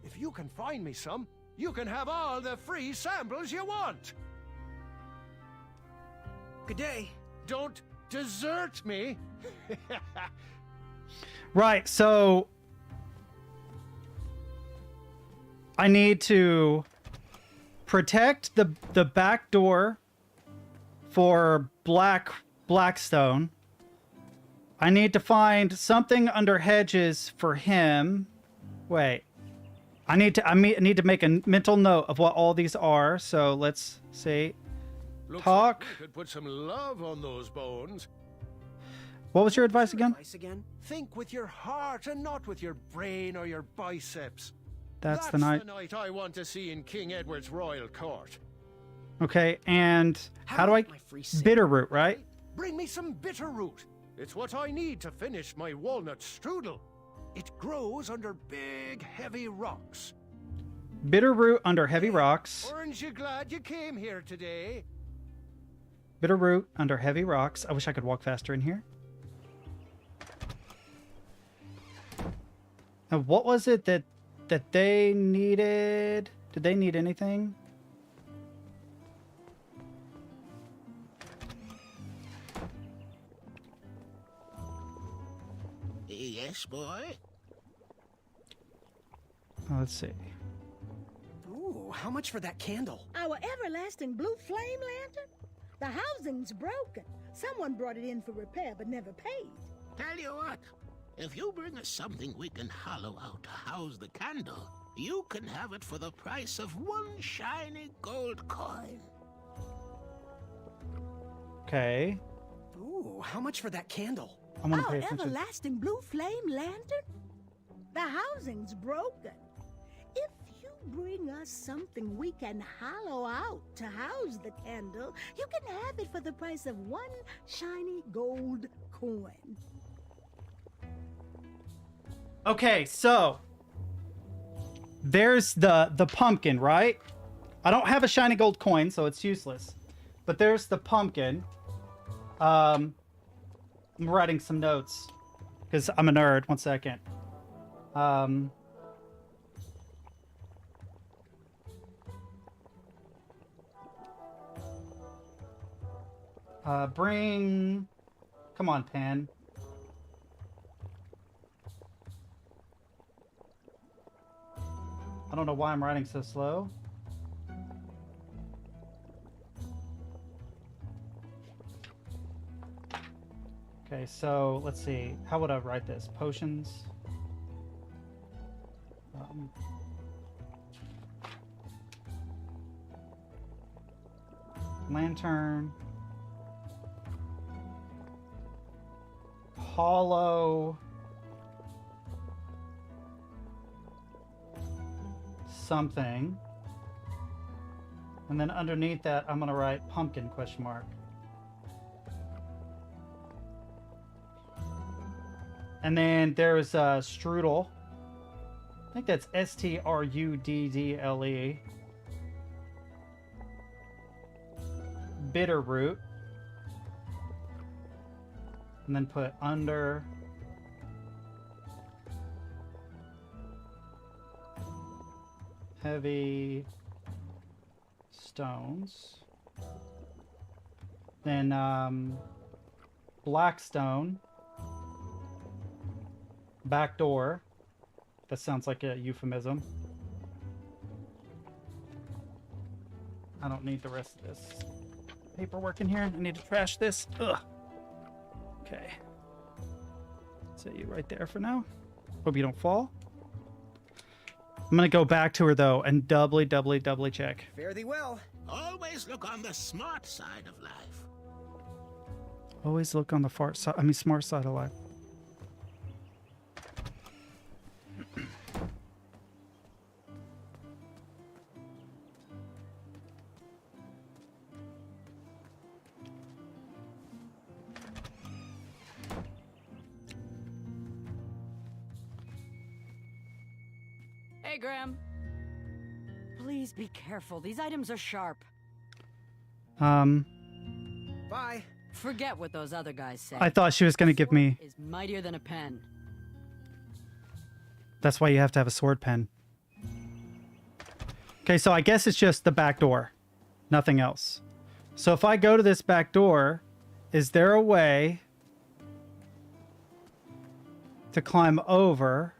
If you can find me some, you can have all the free samples you want. Good day. Don't desert me. Right, so I need to protect the back door for Blackstone. I need to find something under hedges for him. Wait. I need to make a mental note of what all these are. So let's see. Looks Talk. like we could put some love on those bones. What was your advice again? Think with your heart and not with your brain or your biceps. That's the night. I want to see in King Edward's royal court. Okay, and how do I... My free sip? Bitter root, right? Bring me some bitter root. It's what I need to finish my walnut strudel. It grows under big, heavy rocks. Bitter root under heavy rocks. Aren't you glad you came here today? Bitter root under heavy rocks. I wish I could walk faster in here. And what was it that they needed? Did they need anything? Yes, boy? Let's see. Ooh, how much for that candle? Our everlasting blue flame lantern? The housing's broken. Someone brought it in for repair but never paid. Tell you what, if you bring us something we can hollow out to house the candle, you can have it for the price of one shiny gold coin. Okay. Ooh, how much for that candle? I'm gonna Our pay attention. everlasting blue flame lantern? The housing's broken. If you bring us something we can hollow out to house the candle, you can have it for the price of one shiny gold coin. Okay, so there's the pumpkin, right? I don't have a shiny gold coin, so it's useless. But there's the pumpkin. I'm writing some notes because I'm a nerd. 1 second. Bring... Come on, pen. I don't know why I'm writing so slow. Okay, so let's see. How would I write this? Potions. Lantern. Hollow. Something. And then underneath that, I'm gonna write pumpkin question mark. And then there's strudel. I think that's Struddle. Bitter root. And then put under. Heavy stones. Then black stone. Back door. That sounds like a euphemism. I don't need the rest of this paperwork in here. I need to trash this. Ugh. Okay. Set you right there for now. Hope you don't fall. I'm gonna go back to her though and doubly check. Fare thee well. Always look on the smart side of life. Always look on the smart side of life. Hey, Graham. Please be careful. These items are sharp. Bye. Forget what those other guys say. I thought she was gonna give me... Is mightier than a pen. That's why you have to have a sword pen. Okay, so I guess it's just the back door. Nothing else. So if I go to this back door, is there a way to climb over?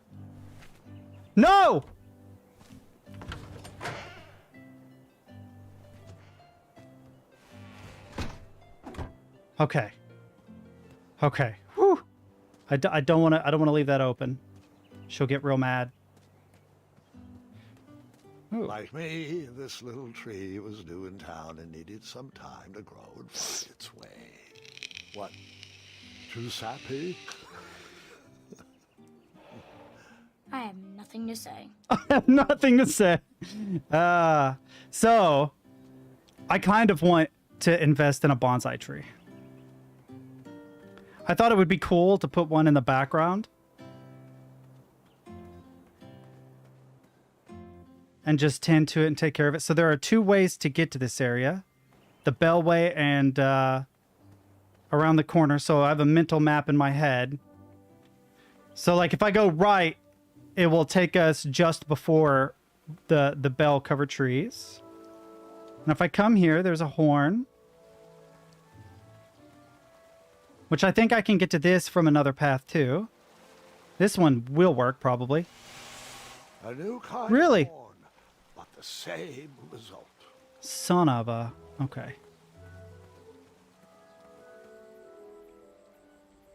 No! Okay. Okay. Whew. I don't want to leave that open. She'll get real mad. Ooh. Like me, this little tree was due in town and needed some time to grow and find its way. What? Too sappy? I have nothing to say. I have nothing to say. So, I kind of want to invest in a bonsai tree. I thought it would be cool to put one in the background. And just tend to it and take care of it. So there are 2 ways to get to this area. The Bellway and around the corner. So I have a mental map in my head. So like if I go right, it will take us just before the bell covered trees. And if I come here, there's a horn. Which I think I can get to this from another path too. This one will work probably. A new kind Really? of horn, but the same result. Son of a... Okay.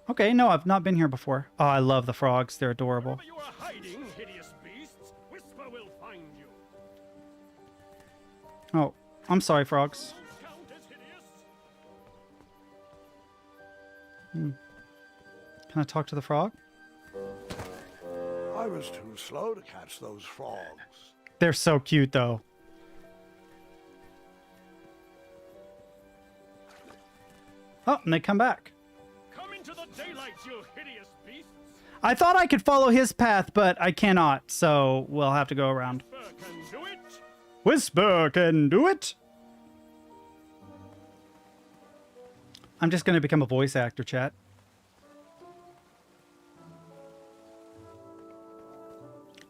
Okay, no, I've not been here before. Oh, I love the frogs. They're adorable. Wherever you are hiding, hideous beasts, Whisper will find you. Oh, I'm sorry, frogs. Count as hideous. Can I talk to the frog? I was too slow to catch those frogs. They're so cute, though. Oh, and they come back. Come into the daylight, you hideous beasts. I thought I could follow his path, but I cannot, so we'll have to go around. Whisper can do it. Whisper can do it! I'm just going to become a voice actor, chat.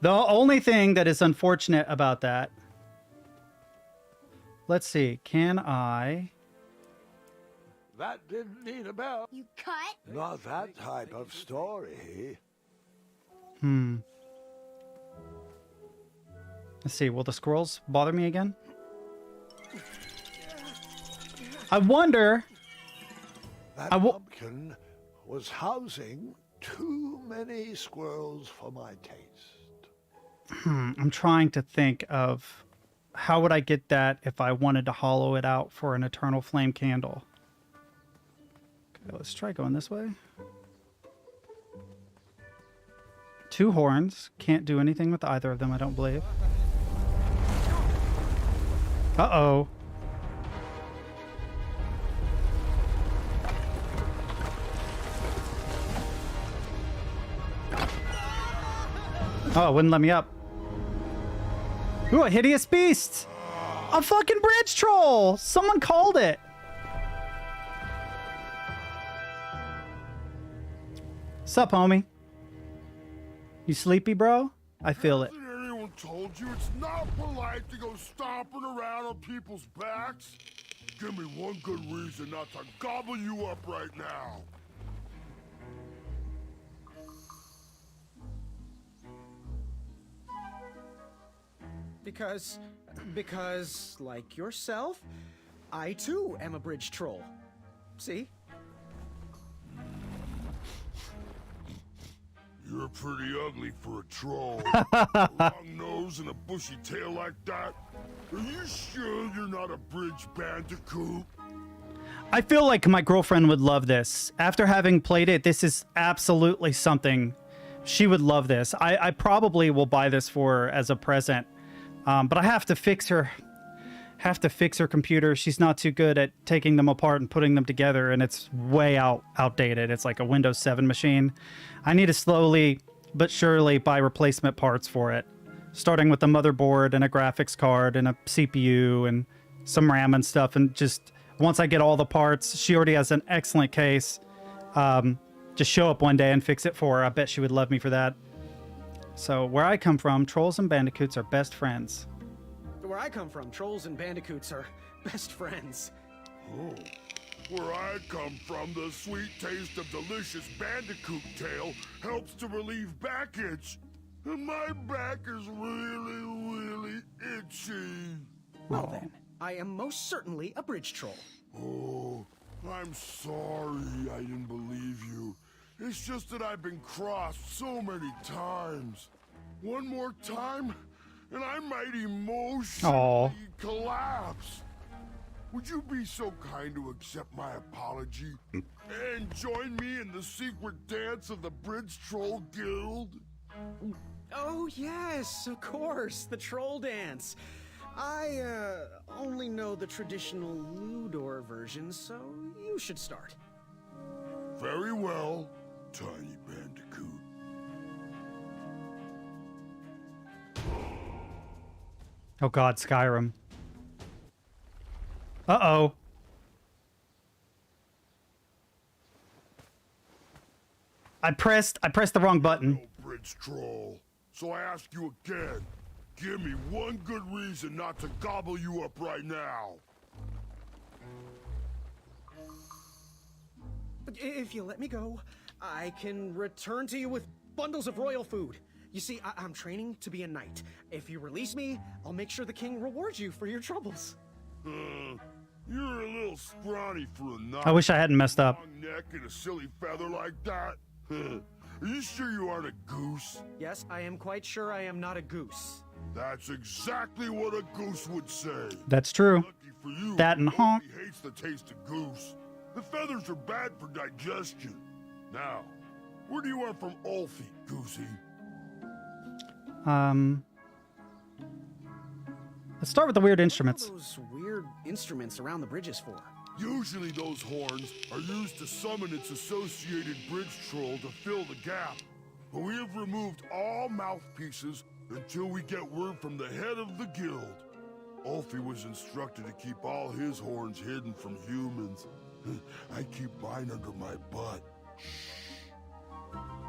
The only thing that is unfortunate about that... Let's see, can I... That didn't need a bell. You cut? Not that type of story. Let's see, will the squirrels bother me again? I wonder... That pumpkin was housing too many squirrels for my taste. I'm trying to think of how would I get that if I wanted to hollow it out for an eternal flame candle. Okay, let's try going this way. 2 horns. Can't do anything with either of them, I don't believe. Uh-oh. Oh, it wouldn't let me up. Ooh, a hideous beast! A fucking bridge troll! Someone called it! Sup, homie? You sleepy, bro? I feel it. Hasn't anyone told you it's not polite to go stomping around on people's backs? Give me one good reason not to gobble you up right now. Because, like yourself, I too am a bridge troll. See? You're pretty ugly for a troll. A long nose and a bushy tail like that. Are you sure you're not a bridge bandicoot? I feel like my girlfriend would love this. After having played it, this is absolutely something. She would love this. I probably will buy this for her as a present. But I have to fix her computer. She's not too good at taking them apart and putting them together, and it's way outdated. It's like a Windows 7 machine. I need to slowly but surely buy replacement parts for it, starting with the motherboard and a graphics card and a CPU and some RAM and stuff. And just once I get all the parts, she already has an excellent case. Just show up one day and fix it for her. I bet she would love me for that. So where I come from, trolls and bandicoots are best friends. Where I come from, trolls and bandicoots are best friends. Oh. Where I come from, the sweet taste of delicious bandicoot tail helps to relieve back itch. And my back is really itchy. Well then, I am most certainly a bridge troll. Oh, I'm sorry I didn't believe you. It's just that I've been crossed so many times. One more time, and I might emotionally collapse. Would you be so kind to accept my apology and join me in the secret dance of the Bridge Troll Guild? Oh yes, of course, the troll dance. I only know the traditional Ludor version, so you should start. Very well, Tiny Bandicoot. Oh god, Skyrim. Uh-oh. I pressed the wrong button. No bridge troll. So I ask you again, give me one good reason not to gobble you up right now. If you let me go, I can return to you with bundles of royal food. You see, I'm training to be a knight. If you release me, I'll make sure the king rewards you for your troubles. You're a little scrawny for a knight. I wish I hadn't messed up. Long neck and a silly feather like that. Are you sure you aren't a goose? Yes, I am quite sure I am not a goose. That's exactly what a goose would say. That's true. Lucky for you, That and honk. He hates the taste of goose. The feathers are bad for digestion. Now, where do you want from Ulfie, Goosey? Let's start with the weird instruments. What are those weird instruments around the bridges for? Usually those horns are used to summon its associated bridge troll to fill the gap. But we have removed all mouthpieces until we get word from the head of the guild. Ulfie was instructed to keep all his horns hidden from humans. I keep mine under my butt.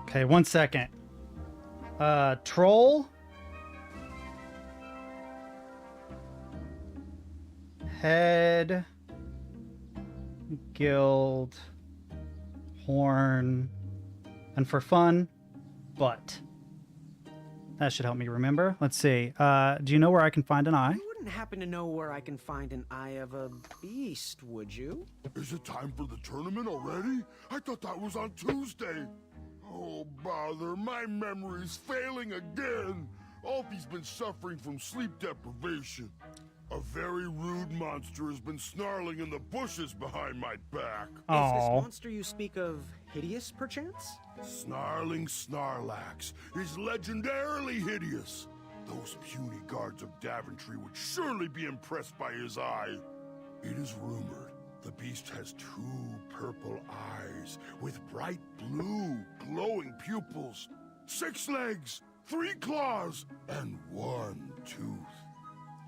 Okay, 1 second. Troll. Head. Guild. Horn. And for fun, butt. That should help me remember. Let's see. Do you know where I can find an eye? You wouldn't happen to know where I can find an eye of a beast, would you? Is it time for the tournament already? I thought that was on Tuesday. Oh, bother, my memory's failing again. Ulfie's been suffering from sleep deprivation. A very rude monster has been snarling in the bushes behind my back. Is this monster you speak of hideous, perchance? Snarling Snarlax is legendarily hideous. Those puny guards of Daventry would surely be impressed by his eye. It is rumored the beast has 2 purple eyes with bright blue, glowing pupils, 6 legs, 3 claws, and 1 tooth.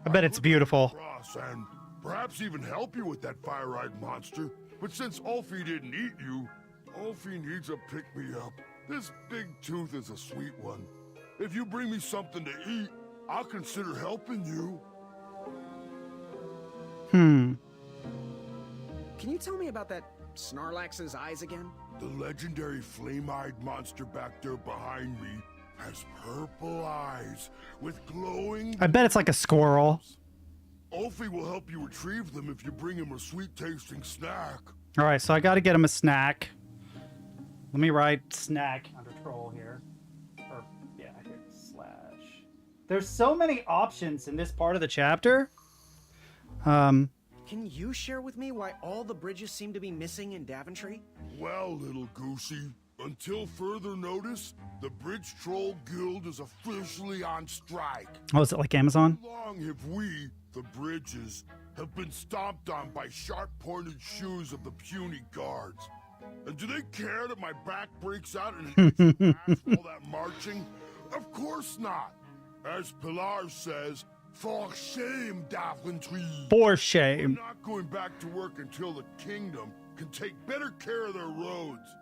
I bet it's beautiful. And perhaps even help you with that fire-eyed monster. But since Ulfie didn't eat you, Ulfie needs a pick-me-up. This big tooth is a sweet one. If you bring me something to eat, I'll consider helping you. Can you tell me about that Snarlax's eyes again? The legendary flame-eyed monster back there behind me has purple eyes with glowing... I bet it's like a squirrel. Ulfie will help you retrieve them if you bring him a sweet-tasting snack. All right, so I got to get him a snack. Let me write snack under troll here. Or, yeah, here, slash. There's so many options in this part of the chapter. Can you share with me why all the bridges seem to be missing in Daventry? Well, little Goosey, until further notice, the Bridge Troll Guild is officially on strike. Oh, is it like Amazon? How long have we, the bridges, have been stomped on by sharp-pointed shoes of the puny guards? And do they care that my back breaks out and it makes all that marching? Of course not. As Pilar says, for shame, Daventry. For shame. We're not going back to work until the kingdom can take better care of their roads.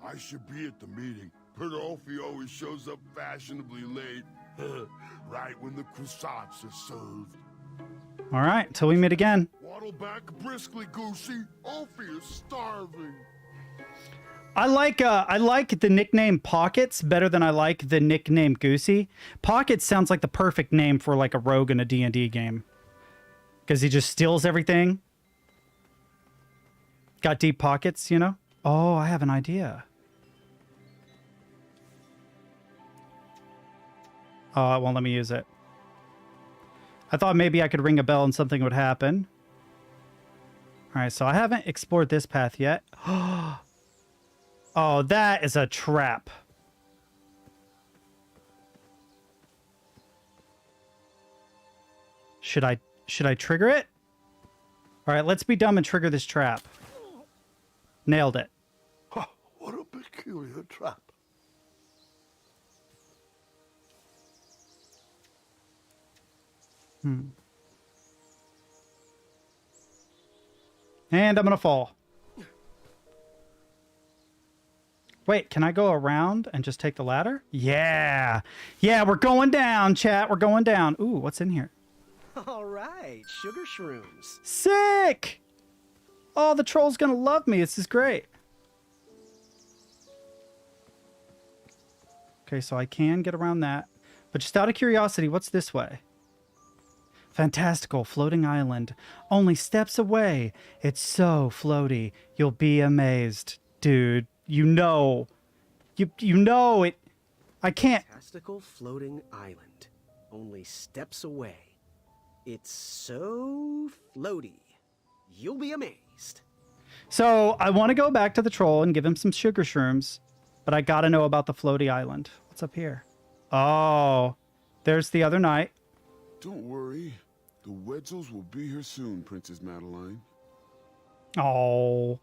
I should be at the meeting, but Ulfie always shows up fashionably late, right when the croissants are served. All right, till we meet again. Waddle back briskly, Goosey. Ulfie is starving. I like the nickname Pockets better than I like the nickname Goosey. Pockets sounds like the perfect name for like a rogue in a D&D game. Because he just steals everything. Got deep pockets, you know? Oh, I have an idea. Oh, it won't let me use it. I thought maybe I could ring a bell and something would happen. Alright, so I haven't explored this path yet. Oh, that is a trap. Should I trigger it? All right, let's be dumb and trigger this trap. Nailed it. Huh, what a peculiar trap. And I'm gonna fall. Wait, can I go around and just take the ladder? Yeah. Yeah, we're going down, chat. We're going down. Ooh, what's in here? All right, sugar shrooms. Sick! Oh, the troll's gonna love me. This is great. Okay, so I can get around that. But just out of curiosity, what's this way? Fantastical floating island. Only steps away. It's so floaty. You'll be amazed. Dude, you know. You know it. I can't. Fantastical floating island. Only steps away. It's so floaty. You'll be amazed. So I want to go back to the troll and give him some sugar shrooms, but I gotta know about the floaty island. What's up here? Oh, there's the other night. Don't worry. The Wetzels will be here soon, Princess Madeline. Oh.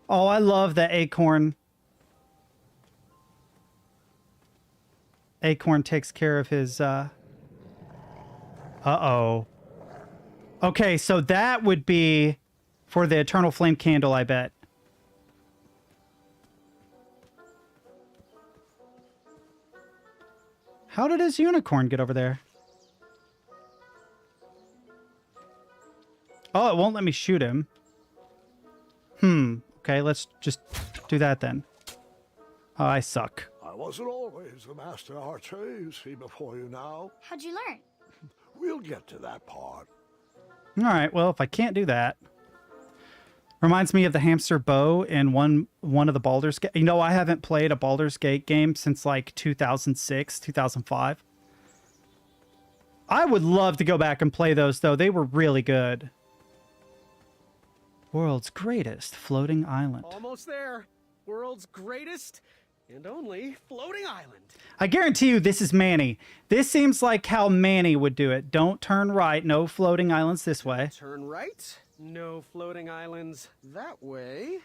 Oh, I love that Acorn. Acorn takes care of his, Uh-oh. Okay, so that would be for the Eternal Flame Candle, I bet. How did his unicorn get over there? Oh, it won't let me shoot him. Okay, let's just do that then. Oh, I suck. I wasn't always the master archer, you see before you now. How'd you learn? We'll get to that part. All right, well, if I can't do that. Reminds me of the hamster bow in one of the Baldur's Gate. You know, I haven't played a Baldur's Gate game since like 2006, 2005. I would love to go back and play those, though. They were really good. World's greatest floating island. Almost there. World's greatest and only floating island. I guarantee you this is Manny. This seems like how Manny would do it. Don't turn right. No floating islands this way. Turn right. No floating islands that way.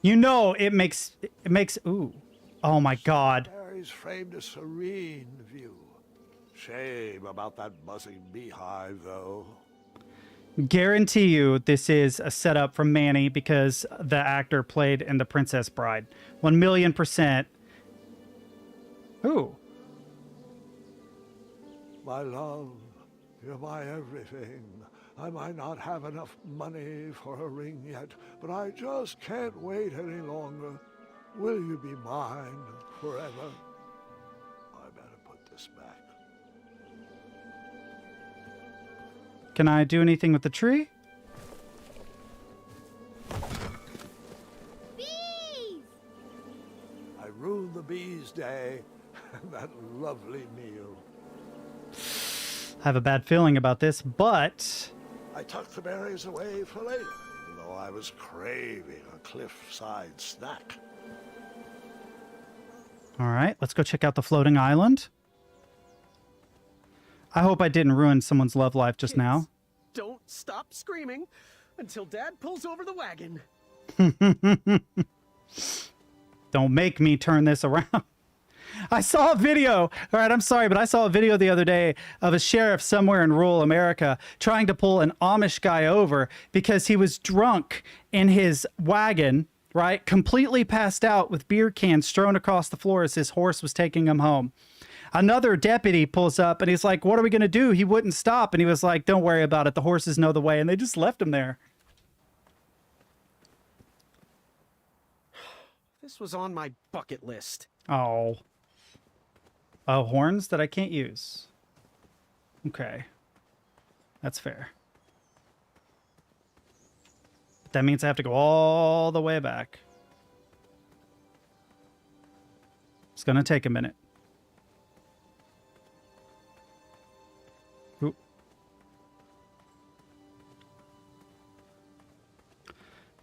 You know it makes ooh. Oh my god. Mary's framed a serene view. Shame about that buzzing beehive, though. Guarantee you this is a setup from Manny because the actor played in The Princess Bride. 1,000,000%. Ooh. My love, you're my everything. I might not have enough money for a ring yet, but I just can't wait any longer. Will you be mine forever? I better put this back. Can I do anything with the tree? Bees! I ruined the bees' day and that lovely meal. I have a bad feeling about this, but I tucked the berries away for later, even though I was craving a cliffside snack. all right, let's go check out the floating island. I hope I didn't ruin someone's love life just now. Don't stop screaming until Dad pulls over the wagon. Don't make me turn this around. I saw a video. All right, I'm sorry, but I saw a video the other day of a sheriff somewhere in rural America trying to pull an Amish guy over because he was drunk in his wagon, right? Completely passed out with beer cans strewn across the floor as his horse was taking him home. Another deputy pulls up and he's like, what are we going to do? He wouldn't stop. And he was like, don't worry about it. The horses know the way. And they just left him there. This was on my bucket list. Oh. Oh, horns that I can't use. Okay. That's fair. But that means I have to go all the way back. It's going to take a minute. Oop.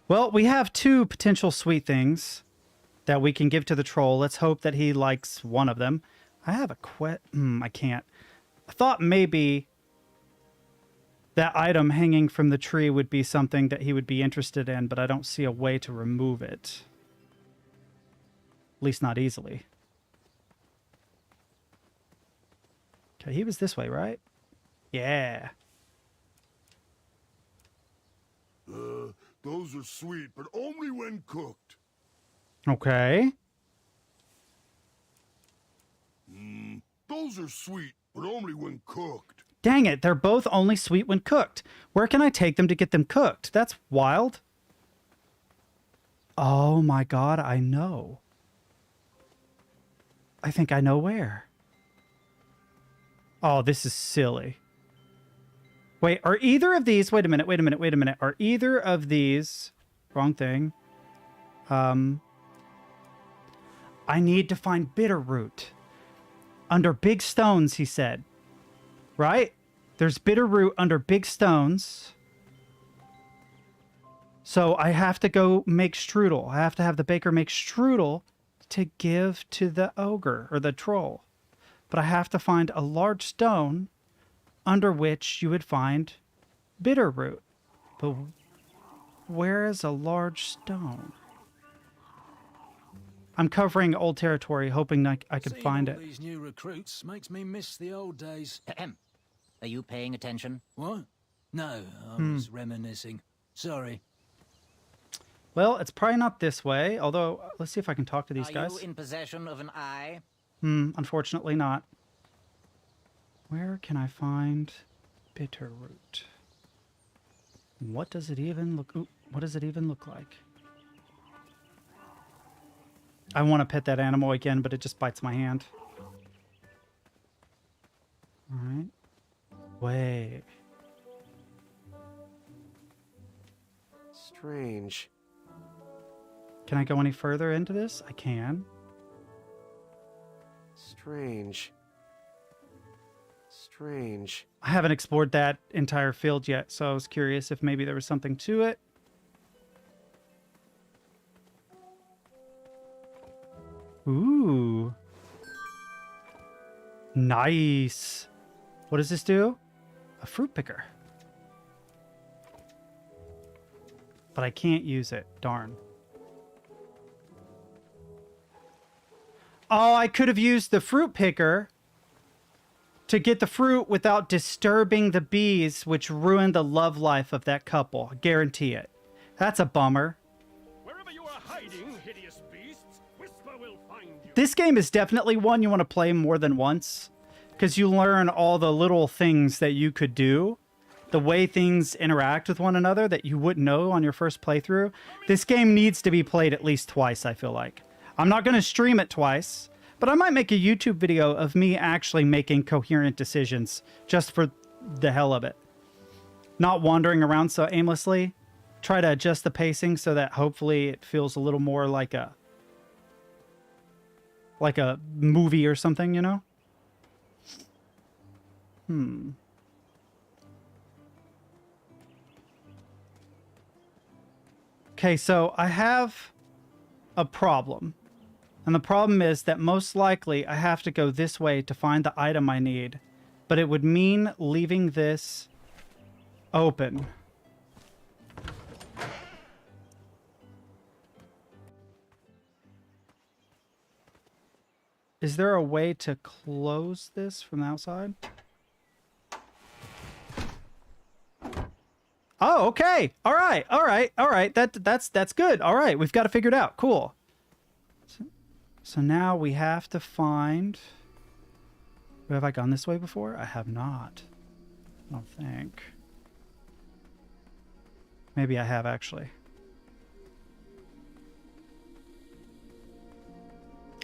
Well, we have two potential sweet things that we can give to the troll. Let's hope that he likes one of them. I have a I can't. I thought maybe that item hanging from the tree would be something that he would be interested in, but I don't see a way to remove it. At least not easily. Okay, he was this way, right? Yeah. Those are sweet, but only when cooked. Okay. Those are sweet, but only when cooked. Dang it, they're both only sweet when cooked. Where can I take them to get them cooked? That's wild. Oh my god, I know. I think I know where. Oh, this is silly. Wait, are either of these... Wait a minute. Are either of these... Wrong thing. I need to find Bitterroot. Under big stones, he said. Right? There's Bitterroot under big stones. So I have to go make strudel. I have to have the baker make strudel to give to the ogre or the troll. But I have to find a large stone under which you would find Bitterroot. But where is a large stone? I'm covering old territory, hoping I can find it. These new recruits makes me miss the old days. Ahem. Are you paying attention? What? No, I was reminiscing. Sorry. Well, it's probably not this way, although let's see if I can talk to these guys. Are you in possession of an eye? Unfortunately not. Where can I find Bitterroot? What does it even look... Ooh, what does it even look like? I want to pet that animal again, but it just bites my hand. Alright. Wait. Strange. Can I go any further into this? I can. Strange. Strange. I haven't explored that entire field yet, so I was curious if maybe there was something to it. Ooh. Nice. What does this do? A fruit picker. But I can't use it. Darn. Oh, I could have used the fruit picker to get the fruit without disturbing the bees, which ruined the love life of that couple. I guarantee it. That's a bummer. Wherever you are hiding, hideous beasts, Whisper will find you. This game is definitely one you want to play more than once, because you learn all the little things that you could do, the way things interact with one another that you wouldn't know on your first playthrough. This game needs to be played at least twice, I feel like. I'm not going to stream it twice, but I might make a YouTube video of me actually making coherent decisions just for the hell of it. Not wandering around so aimlessly. Try to adjust the pacing so that hopefully it feels a little more like a movie or something, you know? Okay, so I have a problem. And the problem is that most likely I have to go this way to find the item I need. But it would mean leaving this open. Is there a way to close this from the outside? Oh, okay. All right. That's good. All right, we've got it figured out. Cool. So now we have to find... Have I gone this way before? I have not. I don't think. Maybe I have, actually.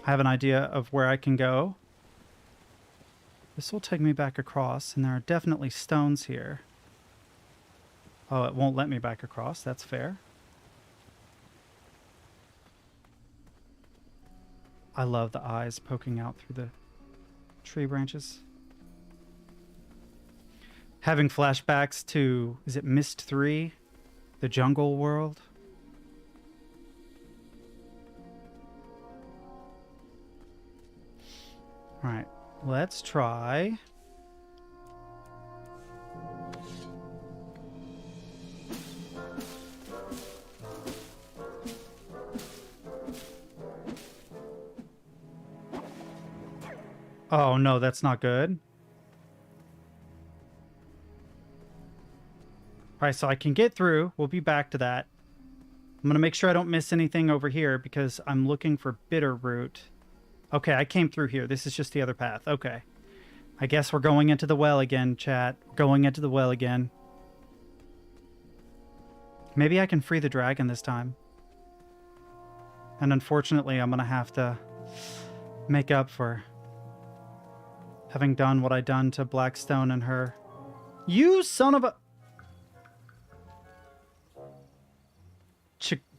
I have an idea of where I can go. This will take me back across, and there are definitely stones here. Oh, it won't let me back across. That's fair. I love the eyes poking out through the tree branches. Having flashbacks to, is it Myst 3? The jungle world? Alright, let's try Oh no, that's not good. Alright, so I can get through. We'll be back to that. I'm gonna make sure I don't miss anything over here because I'm looking for bitter root. Okay, I came through here. This is just the other path. Okay. I guess we're going into the well again, chat. Going into the well again. Maybe I can free the dragon this time. And unfortunately, I'm gonna have to make up for having done what I done to Blackstone and her. You son of a...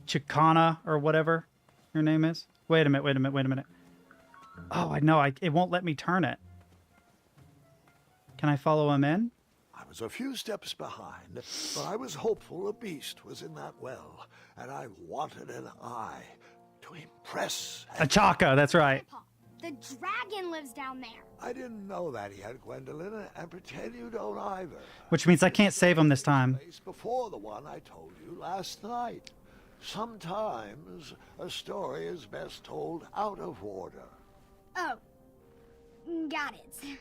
Chicana or whatever your name is. Wait a minute. Oh, I know. It won't let me turn it. Can I follow him in? I was a few steps behind, but I was hopeful a beast was in that well, and I wanted an eye to impress. A Chaka, that's right. The dragon lives down there. I didn't know that he had, Gwendolyn, and pretend you don't either. Which means I can't save him this time. Before the one I told you last night. Sometimes a story is best told out of order. Oh, got it.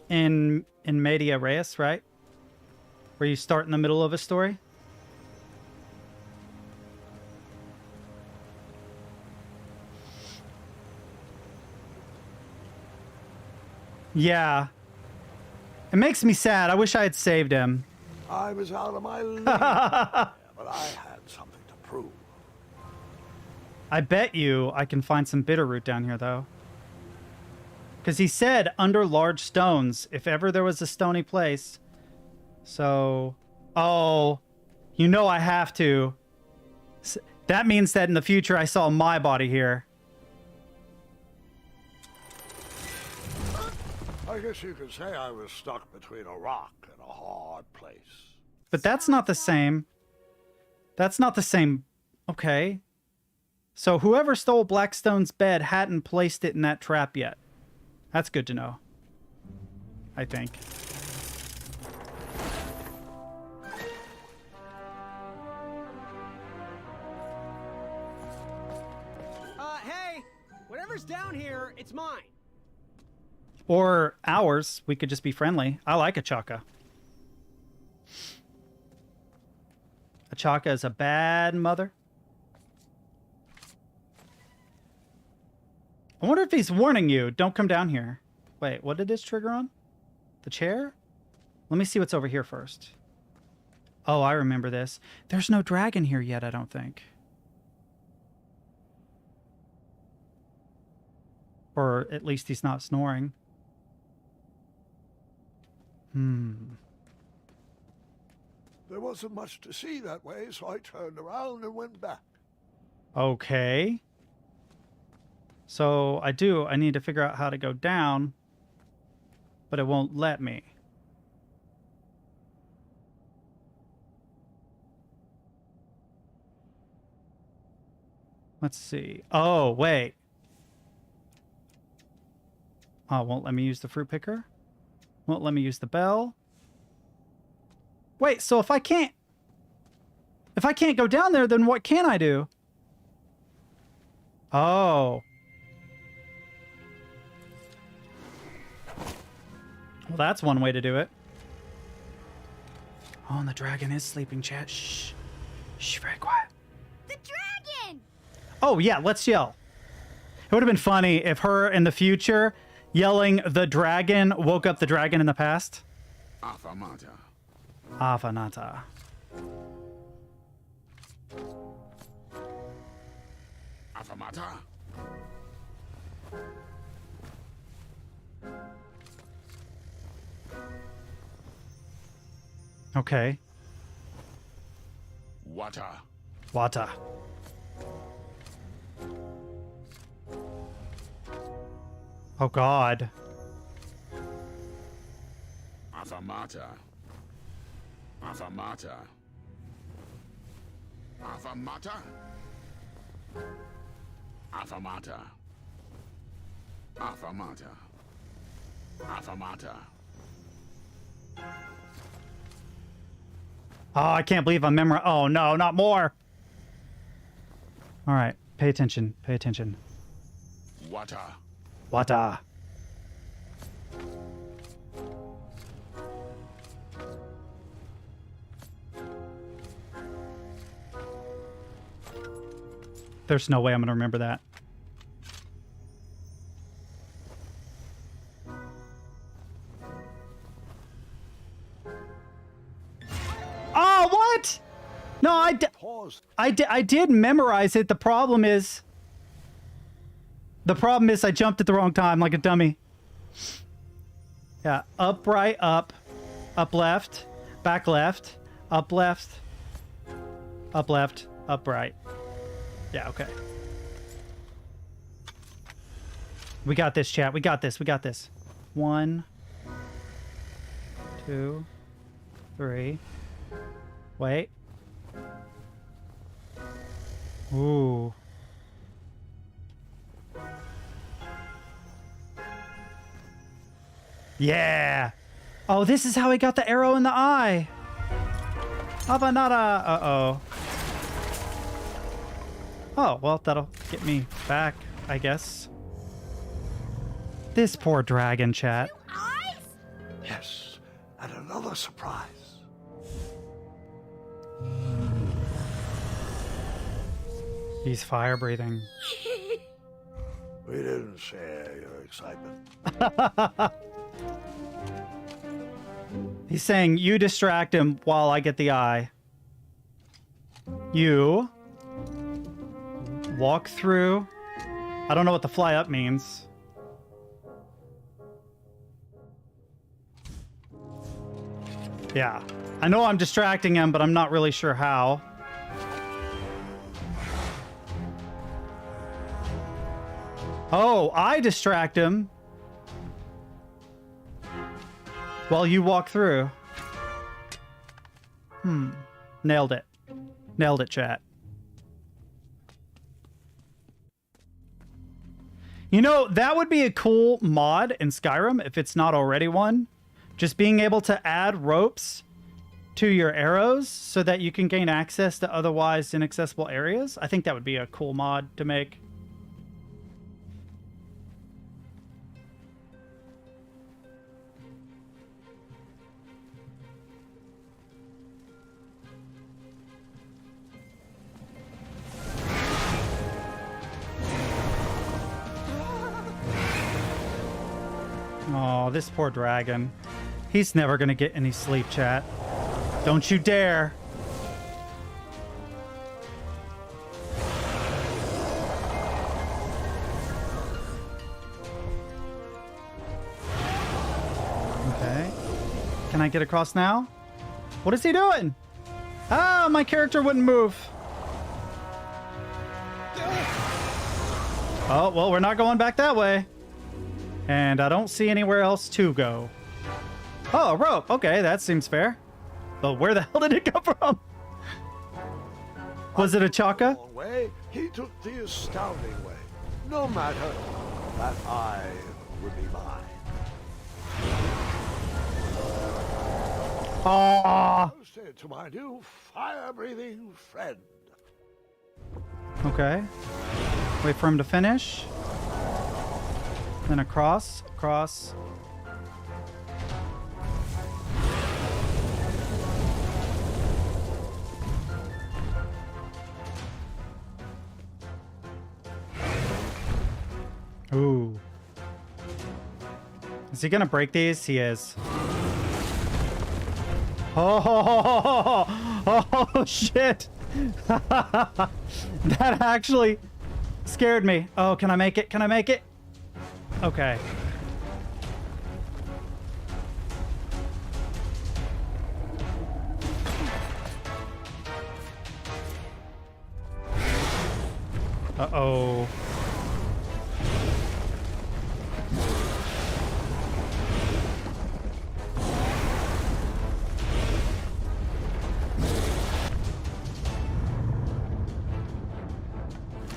In Media Res, right? Where you start in the middle of a story? Yeah. It makes me sad. I wish I had saved him. I was out of my league, but I had something to prove. I bet you I can find some bitter root down here, though. Because he said under large stones, if ever there was a stony place. So, oh, you know I have to. That means that in the future I saw my body here. I guess you could say I was stuck between a rock and a hard place. But that's not the same. That's not the same. Okay. So whoever stole Blackstone's bed hadn't placed it in that trap yet. That's good to know. I think. Hey! Whatever's down here, it's mine. Or ours. We could just be friendly. I like a Chaka. A Chaka is a bad mother. I wonder if he's warning you. Don't come down here. Wait, what did this trigger on? The chair? Let me see what's over here first. Oh, I remember this. There's no dragon here yet, I don't think. Or at least he's not snoring. There wasn't much to see that way, so I turned around and went back. Okay. So I need to figure out how to go down, but it won't let me. Let's see. Oh, wait. Oh, it won't let me use the fruit picker. Won't let me use the bell. Wait, so if I can't go down there, then what can I do? Oh. Well, that's one way to do it. Oh, and the dragon is sleeping, chat. Shh. Shh, very quiet. The dragon! Oh, yeah, let's yell. It would have been funny if her in the future yelling the dragon woke up the dragon in the past. Afamata. Afanata. Afamata. Okay. Wata. Wata. Oh, God. Afamata. Afamata. Afamata. Afamata. Afamata. Afamata. Oh, I can't believe I'm memorizing. Oh, no, not more. All right. Pay attention. Pay attention. Wata. Water. There's no way I'm gonna remember that. Oh, what? No, I did memorize it. The problem is I jumped at the wrong time like a dummy. Yeah, up, right, up left, back left, up left, up right. Yeah, okay. We got this, chat. We got this. We got this. 1, 2, 3. Wait. Ooh. Yeah. Oh, this is how he got the arrow in the eye. Avanada. Uh-oh. Oh, well, that'll get me back, I guess. This poor dragon, chat. Yes, and another surprise. He's fire breathing. We didn't share your excitement. He's saying you distract him while I get the eye. You walk through. I don't know what the fly up means. Yeah. I know I'm distracting him, but I'm not really sure how. Oh, I distract him while you walk through. Nailed it. Nailed it, chat. You know, that would be a cool mod in Skyrim if it's not already one. Just being able to add ropes to your arrows so that you can gain access to otherwise inaccessible areas. I think that would be a cool mod to make. Oh, this poor dragon. He's never gonna get any sleep, chat. Don't you dare. Okay. Can I get across now? What is he doing? Ah, my character wouldn't move. Oh, well, we're not going back that way. And I don't see anywhere else to go. Oh, a rope. Okay, that seems fair. But where the hell did it come from? Was it a chaka? Way, he took the astounding way. No matter, that eye would be mine. Aww. Toasted to my new fire-breathing friend. Okay. Wait for him to finish. Then across. Ooh. Is he gonna break these? He is. Oh shit. That actually scared me. Oh, can I make it? Can I make it? Okay. Uh-oh.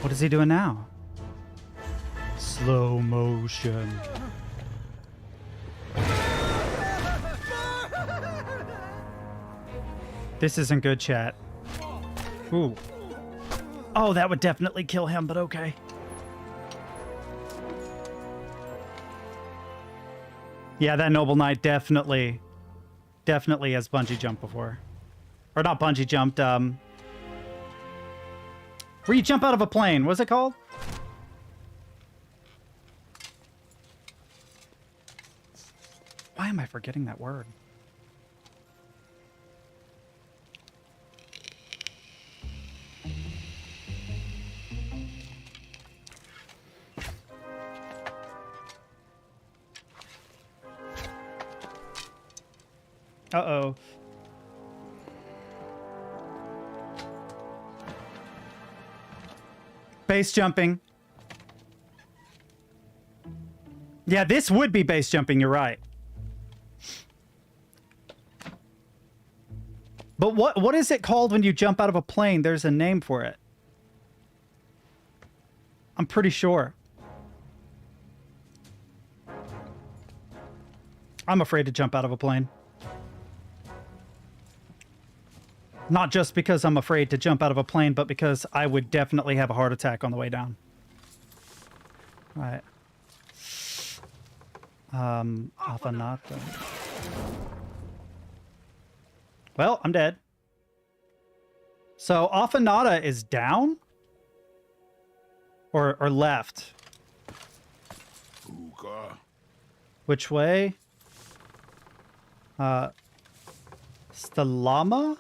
What is he doing now? Slow motion. This isn't good, chat. Ooh. Oh, that would definitely kill him, but okay. Yeah, that Noble Knight definitely has bungee jumped before. Or not bungee jumped, where you jump out of a plane. What's it called? Why am I forgetting that word? Uh-oh. Base jumping. Yeah, this would be base jumping, you're right. But what is it called when you jump out of a plane? There's a name for it. I'm pretty sure. I'm afraid to jump out of a plane. Not just because I'm afraid to jump out of a plane, but because I would definitely have a heart attack on the way down. All right. Alphanata. Well, I'm dead. So Alphanata is down? Or left? Hookah. Which way? Stalama?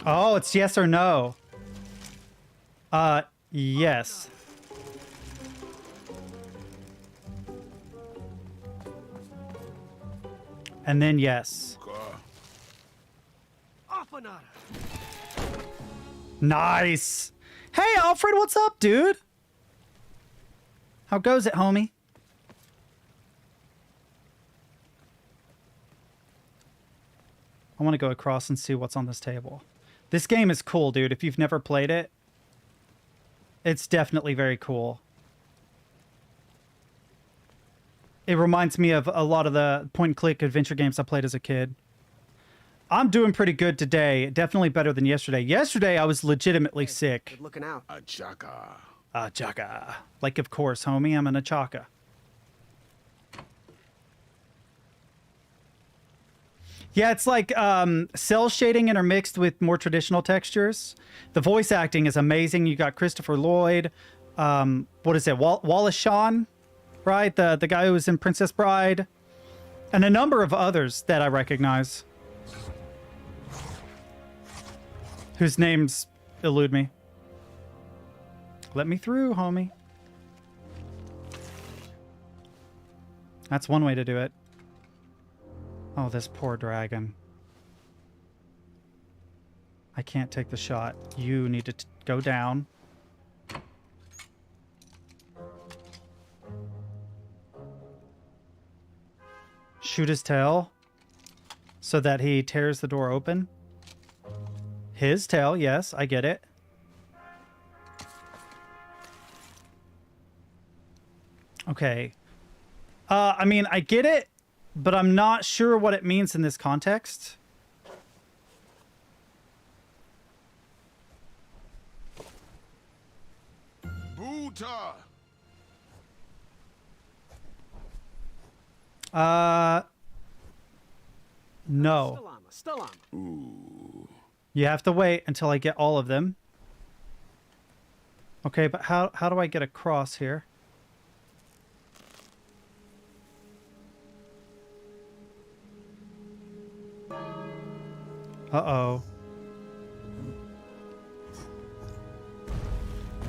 Oh, it's yes or no. Yes. And then yes. Nice. Hey, Alfred, what's up, dude? How goes it, homie? I want to go across and see what's on this table. This game is cool, dude. If you've never played it, it's definitely very cool. It reminds me of a lot of the point-and-click adventure games I played as a kid. I'm doing pretty good today. Definitely better than yesterday. Yesterday, I was legitimately sick. Good looking out. A chaka. A chaka. Like, of course, homie, I'm an achaka. Yeah, it's like cell shading intermixed with more traditional textures. The voice acting is amazing. You got Christopher Lloyd. What is it? Wallace Shawn, right? The guy who was in Princess Bride. And a number of others that I recognize. Whose names elude me. Let me through, homie. That's one way to do it. Oh, this poor dragon. I can't take the shot. You need to go down. Shoot his tail so that he tears the door open. His tail, yes, I get it. Okay. I mean, I get it, but I'm not sure what it means in this context. Buta. No. Stalama. Ooh. You have to wait until I get all of them. Okay, but how do I get across here? Uh-oh.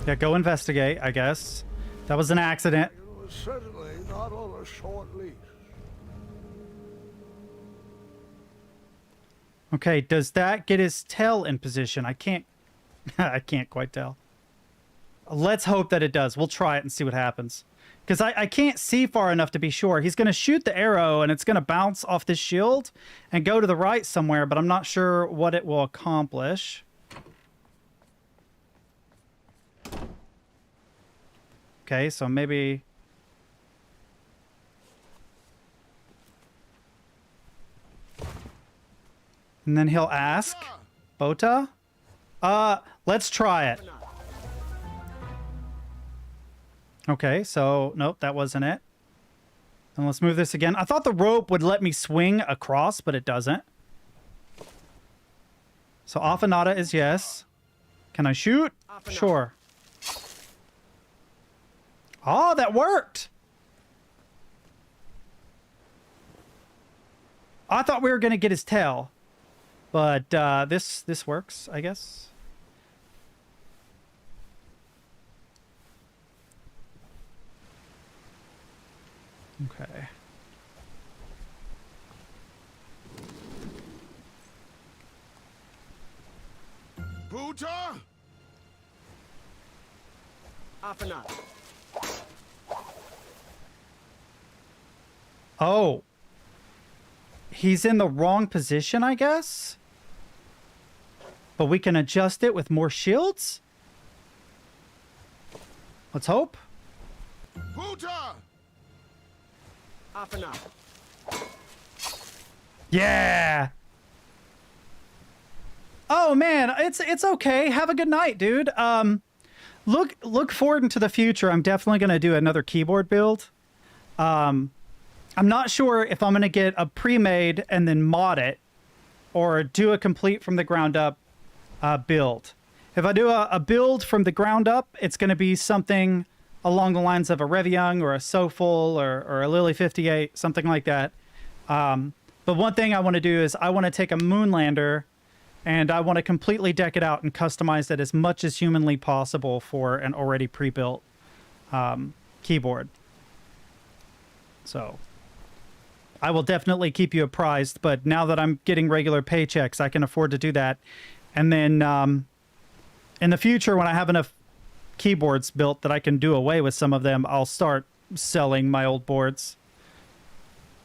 Yeah, go investigate, I guess. That was an accident. It was certainly not on a short leash. Okay, does that get his tail in position? I can't I can't quite tell. Let's hope that it does. We'll try it and see what happens. Because I can't see far enough to be sure. He's going to shoot the arrow and it's going to bounce off this shield and go to the right somewhere, but I'm not sure what it will accomplish. Okay, so maybe... And then he'll ask, Bota? Let's try it. Okay, so nope, that wasn't it. And let's move this again. I thought the rope would let me swing across, but it doesn't. So Afanada is yes. Can I shoot? Sure. Oh, that worked! I thought we were going to get his tail. But this works, I guess. Okay. Buta? Afanada. Oh. He's in the wrong position, I guess? But we can adjust it with more shields? Let's hope. Buta! Afanada. Yeah! Oh man, it's okay. Have a good night, dude. Look forward into the future. I'm definitely gonna do another keyboard build. I'm not sure if I'm gonna get a pre-made and then mod it, or do a complete from the ground up build. If I do a build from the ground up, it's gonna be something along the lines of a Reviung or a Soful or a Lily 58, something like that. But one thing I want to do is I want to take a Moonlander and I want to completely deck it out and customize it as much as humanly possible for an already pre-built keyboard. So I will definitely keep you apprised, but now that I'm getting regular paychecks, I can afford to do that. And then in the future, when I have enough keyboards built that I can do away with some of them, I'll start selling my old boards.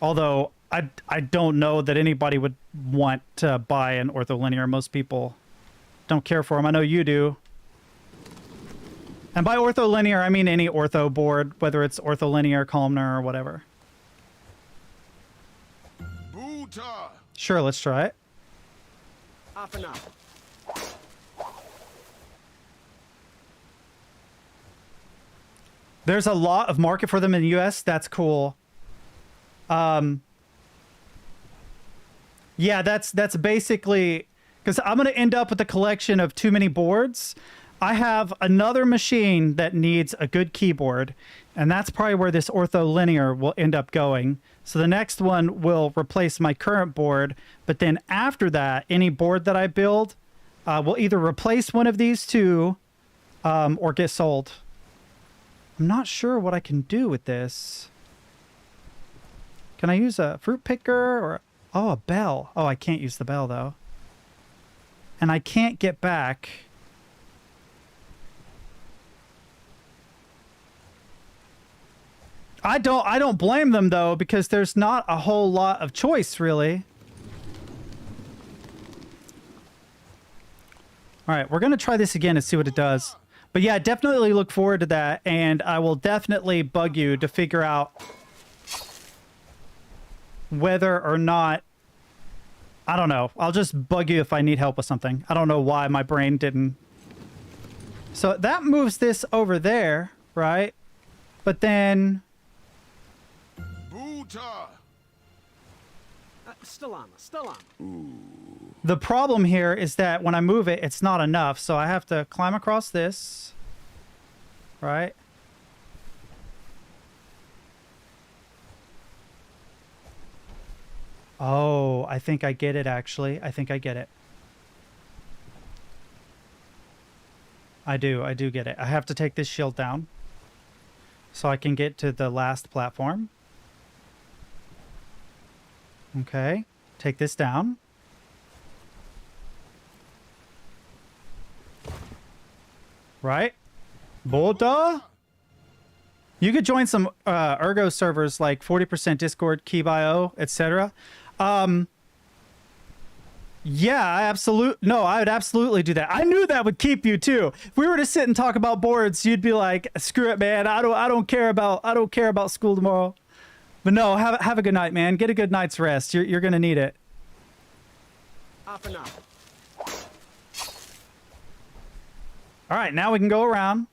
Although I don't know that anybody would want to buy an ortholinear. Most people don't care for them. I know you do. And by ortholinear, I mean any ortho board, whether it's ortholinear, columnar, or whatever. Buta! Sure, let's try it. Afanada. There's a lot of market for them in the US. That's cool. Yeah, that's basically because I'm going to end up with a collection of too many boards. I have another machine that needs a good keyboard, and that's probably where this ortholinear will end up going. So the next one will replace my current board, but then after that, any board that I build will either replace one of these two or get sold. I'm not sure what I can do with this. Can I use a fruit picker or... Oh, a bell. Oh, I can't use the bell, though. And I can't get back. I don't blame them, though, because there's not a whole lot of choice, really. All right, we're going to try this again and see what it does. But yeah, definitely look forward to that, and I will definitely bug you to figure out whether or not... I don't know. I'll just bug you if I need help with something. I don't know why my brain didn't... So that moves this over there, right? But then... Buta! Stellama. The problem here is that when I move it, it's not enough. So I have to climb across this. Right? Oh, I think I get it, actually. I think I get it. I do get it. I have to take this shield down so I can get to the last platform. Okay. Take this down. Right? Boda? You could join some Ergo servers like 40% Discord, Keybio, etc. Yeah, I would absolutely do that. I knew that would keep you too. If we were to sit and talk about boards, you'd be like, "Screw it, man. I don't care about school tomorrow." But no, have a good night, man. Get a good night's rest. You're gonna need it. Afanada. All right, now we can go around.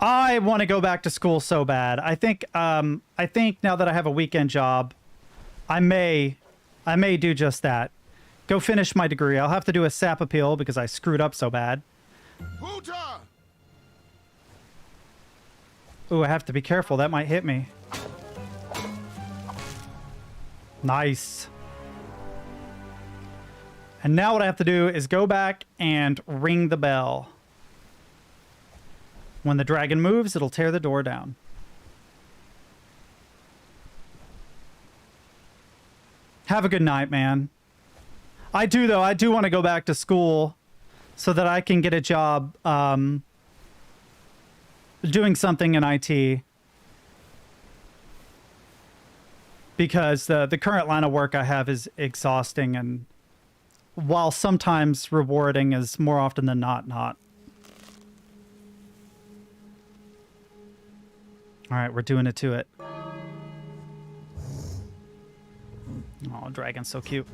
I want to go back to school so bad. I think now that I have a weekend job, I may do just that. Go finish my degree. I'll have to do a SAP appeal because I screwed up so bad. Ooh, I have to be careful. That might hit me. Nice. And now what I have to do is go back and ring the bell. When the dragon moves, it'll tear the door down. Have a good night, man. I do, though. I do want to go back to school so that I can get a job doing something in IT. Because the current line of work I have is exhausting, and while sometimes rewarding, is more often than not. All right, we're doing it to it. Oh, dragon's so cute.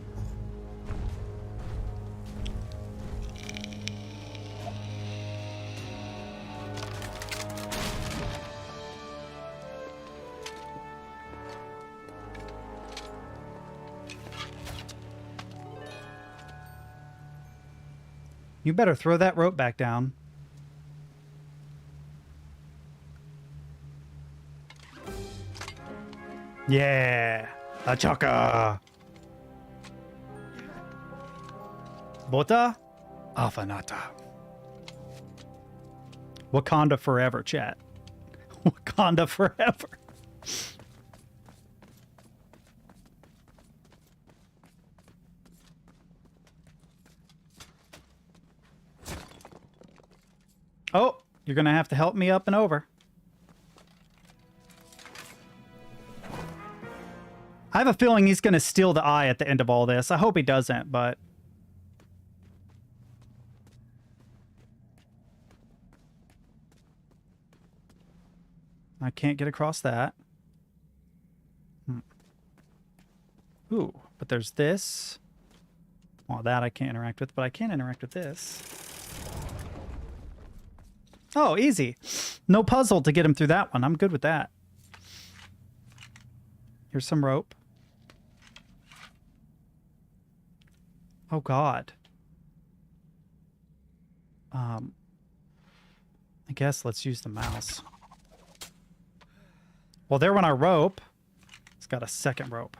You better throw that rope back down. Yeah, a chaka. Bota Afanata. Wakanda forever, chat. Wakanda forever. Oh, you're gonna have to help me up and over. I have a feeling he's gonna steal the eye at the end of all this. I hope he doesn't, but... I can't get across that. Ooh, but there's this. Well, that I can't interact with, but I can interact with this. Oh, easy. No puzzle to get him through that one. I'm good with that. Here's some rope. Oh, God. I guess let's use the mouse. Well, there went our rope. It's got a second rope.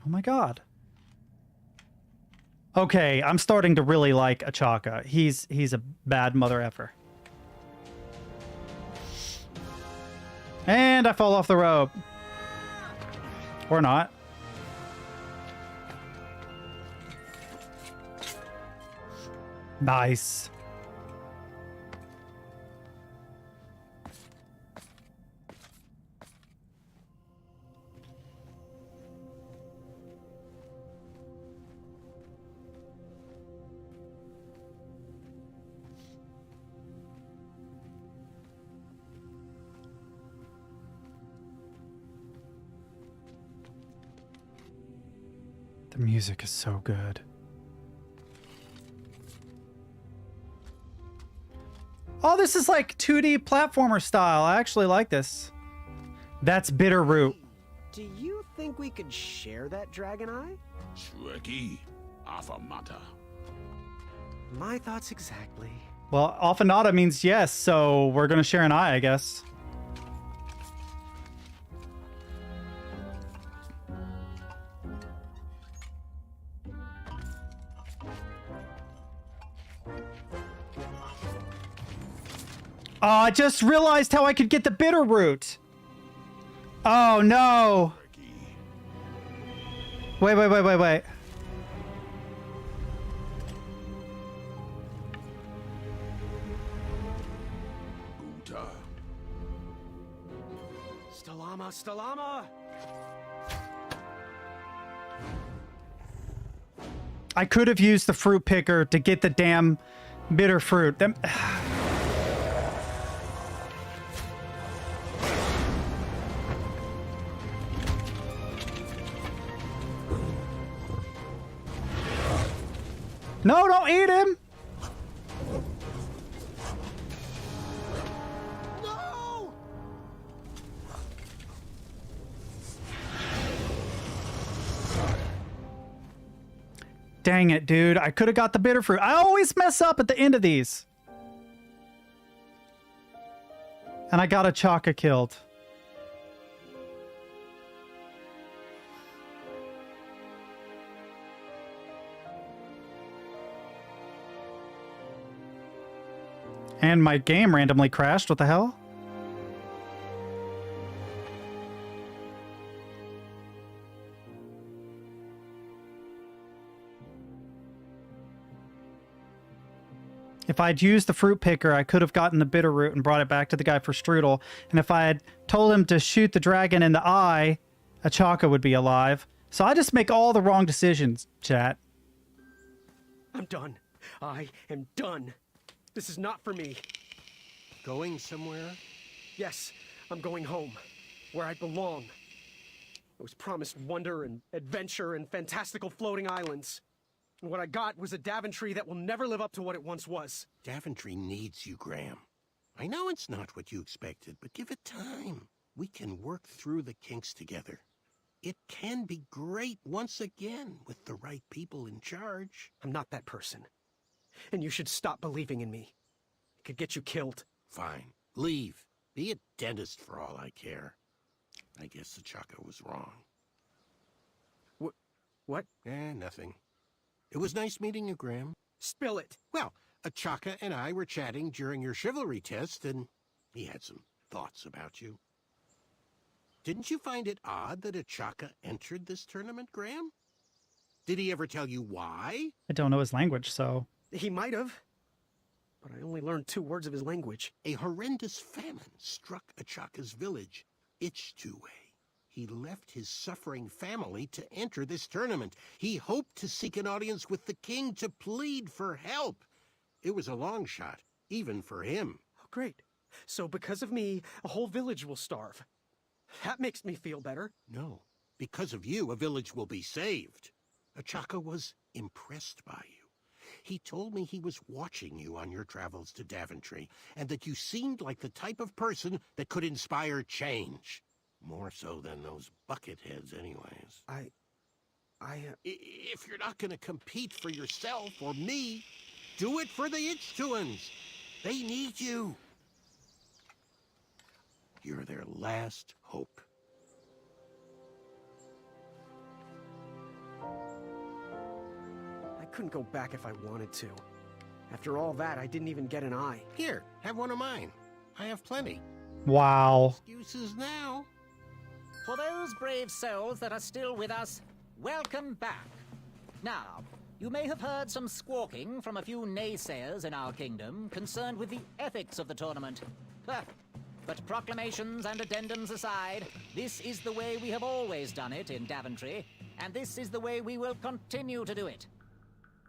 Oh, my God. Okay, I'm starting to really like Achaka. He's a bad mother effer. And I fall off the rope. Or not. Nice. The music is so good. Oh, this is like 2D platformer style. I actually like this. That's bitter root. Do you think we could share that dragon eye? Shreki Afamata. My thoughts exactly. Well, Afanata means yes, so we're gonna share an eye, I guess. Oh, I just realized how I could get the bitter root. Oh, no. Wait. Stalama! I could have used the fruit picker to get the damn bitter fruit. No, don't eat him! No! Dang it, dude. I could have got the bitter fruit. I always mess up at the end of these. And I got a Chaka killed. And my game randomly crashed. What the hell? If I'd used the fruit picker, I could have gotten the bitter root and brought it back to the guy for strudel. And if I had told him to shoot the dragon in the eye, a Chaka would be alive. So I just make all the wrong decisions, chat. I'm done. I am done. This is not for me. Going somewhere? Yes, I'm going home, where I belong. I was promised wonder and adventure and fantastical floating islands. And what I got was a Daventry that will never live up to what it once was. Daventry needs you, Graham. I know it's not what you expected, but give it time. We can work through the kinks together. It can be great once again with the right people in charge. I'm not that person. And you should stop believing in me. It could get you killed. Fine. Leave. Be a dentist for all I care. I guess the Chaka was wrong. What? Nothing. It was nice meeting you, Graham. Spill it. Well, Chaka and I were chatting during your chivalry test, and he had some thoughts about you. Didn't you find it odd that a Chaka entered this tournament, Graham? Did he ever tell you why? I don't know his language, so... He might have. But I only learned 2 words of his language. A horrendous famine struck a Chaka's village, Ichtuwe. He left his suffering family to enter this tournament. He hoped to seek an audience with the king to plead for help. It was a long shot, even for him. Oh, great. So because of me, a whole village will starve. That makes me feel better. No. Because of you, a village will be saved. Chaka was impressed by you. He told me he was watching you on your travels to Daventry, and that you seemed like the type of person that could inspire change. More so than those bucket heads, anyways. If you're not going to compete for yourself or me, do it for the Ichtuans. They need you. You're their last hope. I couldn't go back if I wanted to. After all that, I didn't even get an eye. Here, have one of mine. I have plenty. Wow. Excuses now. For those brave souls that are still with us, welcome back. Now, you may have heard some squawking from a few naysayers in our kingdom concerned with the ethics of the tournament. But proclamations and addendums aside, this is the way we have always done it in Daventry, and this is the way we will continue to do it.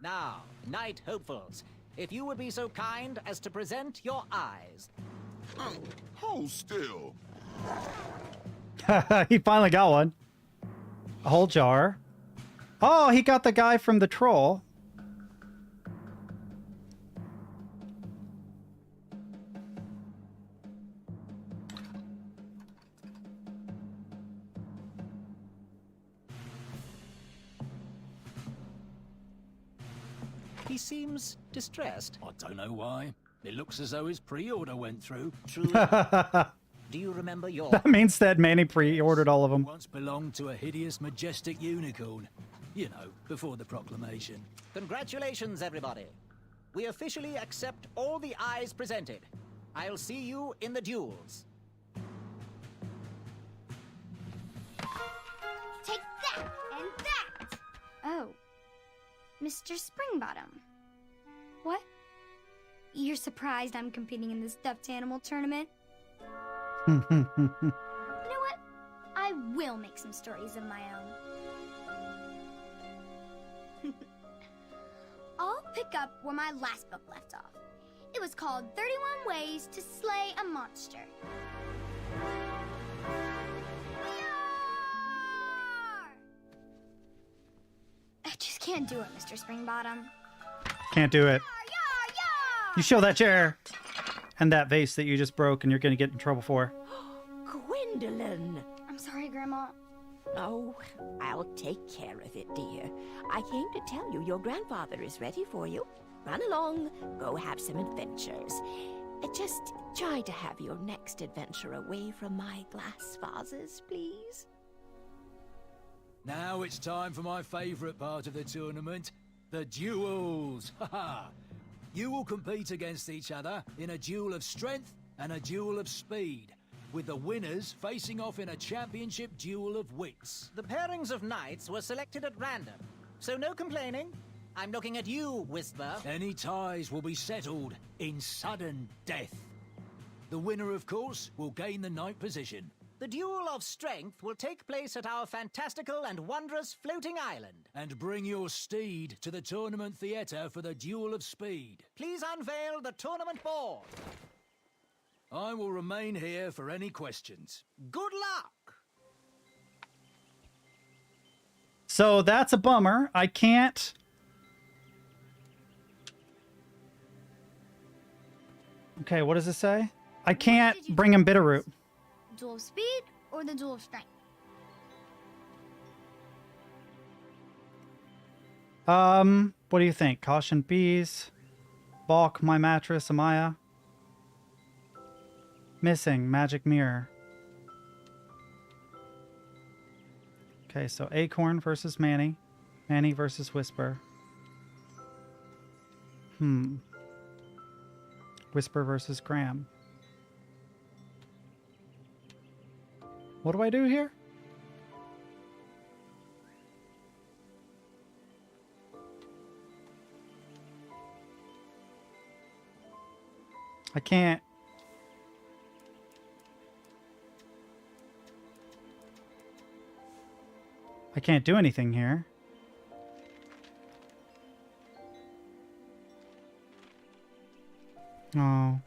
Now, Knight Hopefuls, if you would be so kind as to present your eyes. Hold still. He finally got one. A whole jar. Oh, he got the guy from the troll. He seems distressed. I don't know why. It looks as though his pre-order went through. True. Do you remember your... That means that Manny pre-ordered all of them. Once belonged to a hideous, majestic unicorn. You know, before the proclamation. Congratulations, everybody. We officially accept all the eyes presented. I'll see you in the duels. Take that and that! Oh. Mr. Springbottom. What? You're surprised I'm competing in the stuffed animal tournament? You know what? I will make some stories of my own. I'll pick up where my last book left off. It was called 31 Ways to Slay a Monster. I just can't do it, Mr. Springbottom. Can't do it. You show that chair and that vase that you just broke and you're going to get in trouble for. Gwendolyn! I'm sorry, Grandma. Oh, I'll take care of it, dear. I came to tell you your grandfather is ready for you. Run along, go have some adventures. Just try to have your next adventure away from my glass vases, please. Now it's time for my favorite part of the tournament, the duels. Haha! You will compete against each other in a duel of strength and a duel of speed, with the winners facing off in a championship duel of wits. The pairings of knights were selected at random, so no complaining. I'm looking at you, Whisper. Any ties will be settled in sudden death. The winner, of course, will gain the knight position. The duel of strength will take place at our fantastical and wondrous floating island. And bring your steed to the tournament theatre for the duel of speed. Please unveil the tournament board. I will remain here for any questions. Good luck! So that's a bummer. I can't... Okay, what does it say? I can't bring him Bitterroot. Duel of speed or the duel of strength? What do you think? Caution bees. Balk my mattress, Amaya. Missing magic mirror. Okay, so Acorn versus Manny. Manny versus Whisper. Whisper versus Graham. What do I do here? I can't. I can't do anything here. Oh.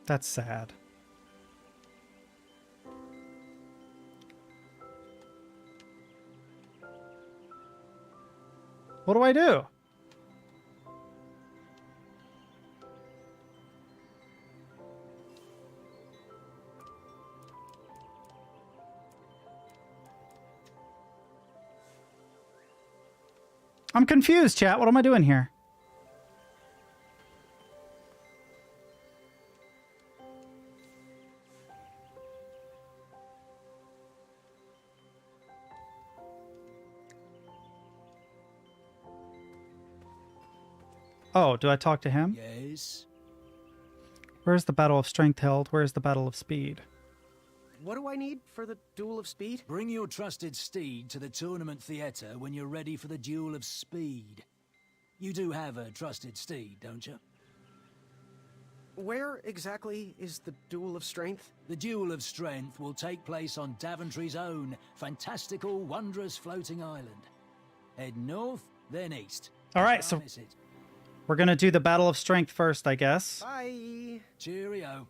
That's sad. What do I do? I'm confused, chat. What am I doing here? Oh, do I talk to him? Yes. Where's the Battle of Strength held? Where's the Battle of Speed? What do I need for the duel of speed? Bring your trusted steed to the tournament theatre when you're ready for the duel of speed. You do have a trusted steed, don't you? Where exactly is the duel of strength? The duel of strength will take place on Daventry's own fantastical, wondrous floating island. Head north, then east. All right, so we're going to do the Battle of Strength first, I guess. Bye. Cheerio.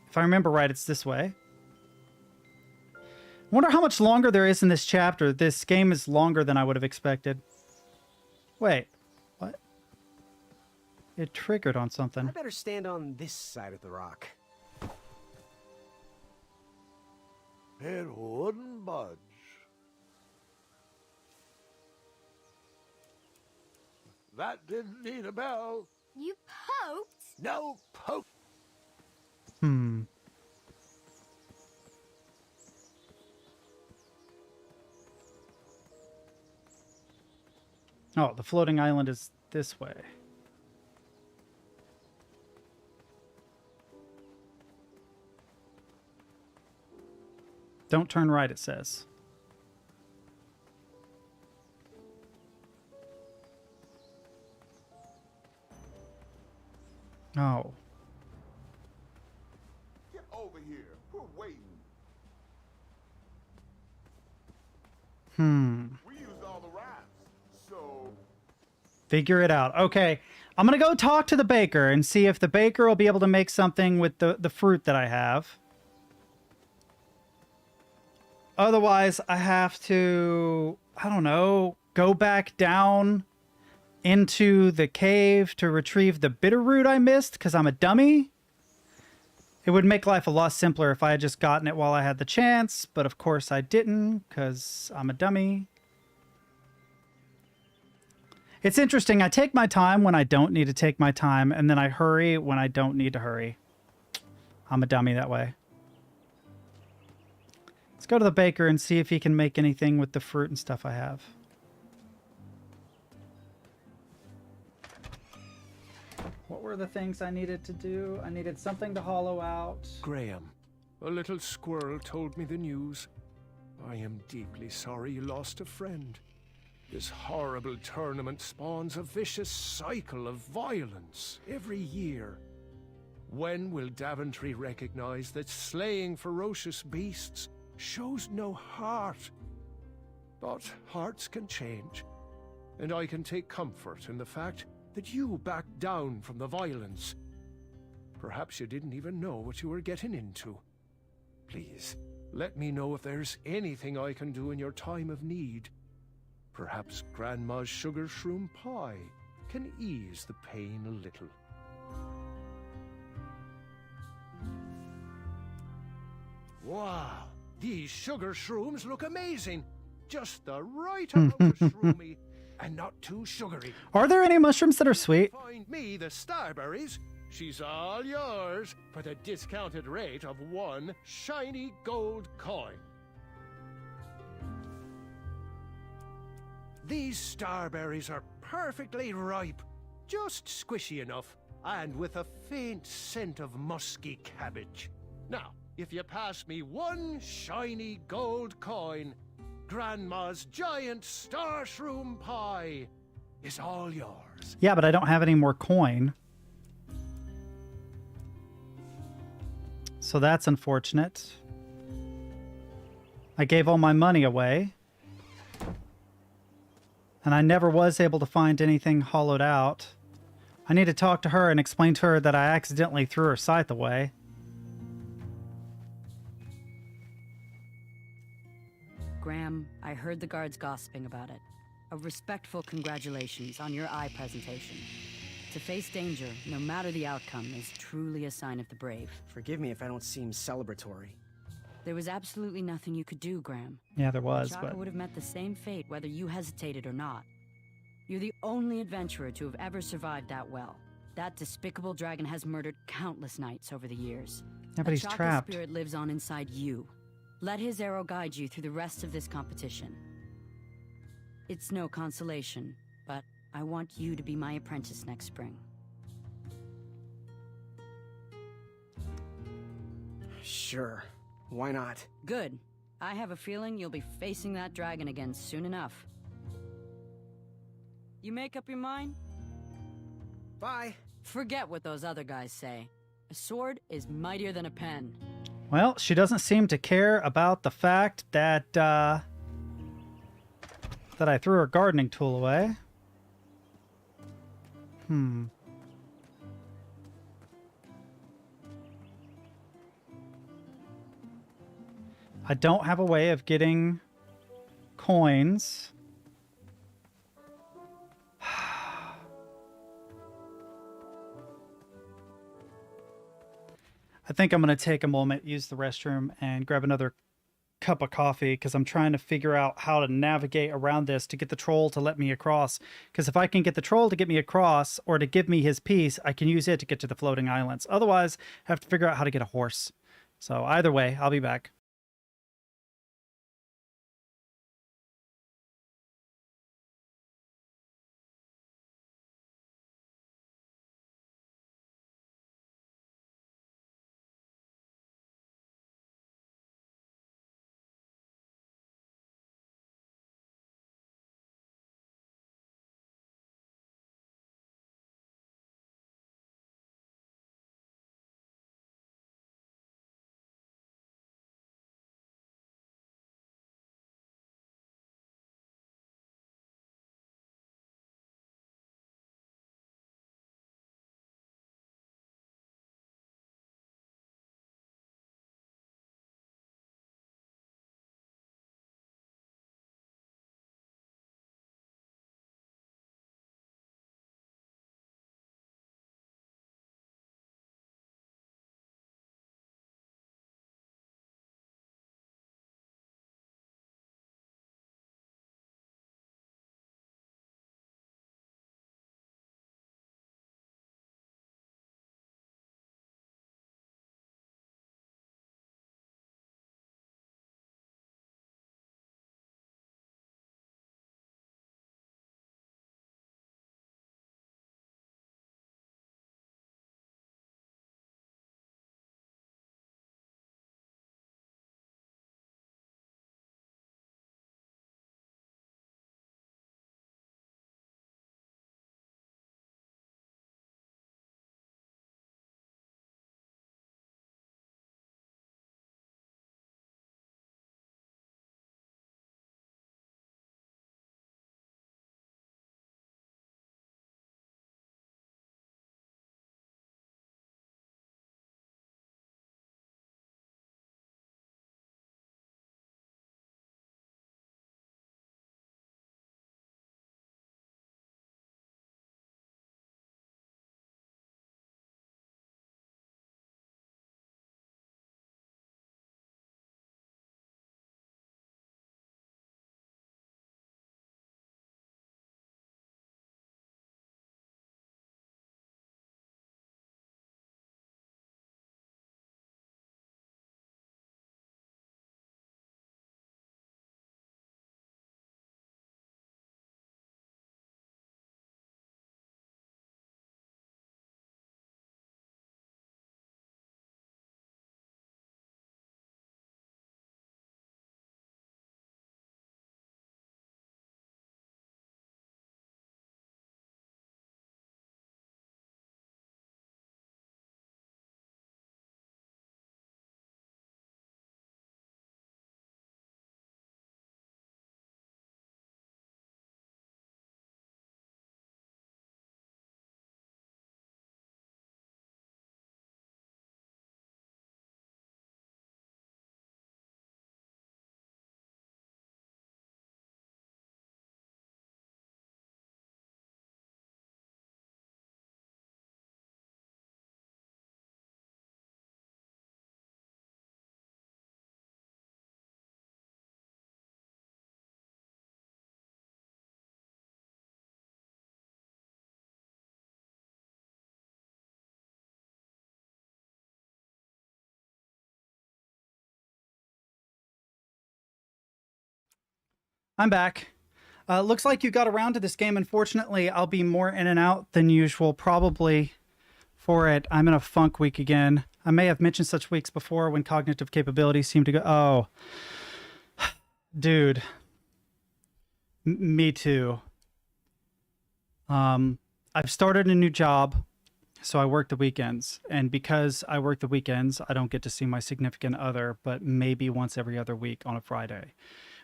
If I remember right, it's this way. I wonder how much longer there is in this chapter. This game is longer than I would have expected. Wait, what? It triggered on something. I better stand on this side of the rock. It wouldn't budge. That didn't need a bell. You poked? No poke. Oh, the floating island is this way. Don't turn right, it says. Oh. Get over here. We're waiting. We used all the rhymes, so... Figure it out. Okay. I'm going to go talk to the baker and see if the baker will be able to make something with the fruit that I have. Otherwise, I have to, I don't know, go back down into the cave to retrieve the bitter root I missed because I'm a dummy. It would make life a lot simpler if I had just gotten it while I had the chance, but of course I didn't because I'm a dummy. It's interesting. I take my time when I don't need to take my time, and then I hurry when I don't need to hurry. I'm a dummy that way. Let's go to the baker and see if he can make anything with the fruit and stuff I have. What were the things I needed to do? I needed something to hollow out. Graham, a little squirrel told me the news. I am deeply sorry you lost a friend. This horrible tournament spawns a vicious cycle of violence every year. When will Daventry recognize that slaying ferocious beasts shows no heart? But hearts can change, and I can take comfort in the fact that you backed down from the violence. Perhaps you didn't even know what you were getting into. Please, let me know if there's anything I can do in your time of need. Perhaps Grandma's sugar shroom pie can ease the pain a little. Wow, these sugar shrooms look amazing. Just the right amount of shroomy and not too sugary. Are there any mushrooms that are sweet? Find me the starberries. She's all yours for the discounted rate of 1 shiny gold coin. These starberries are perfectly ripe, just squishy enough, and with a faint scent of musky cabbage. Now, if you pass me 1 shiny gold coin, Grandma's giant star shroom pie is all yours. Yeah, but I don't have any more coin. So that's unfortunate. I gave all my money away. And I never was able to find anything hollowed out. I need to talk to her and explain to her that I accidentally threw her scythe away. Graham, I heard the guards gossiping about it. A respectful congratulations on your eye presentation. To face danger, no matter the outcome, is truly a sign of the brave. Forgive me if I don't seem celebratory. There was absolutely nothing you could do, Graham. Yeah, there was, Chaka but... would have met the same fate whether you hesitated or not. You're the only adventurer to have ever survived that well. That despicable dragon has murdered countless knights over the years. Yeah, but he's Chaka trapped. Spirit lives on inside you. Let his arrow guide you through the rest of this competition. It's no consolation, but I want you to be my apprentice next spring. Sure. Why not? Good. I have a feeling you'll be facing that dragon again soon enough. You make up your mind? Bye. Forget what those other guys say. A sword is mightier than a pen. Well, she doesn't seem to care about the fact that, that I threw her gardening tool away. I don't have a way of getting coins. I think I'm going to take a moment, use the restroom, and grab another cup of coffee because I'm trying to figure out how to navigate around this to get the troll to let me across. Because if I can get the troll to get me across or to give me his piece, I can use it to get to the floating islands. Otherwise, I have to figure out how to get a horse. So either way, I'll be back. I'm back. Looks like you got around to this game. Unfortunately, I'll be more in and out than usual, probably for it. I'm in a funk week again. I may have mentioned such weeks before when cognitive capabilities seem to go, oh, dude, me too. I've started a new job, so I work the weekends. And because I work the weekends, I don't get to see my significant other, but maybe once every other week on a Friday.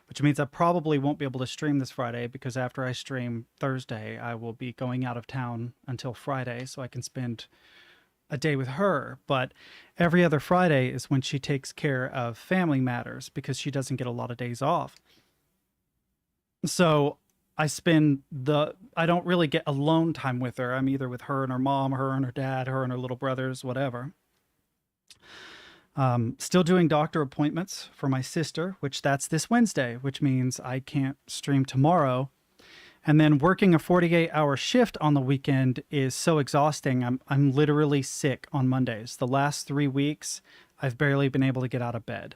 Which means I probably won't be able to stream this Friday because after I stream Thursday, I will be going out of town until Friday so I can spend a day with her. But every other Friday is when she takes care of family matters because she doesn't get a lot of days off. So I don't really get alone time with her. I'm either with her and her mom, her and her dad, her and her little brothers, whatever. Still doing doctor appointments for my sister, which that's this Wednesday, which means I can't stream tomorrow. And then working a 48-hour shift on the weekend is so exhausting. I'm literally sick on Mondays. The last 3 weeks, I've barely been able to get out of bed.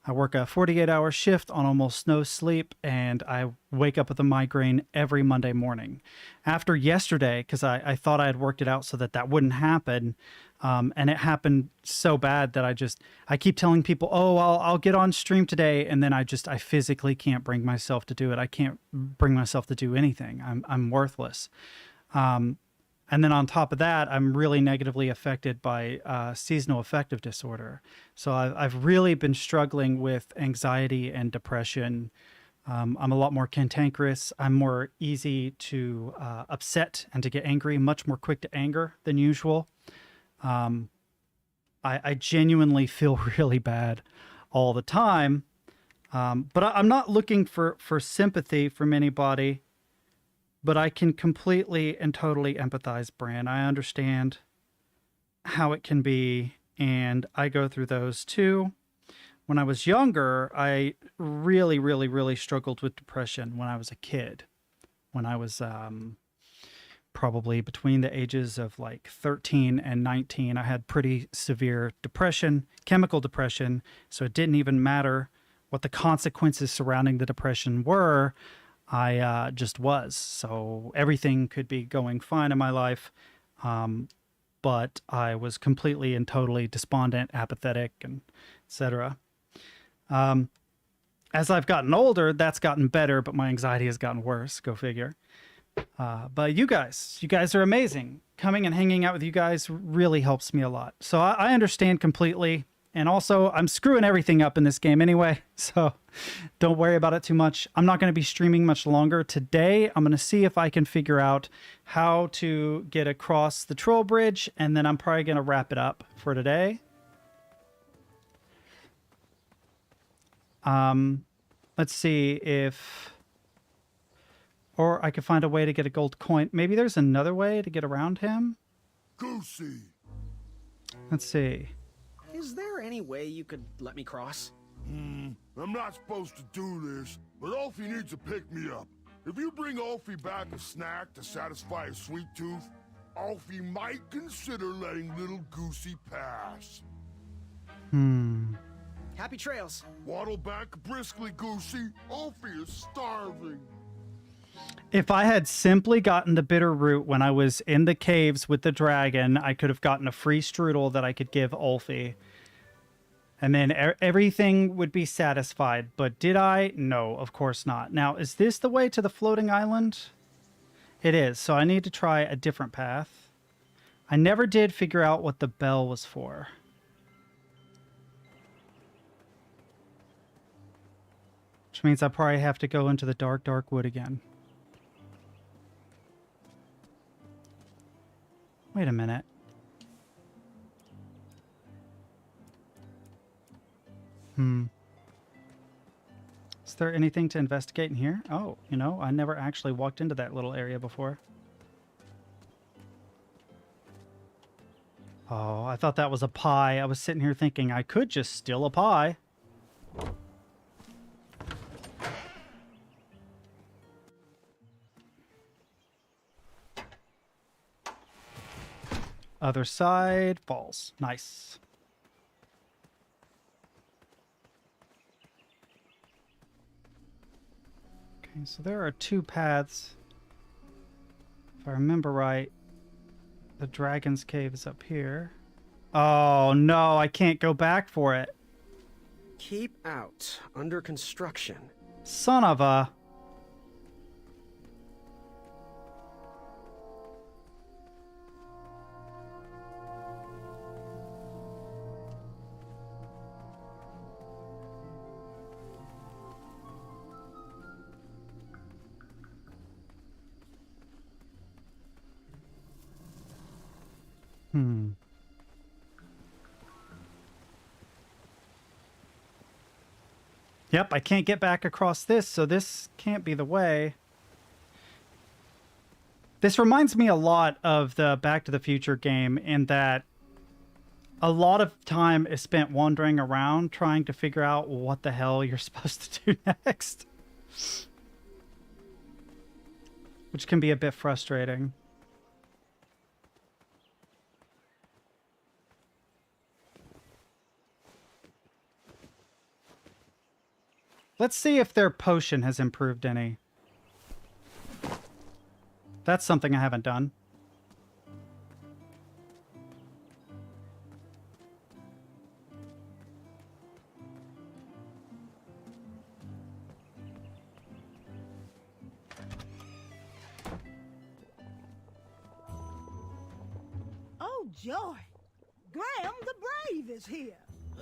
I work a 48-hour shift on almost no sleep, and I wake up with a migraine every Monday morning. After yesterday, because I thought I had worked it out so that wouldn't happen, and it happened so bad that I keep telling people, oh, I'll get on stream today, and then I physically can't bring myself to do it. I can't bring myself to do anything. I'm worthless. And then on top of that, I'm really negatively affected by seasonal affective disorder. So I've really been struggling with anxiety and depression. I'm a lot more cantankerous. I'm more easy to upset and to get angry, much more quick to anger than usual. I genuinely feel really bad all the time. But I'm not looking for sympathy from anybody. But I can completely and totally empathize, Bran. I understand how it can be, and I go through those too. When I was younger, I really, really, really struggled with depression when I was a kid. When I was probably between the ages of like 13 and 19, I had pretty severe depression, chemical depression, so it didn't even matter what the consequences surrounding the depression were. I just was. So everything could be going fine in my life, but I was completely and totally despondent, apathetic, and etc. As I've gotten older, that's gotten better, but my anxiety has gotten worse. Go figure. But you guys are amazing. Coming and hanging out with you guys really helps me a lot. So I understand completely. And also, I'm screwing everything up in this game anyway, so don't worry about it too much. I'm not going to be streaming much longer. Today, I'm going to see if I can figure out how to get across the troll bridge, and then I'm probably going to wrap it up for today. Let's see if... Or I could find a way to get a gold coin. Maybe there's another way to get around him? Goosey! Let's see. Is there any way you could let me cross? I'm not supposed to do this, but Ulfie needs to pick me up. If you bring Ulfie back a snack to satisfy his sweet tooth, Ulfie might consider letting little Goosey pass. Happy trails. Waddle back briskly, Goosey. Ulfie is starving. If I had simply gotten the bitter root when I was in the caves with the dragon, I could have gotten a free strudel that I could give Ulfie. And then everything would be satisfied. But did I? No, of course not. Now, is this the way to the floating island? It is. So I need to try a different path. I never did figure out what the bell was for. Which means I probably have to go into the dark, dark wood again. Wait a minute. Is there anything to investigate in here? Oh, you know, I never actually walked into that little area before. Oh, I thought that was a pie. I was sitting here thinking I could just steal a pie. Other side, falls. Nice. Okay, so there are two paths. If I remember right, the Dragon's Cave is up here. Oh no, I can't go back for it. Keep out. Under construction. Son of a... Yep, I can't get back across this, so this can't be the way. This reminds me a lot of the Back to the Future game in that a lot of time is spent wandering around trying to figure out what the hell you're supposed to do next. Which can be a bit frustrating. Let's see if their potion has improved any. That's something I haven't done. Oh, joy! Graham the Brave is here.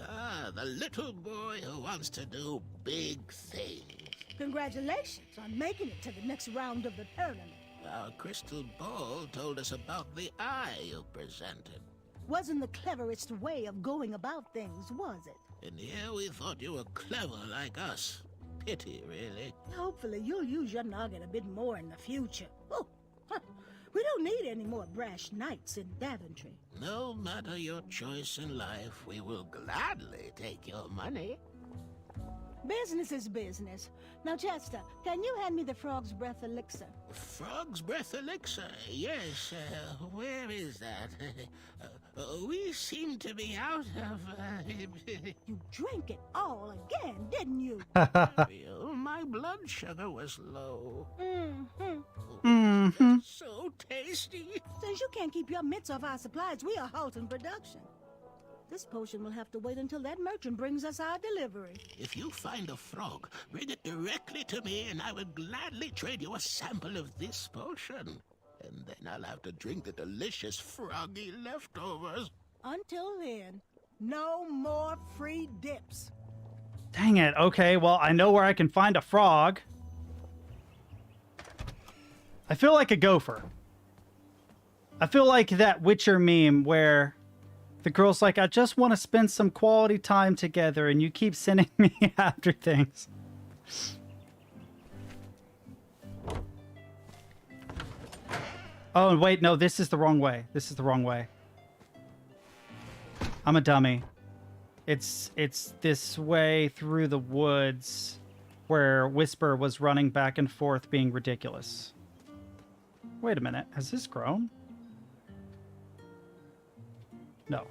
Ah, the little boy who wants to do big things. Congratulations on making it to the next round of the tournament. Our crystal ball told us about the eye you presented. Wasn't the cleverest way of going about things, was it? And here we thought you were clever like us. Pity, really. Hopefully you'll use your noggin a bit more in the future. Oh, huh. We don't need any more brash knights in Daventry. No matter your choice in life, we will gladly take your money. Business is business. Now, Chester, can you hand me the Frog's Breath elixir? Frog's Breath elixir? Yes, where is that? We seem to be out of... You drank it all again, didn't you? My blood sugar was low. So tasty. Since you can't keep your mitts off our supplies, we are halting production. This potion will have to wait until that merchant brings us our delivery. If you find a frog, bring it directly to me and I will gladly trade you a sample of this potion. And then I'll have to drink the delicious froggy leftovers. Until then, no more free dips. Dang it. Okay, well, I know where I can find a frog. I feel like a gopher. I feel like that Witcher meme where the girl's like, I just want to spend some quality time together and you keep sending me after things. Oh, wait, no, this is the wrong way. This is the wrong way. I'm a dummy. It's this way through the woods where Whisper was running back and forth being ridiculous. Wait a minute, has this grown? No.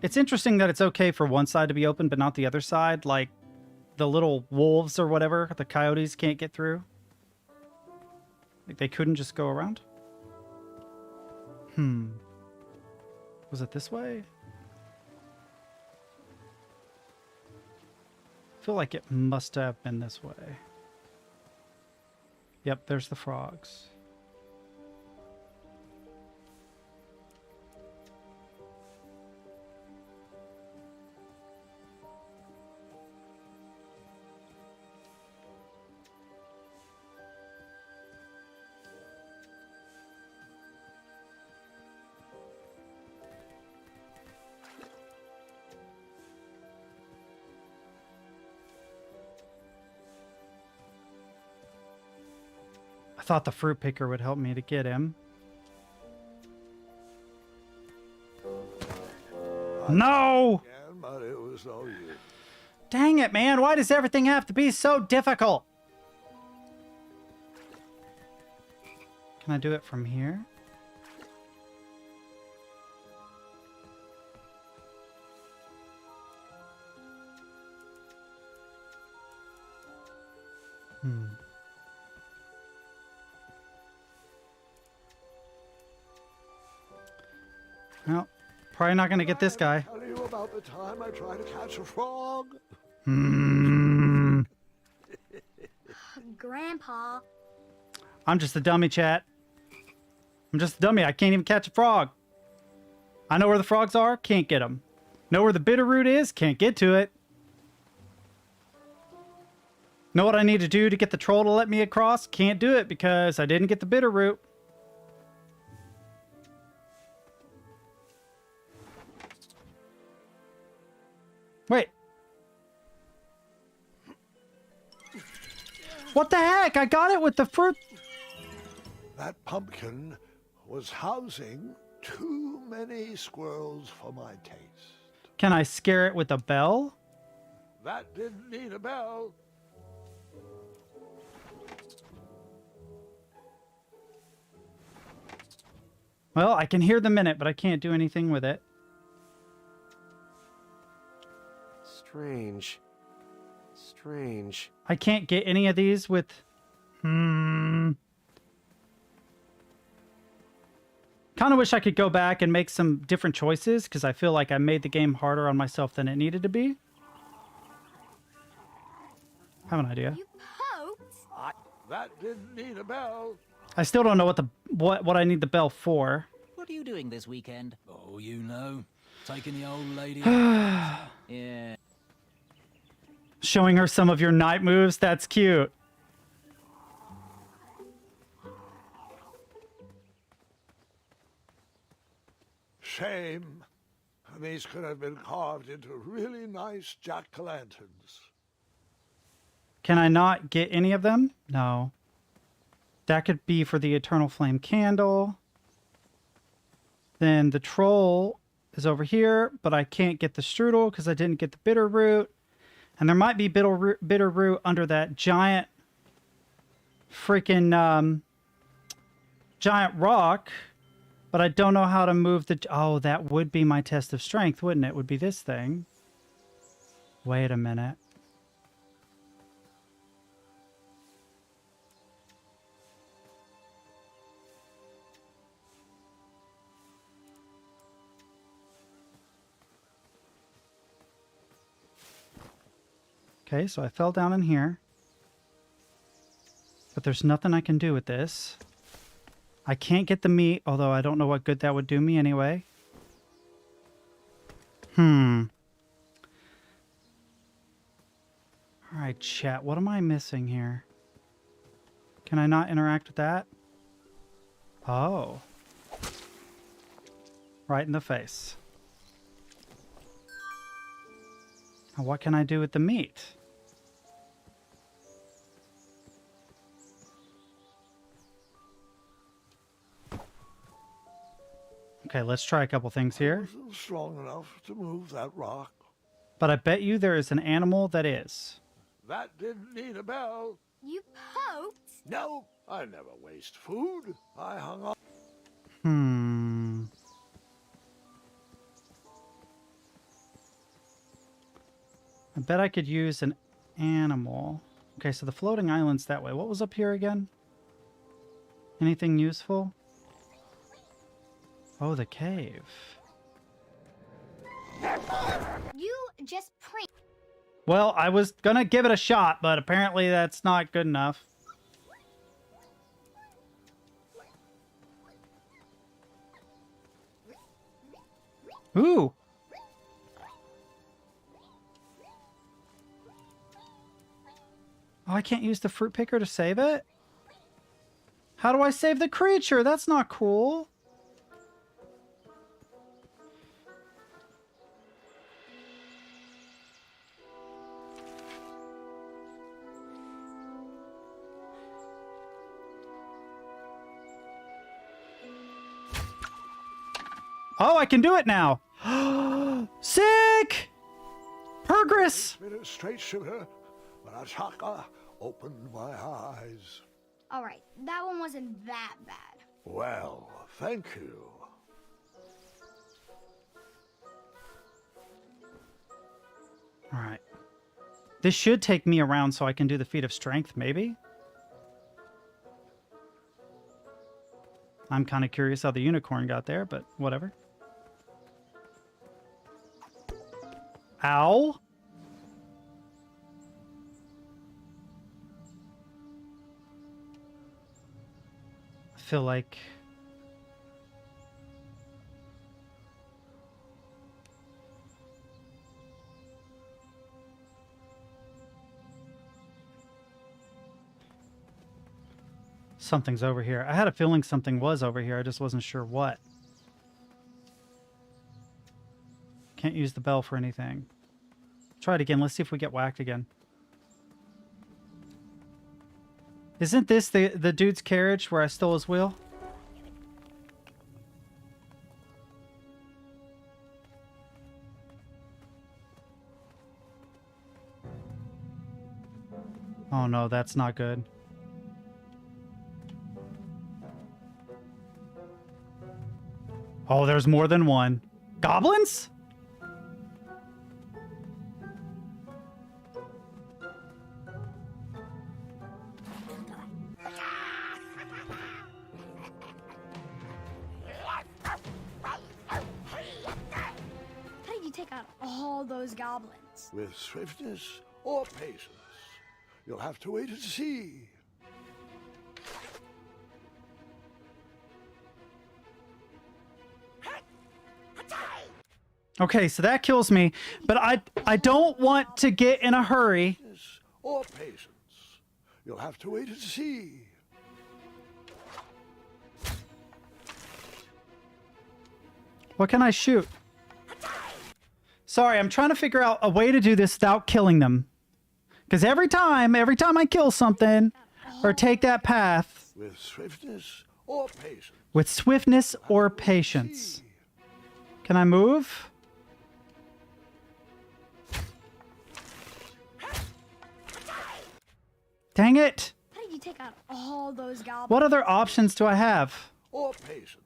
It's interesting that it's okay for one side to be open, but not the other side. Like, the little wolves or whatever, the coyotes can't get through. Like, they couldn't just go around? Was it this way? I feel like it must have been this way. Yep, there's the frogs. I thought the fruit picker would help me to get him. No! Again, but it was no use. Dang it, man. Why does everything have to be so difficult? Can I do it from here? Well, probably not going to get this guy. Tell you about the time I tried to catch a frog? Hmm. Grandpa. I'm just a dummy, chat. I'm just a dummy. I can't even catch a frog. I know where the frogs are. Can't get them. Know where the bitter root is. Can't get to it. Know what I need to do to get the troll to let me across? Can't do it because I didn't get the bitter root. Wait. What the heck? I got it with the fruit. That pumpkin was housing too many squirrels for my taste. Can I scare it with a bell? That didn't need a bell. Well, I can hear the minute, but I can't do anything with it. Strange. Strange. I can't get any of these with... Kind of wish I could go back and make some different choices, because I feel like I made the game harder on myself than it needed to be. I have an idea. You poked? That didn't need a bell. I still don't know what I need the bell for. What are you doing this weekend? Oh, you know. Taking the old lady. Yeah. Showing her some of your night moves? That's cute. Shame. These could have been carved into really nice jack-o'-lanterns. Can I not get any of them? No. That could be for the Eternal Flame Candle. Then the troll is over here, but I can't get the strudel because I didn't get the bitter root. And there might be bitter root under that giant freaking giant rock, but I don't know how to move the... Oh, that would be my test of strength, wouldn't it? Would be this thing. Wait a minute. Okay, so I fell down in here. But there's nothing I can do with this. I can't get the meat, although I don't know what good that would do me anyway. Alright, chat, what am I missing here? Can I not interact with that? Oh. Right in the face. Now what can I do with the meat? Okay, let's try a couple things here. I wasn't strong enough to move that rock. But I bet you there is an animal that is. That didn't need a bell. You poked? No, I never waste food. I hung on. I bet I could use an animal. Okay, so the floating island's that way. What was up here again? Anything useful? Oh, the cave. You just pre. Well, I was gonna give it a shot, but apparently that's not good enough. Ooh! Oh, I can't use the fruit picker to save it? How do I save the creature? That's not cool. Oh, I can do it now. Sick! Progress! Been a straight shooter, but Ashaka opened my eyes. Alright, that one wasn't that bad. Well, thank you. Alright. This should take me around so I can do the feat of strength, maybe? I'm kind of curious how the unicorn got there, but whatever. Ow. I feel like... something's over here. I had a feeling something was over here. I just wasn't sure what. Can't use the bell for anything. Try it again. Let's see if we get whacked again. Isn't this the dude's carriage where I stole his wheel? Oh no, that's not good. Oh, there's more than one. Goblins? How did you take out all those goblins? With swiftness or patience? You'll have to wait and see. Okay, so that kills me, but I don't want to get in a hurry. Or patience. You'll have to wait and see. What can I shoot? Sorry, I'm trying to figure out a way to do this without killing them. Because every time I kill something or take that path... With swiftness or patience. With swiftness or patience. Can I move? Dang it! How did you take out all those goblins? What other options do I have? Or patience.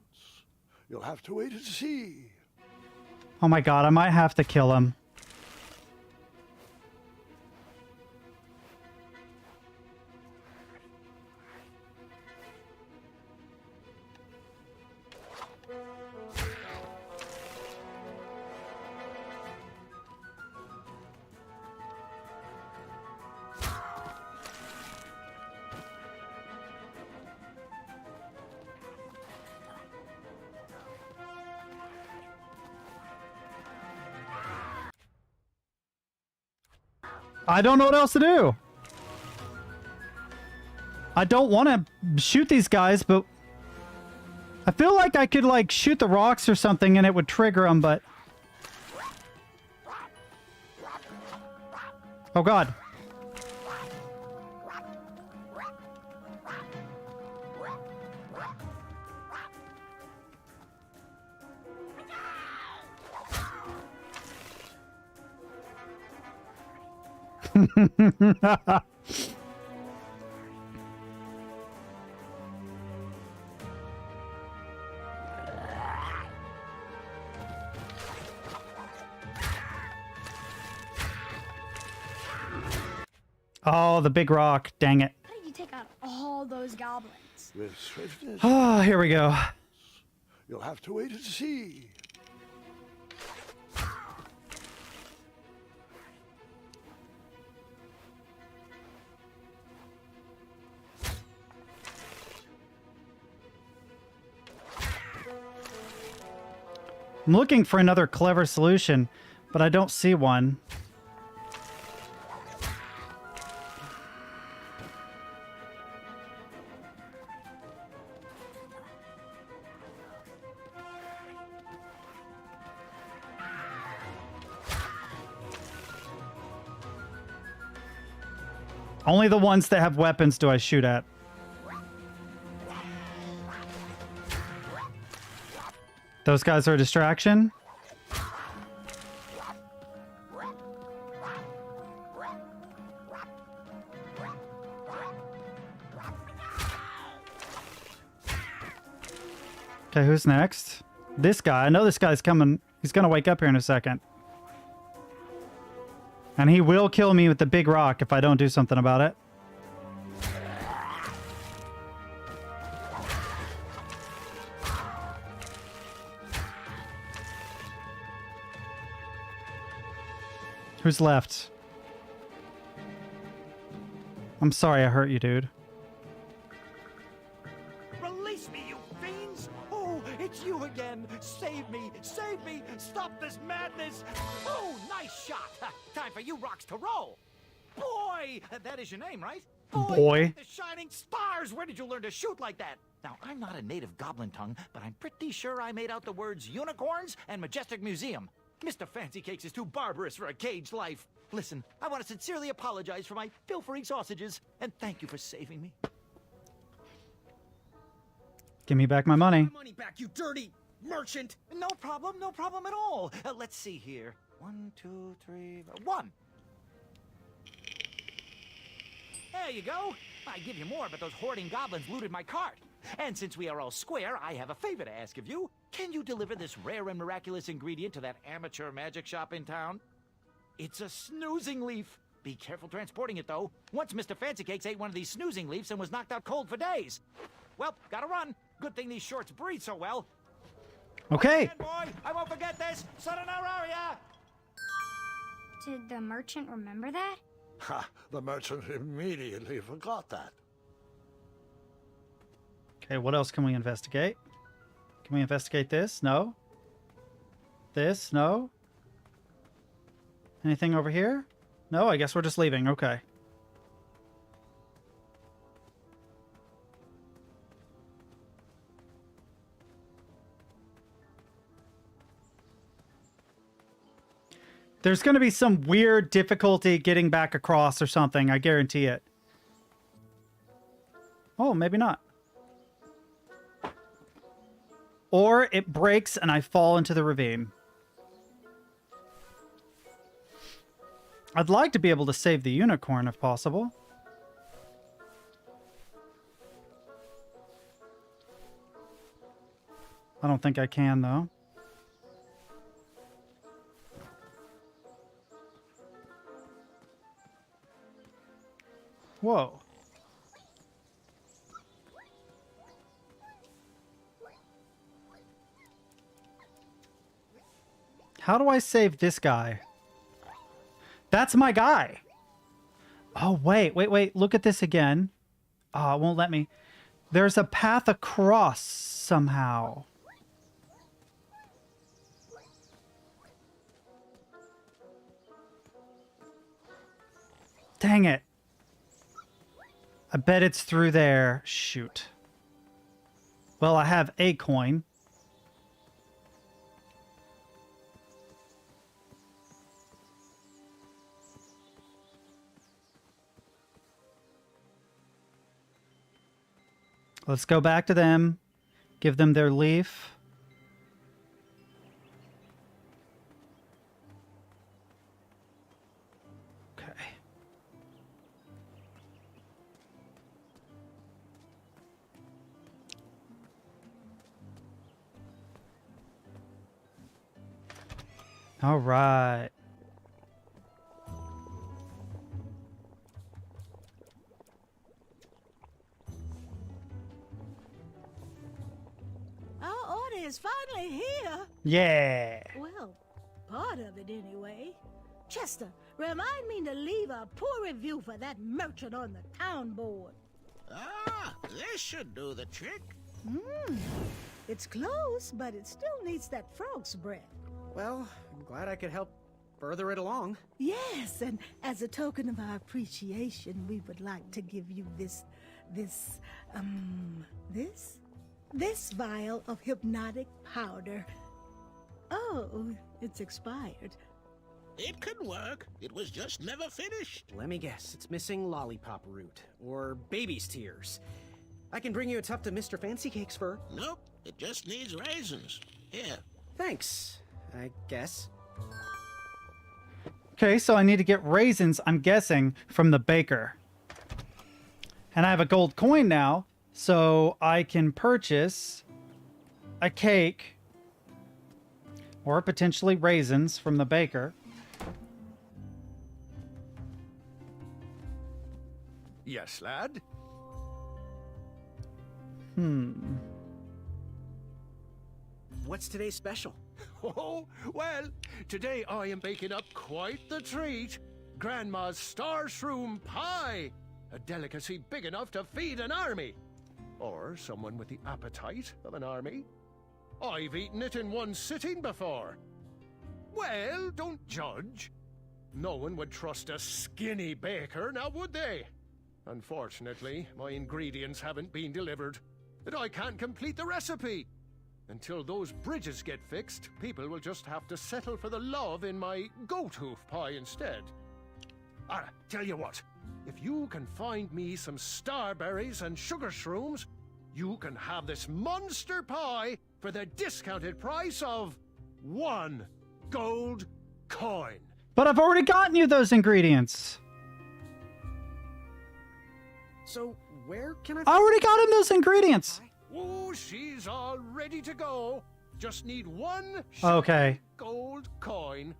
You'll have to wait and see. Oh my god, I might have to kill him. I don't know what else to do. I don't want to shoot these guys, but I feel like I could like shoot the rocks or something and it would trigger them, but... Oh god. Oh, the big rock. Dang it. How did you take out all those goblins? With swiftness. Oh, here we go. You'll have to wait and see. I'm looking for another clever solution, but I don't see one. Only the ones that have weapons do I shoot at. Those guys are a distraction. Okay, who's next? This guy. I know this guy's coming. He's gonna wake up here in a second. And he will kill me with the big rock if I don't do something about it. Who's left? I'm sorry I hurt you, dude. Release me, you fiends! Oh, it's you again! Save me! Save me! Stop this madness! Oh, nice shot! Time for you rocks to roll! Boy! That is your name, right? Boy. The shining stars! Where did you learn to shoot like that? Now, I'm not a native goblin tongue, but I'm pretty sure I made out the words unicorns and majestic museum. Mr. Fancy Cakes is too barbarous for a caged life. Listen, I want to sincerely apologize for my pilfering sausages, and thank you for saving me. Give me back my money. Money back, you dirty merchant! No problem at all. Let's see here. 1, 2, 3, 1. There you go. I'd give you more, but those hoarding goblins looted my cart. And since we are all square, I have a favor to ask of you. Can you deliver this rare and miraculous ingredient to that amateur magic shop in town? It's a snoozing leaf. Be careful transporting it, though. Once Mr. Fancy Cakes ate one of these snoozing leaves and was knocked out cold for days. Well, gotta run. Good thing these shorts breathe so well. Okay. Again, boy, I won't forget this. Sayonara. Did the merchant remember that? Ha! The merchant immediately forgot that. Okay, what else can we investigate? Can we investigate this? No. This? No. Anything over here? No, I guess we're just leaving. Okay. There's going to be some weird difficulty getting back across or something. I guarantee it. Oh, maybe not. Or it breaks and I fall into the ravine. I'd like to be able to save the unicorn if possible. I don't think I can, though. Whoa. How do I save this guy? That's my guy. Oh, wait. Look at this again. Oh, it won't let me. There's a path across somehow. Dang it. I bet it's through there. Shoot. Well, I have a coin. Let's go back to them. Give them their leaf. Okay. All right. Our order is finally here. Yeah. Well, part of it anyway. Chester, remind me to leave a poor review for that merchant on the town board. Ah, this should do the trick. It's close, but it still needs that frog's breath. Well, I'm glad I could help further it along. Yes, and as a token of our appreciation, we would like to give you this vial of hypnotic powder. Oh, it's expired. It could work. It was just never finished. Let me guess, it's missing lollipop root, or baby's tears. I can bring you a tuft of Mr. Fancy Cakes for... Nope, it just needs raisins. Here. Thanks, I guess. Okay, so I need to get raisins, I'm guessing, from the baker. And I have a gold coin now, so I can purchase a cake or potentially raisins from the baker. Yes, lad? What's today's special? Oh, well, today I am baking up quite the treat. Grandma's star shroom pie. A delicacy big enough to feed an army. Or someone with the appetite of an army. I've eaten it in one sitting before. Well, don't judge. No one would trust a skinny baker, now would they? Unfortunately, my ingredients haven't been delivered, and I can't complete the recipe. Until those bridges get fixed, people will just have to settle for the love in my goat hoof pie instead. Tell you what, if you can find me some starberries and sugar shrooms, you can have this monster pie for the discounted price of 1 gold coin. But I've already gotten you those ingredients. So, where can I... I already got him those ingredients. Oh, she's all ready to go. Just need 1 Okay. gold coin.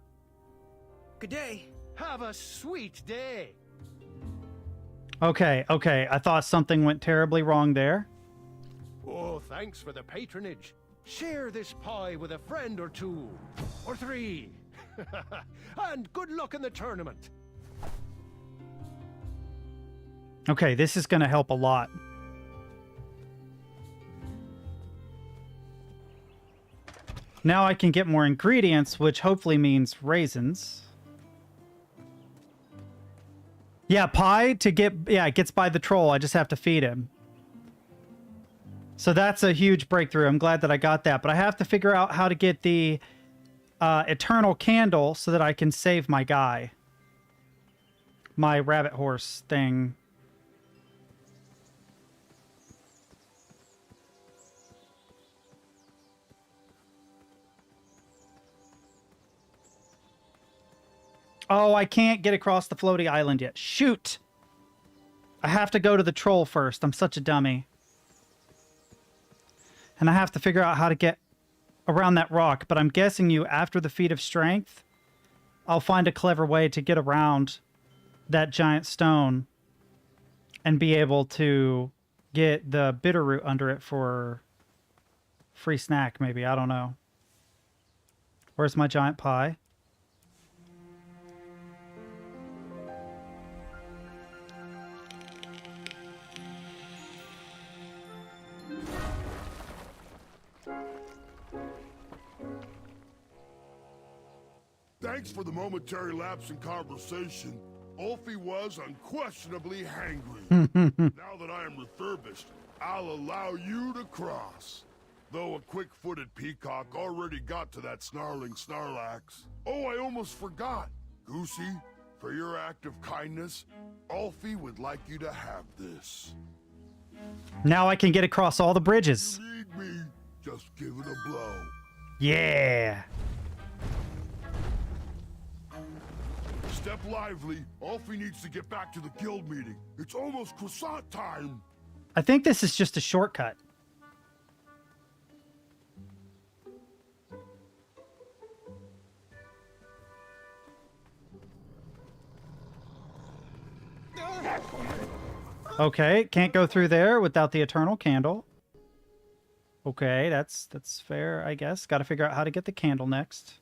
Good day. Have a sweet day. Okay. I thought something went terribly wrong there. Oh, thanks for the patronage. Share this pie with a friend or 2, or 3. And good luck in the tournament. Okay, this is going to help a lot. Now I can get more ingredients, which hopefully means raisins. Yeah, pie to get... Yeah, it gets by the troll. I just have to feed him. So that's a huge breakthrough. I'm glad that I got that. But I have to figure out how to get the eternal candle so that I can save my guy. My rabbit horse thing. Oh, I can't get across the floaty island yet. Shoot! I have to go to the troll first. I'm such a dummy. And I have to figure out how to get around that rock. But I'm guessing after the feat of strength, I'll find a clever way to get around that giant stone and be able to get the bitter root under it for free snack, maybe. I don't know. Where's my giant pie? Thanks for the momentary lapse in conversation. Ulfie was unquestionably hangry. Now that I am refurbished, I'll allow you to cross. Though a quick-footed peacock already got to that snarling Snarlax. Oh, I almost forgot. Goosey, for your act of kindness, Ulfie would like you to have this. Now I can get across all the bridges. If you need me, just give it a blow. Yeah. Step lively. Ulfie needs to get back to the guild meeting. It's almost croissant time. I think this is just a shortcut. Okay, can't go through there without the eternal candle. Okay, that's fair, I guess. Got to figure out how to get the candle next.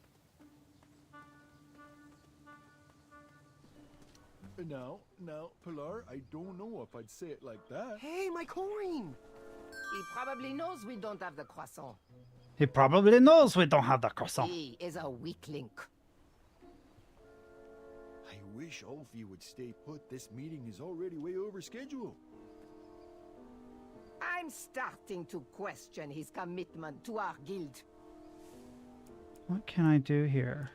Now, Pilar, I don't know if I'd say it like that. Hey, my coin! He probably knows we don't have the croissant. He probably knows we don't have the croissant. He is a weak link. I wish Ulfie would stay put. This meeting is already way over schedule. I'm starting to question his commitment to our guild. What can I do here?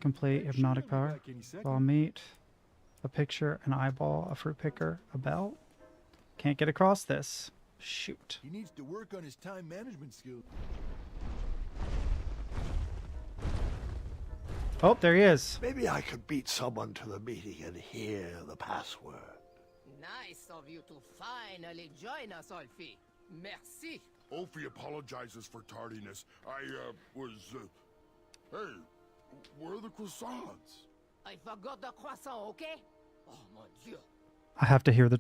Complete hypnotic power. Ball meat. A picture, an eyeball, a fruit picker, a bell. Can't get across this. Shoot. He needs to work on his time management skills. Oh, there he is. Maybe I could beat someone to the meeting and hear the password. Nice of you to finally join us, Ulfie. Merci. Ulfie apologizes for tardiness. Hey, where are the croissants? I forgot the croissant, okay? Oh, mon Dieu. I have to hear the...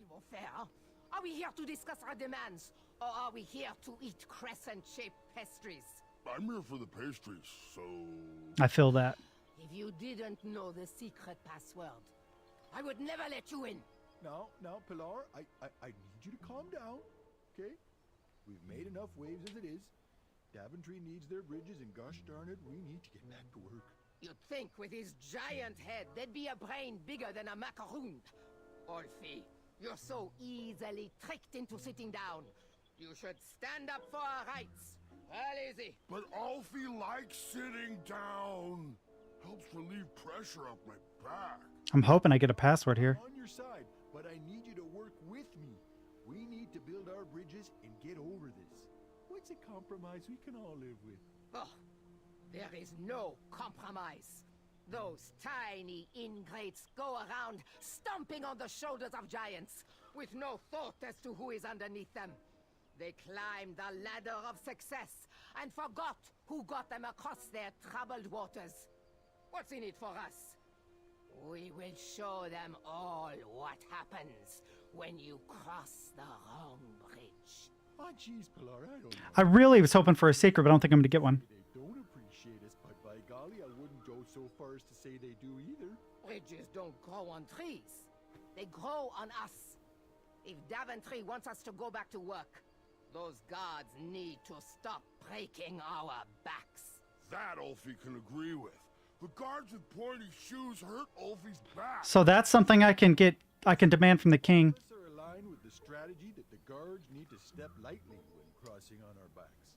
Are we here to discuss our demands? Or are we here to eat crescent-shaped pastries? I'm here for the pastries, so... I feel that. If you didn't know the secret password, I would never let you in. Now, Pilar, I need you to calm down, okay? We've made enough waves as it is. Daventry needs their bridges, and gosh darn it, we need to get back to work. You'd think with his giant head, there'd be a brain bigger than a macaroon. Olfie, you're so easily tricked into sitting down. You should stand up for our rights. Well, easy. But Alfie likes sitting down. Helps relieve pressure off my back. I'm hoping I get a password here. On your side, but I need you to work with me. We need to build our bridges and get over this. What's a compromise we can all live with? Oh, there is no compromise. Those tiny ingrates go around stomping on the shoulders of giants with no thought as to who is underneath them. They climbed the ladder of success and forgot who got them across their troubled waters. What's in it for us? We will show them all what happens when you cross the wrong bridge. Oh, jeez, Pilar, I don't know. I really was hoping for a secret, but I don't think I'm going to get one. They don't appreciate us, but by golly, I wouldn't go so far as to say they do either. Bridges don't grow on trees. They grow on us. If Daventry wants us to go back to work, those guards need to stop breaking our backs. That Alfie can agree with. The guards with pointy shoes hurt Alfie's back. So that's something I can demand from the king. Us are aligned with the strategy that the guards need to step lightly when crossing on our backs.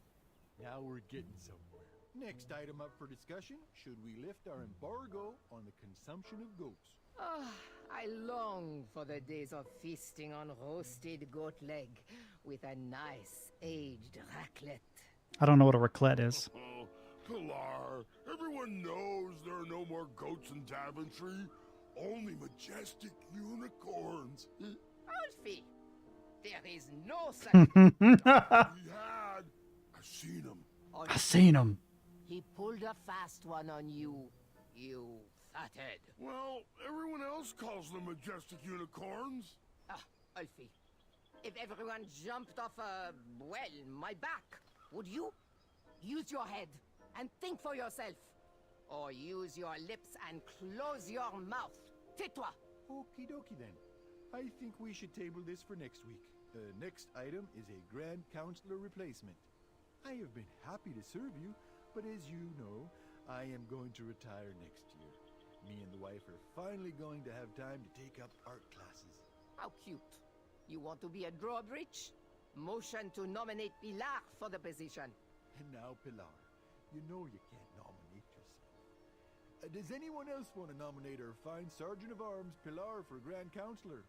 Now we're getting somewhere. Next item up for discussion, should we lift our embargo on the consumption of goats? I long for the days of feasting on roasted goat leg with a nice aged raclette. I don't know what a raclette is. Oh, Pilar, everyone knows there are no more goats in Daventry. Only majestic unicorns. Alfie, there is no such... We had. I've seen him. I've seen him. He pulled a fast one on you, you fathead. Well, everyone else calls them majestic unicorns. Alfie, if everyone jumped off my back, would you? Use your head and think for yourself. Or use your lips and close your mouth. Tais-toi. Okie dokie then. I think we should table this for next week. The next item is a Grand Counselor replacement. I have been happy to serve you, but as you know, I am going to retire next year. Me and the wife are finally going to have time to take up art classes. How cute. You want to be a drawbridge? Motion to nominate Pilar for the position. And now, Pilar, you know you can't nominate yourself. Does anyone else want to nominate our fine Sergeant of Arms, Pilar, for Grand Counselor?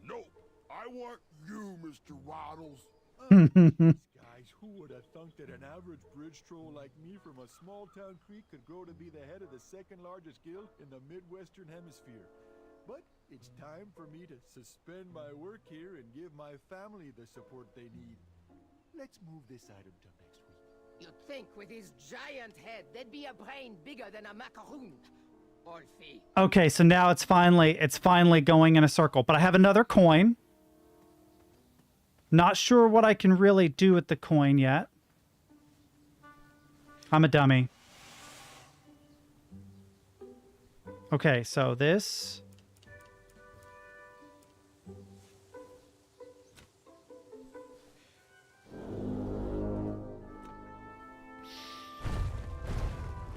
Nope. I want you, Mr. Waddles. Guys, who would have thunk that an average bridge troll like me from a small-town creek could grow to be the head of the second-largest guild in the Midwestern Hemisphere? But it's time for me to suspend my work here and give my family the support they need. Let's move this item till next week. You'd think with his giant head, there'd be a brain bigger than a macaroon. Olfie. Okay, so now it's finally going in a circle. But I have another coin. Not sure what I can really do with the coin yet. I'm a dummy. Okay, so this...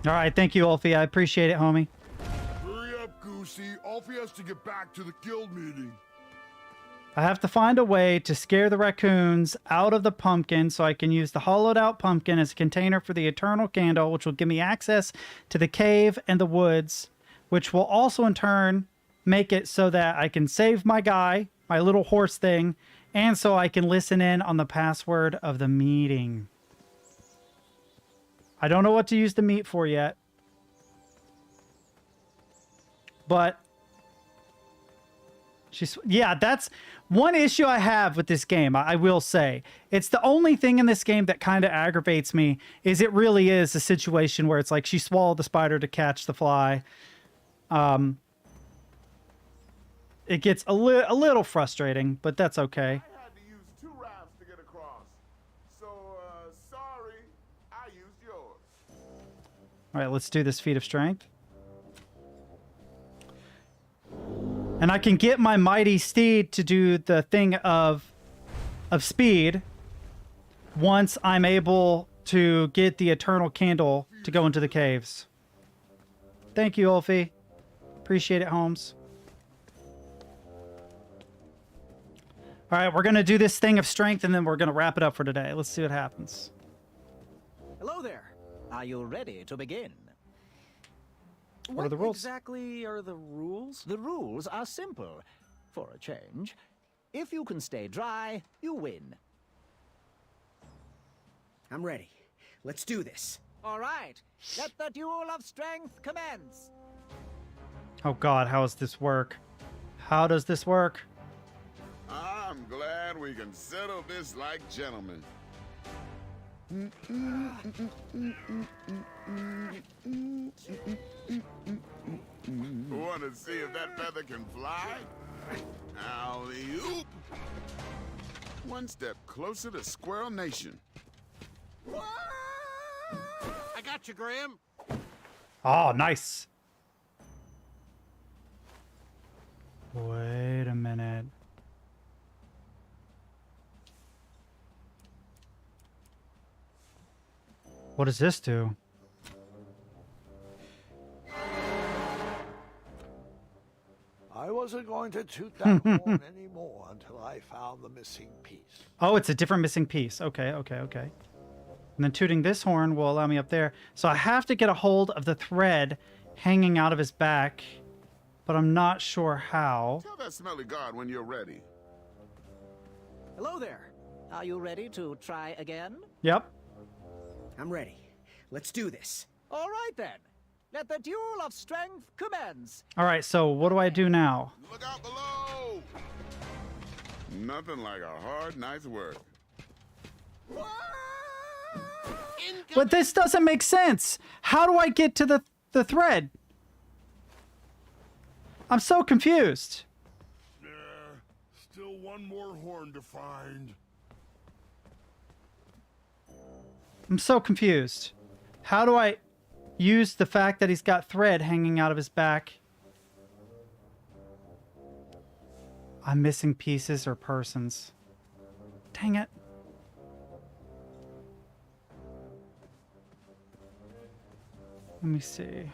All right, thank you, Ulfie. I appreciate it, homie. Hurry up, Goosey. Alfie has to get back to the guild meeting. I have to find a way to scare the raccoons out of the pumpkin so I can use the hollowed out pumpkin as a container for the eternal candle, which will give me access to the cave and the woods, which will also in turn make it so that I can save my guy, my little horse thing, and so I can listen in on the password of the meeting. I don't know what to use the meat for yet. But yeah, that's one issue I have with this game, I will say. It's the only thing in this game that kind of aggravates me is it really is a situation where it's like she swallowed the spider to catch the fly. It gets a little frustrating, but that's okay. I had to use 2 rafts to get across. All right, let's do this feat of strength. And I can get my mighty steed to do the thing of speed once I'm able to get the eternal candle to go into the caves. Thank you, Ulfie. Appreciate it, Holmes. All right, we're going to do this thing of strength, and then we're going to wrap it up for today. Let's see what happens. Hello there. Are you ready to begin? What are the rules? Exactly are the rules? The rules are simple. For a change, if you can stay dry, you win. I'm ready. Let's do this. All right. Let the duel of strength commence. Oh God, how does this work? How does this work? I'm glad we can settle this like gentlemen. Want to see if that feather can fly? Alley-oop! One step closer to Squirrel Nation. I got you, Graham. Oh, nice. Wait a minute. What does this do? I wasn't going to toot that horn anymore until I found the missing piece. Oh, it's a different missing piece. Okay, okay, okay. And then tooting this horn will allow me up there. So I have to get a hold of the thread hanging out of his back, but I'm not sure how. Tell that smelly guard when you're ready. Hello there. Are you ready to try again? Yep. I'm ready. Let's do this. All right then. Let the duel of strength commence. All right, so what do I do now? Look out below! Nothing like a hard night's work. But this doesn't make sense. How do I get to the thread? I'm so confused. Still one more horn to find. I'm so confused. How do I use the fact that he's got thread hanging out of his back? I'm missing pieces or persons. Dang it. Let me see.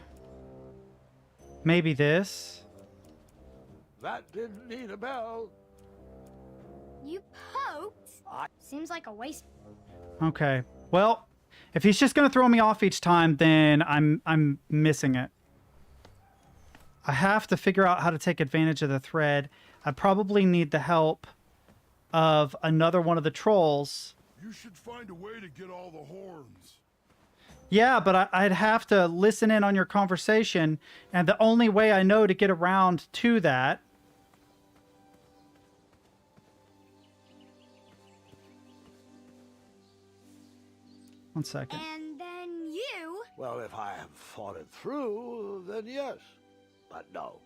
Maybe this? That didn't need a bell. You poked? Seems like a waste. Okay. Well, if he's just gonna throw me off each time, then I'm missing it. I have to figure out how to take advantage of the thread. I probably need the help of another one of the trolls. You should find a way to get all the horns. Yeah, but I'd have to listen in on your conversation, and the only way I know to get around to that... One second. And then you... Well, if I have thought it through, then yes. But no.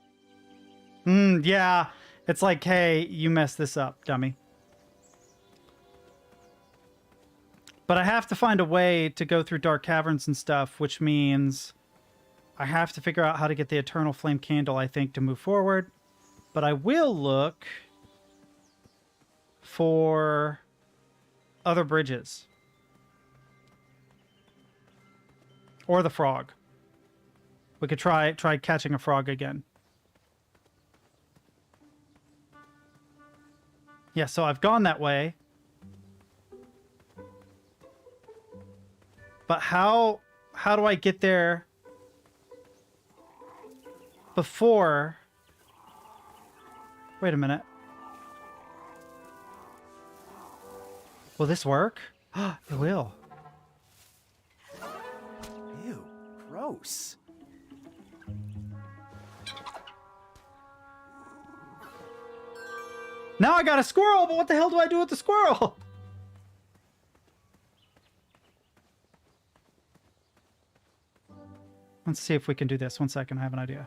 Yeah. It's like, hey, you messed this up, dummy. But I have to find a way to go through dark caverns and stuff, which means I have to figure out how to get the Eternal Flame Candle, I think, to move forward. But I will look for other bridges. Or the frog. We could try catching a frog again. Yeah, so I've gone that way. But how do I get there before... Wait a minute. Will this work? It will. Ew, gross. Now I got a squirrel, but what the hell do I do with the squirrel? Let's see if we can do this. One second, I have an idea.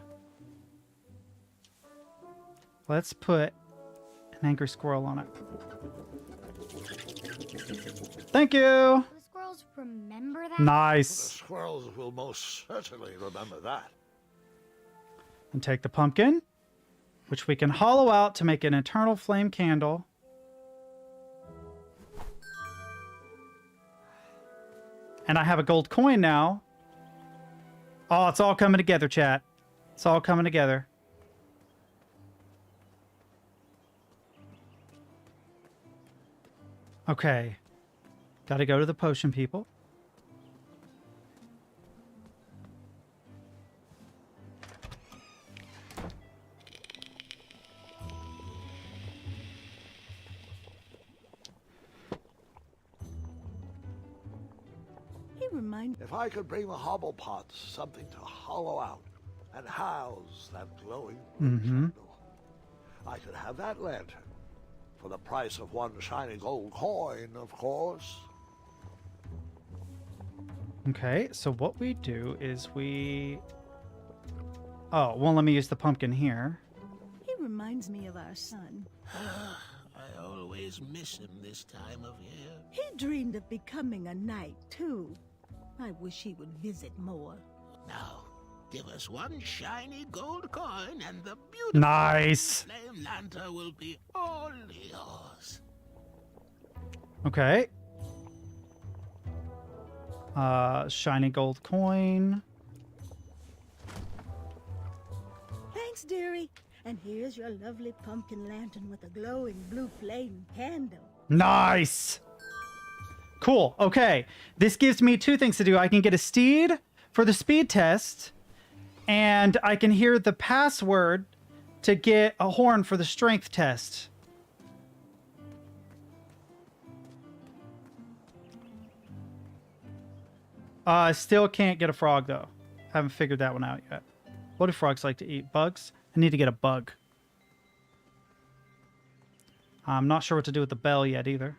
Let's put an angry squirrel on it. Thank you! The squirrels remember Nice. The squirrels will most certainly remember that. And take the pumpkin, which we can hollow out to make an eternal flame candle. And I have a gold coin now. Oh, it's all coming together, chat. It's all coming together. Okay. Got to go to the potion people. If I could bring the hobble pots something to hollow out and house that glowing candle, I could have that lantern for the price of one shiny gold coin, of course. Okay, so what we do is we... Oh, well, let me use the pumpkin here. He reminds me of our son. I always miss him this time of year. He dreamed of becoming a knight, too. I wish he would visit more. Now, give us one shiny gold coin and the beautiful Nice. flame lantern will be all yours. Okay. Shiny gold coin. Thanks, dearie. And here's your lovely pumpkin lantern with a glowing blue flame candle. Nice. Cool. Okay. This gives me two things to do. I can get a steed for the speed test, and I can hear the password to get a horn for the strength test. I still can't get a frog, though. Haven't figured that one out yet. What do frogs like to eat? Bugs? I need to get a bug. I'm not sure what to do with the bell yet, either.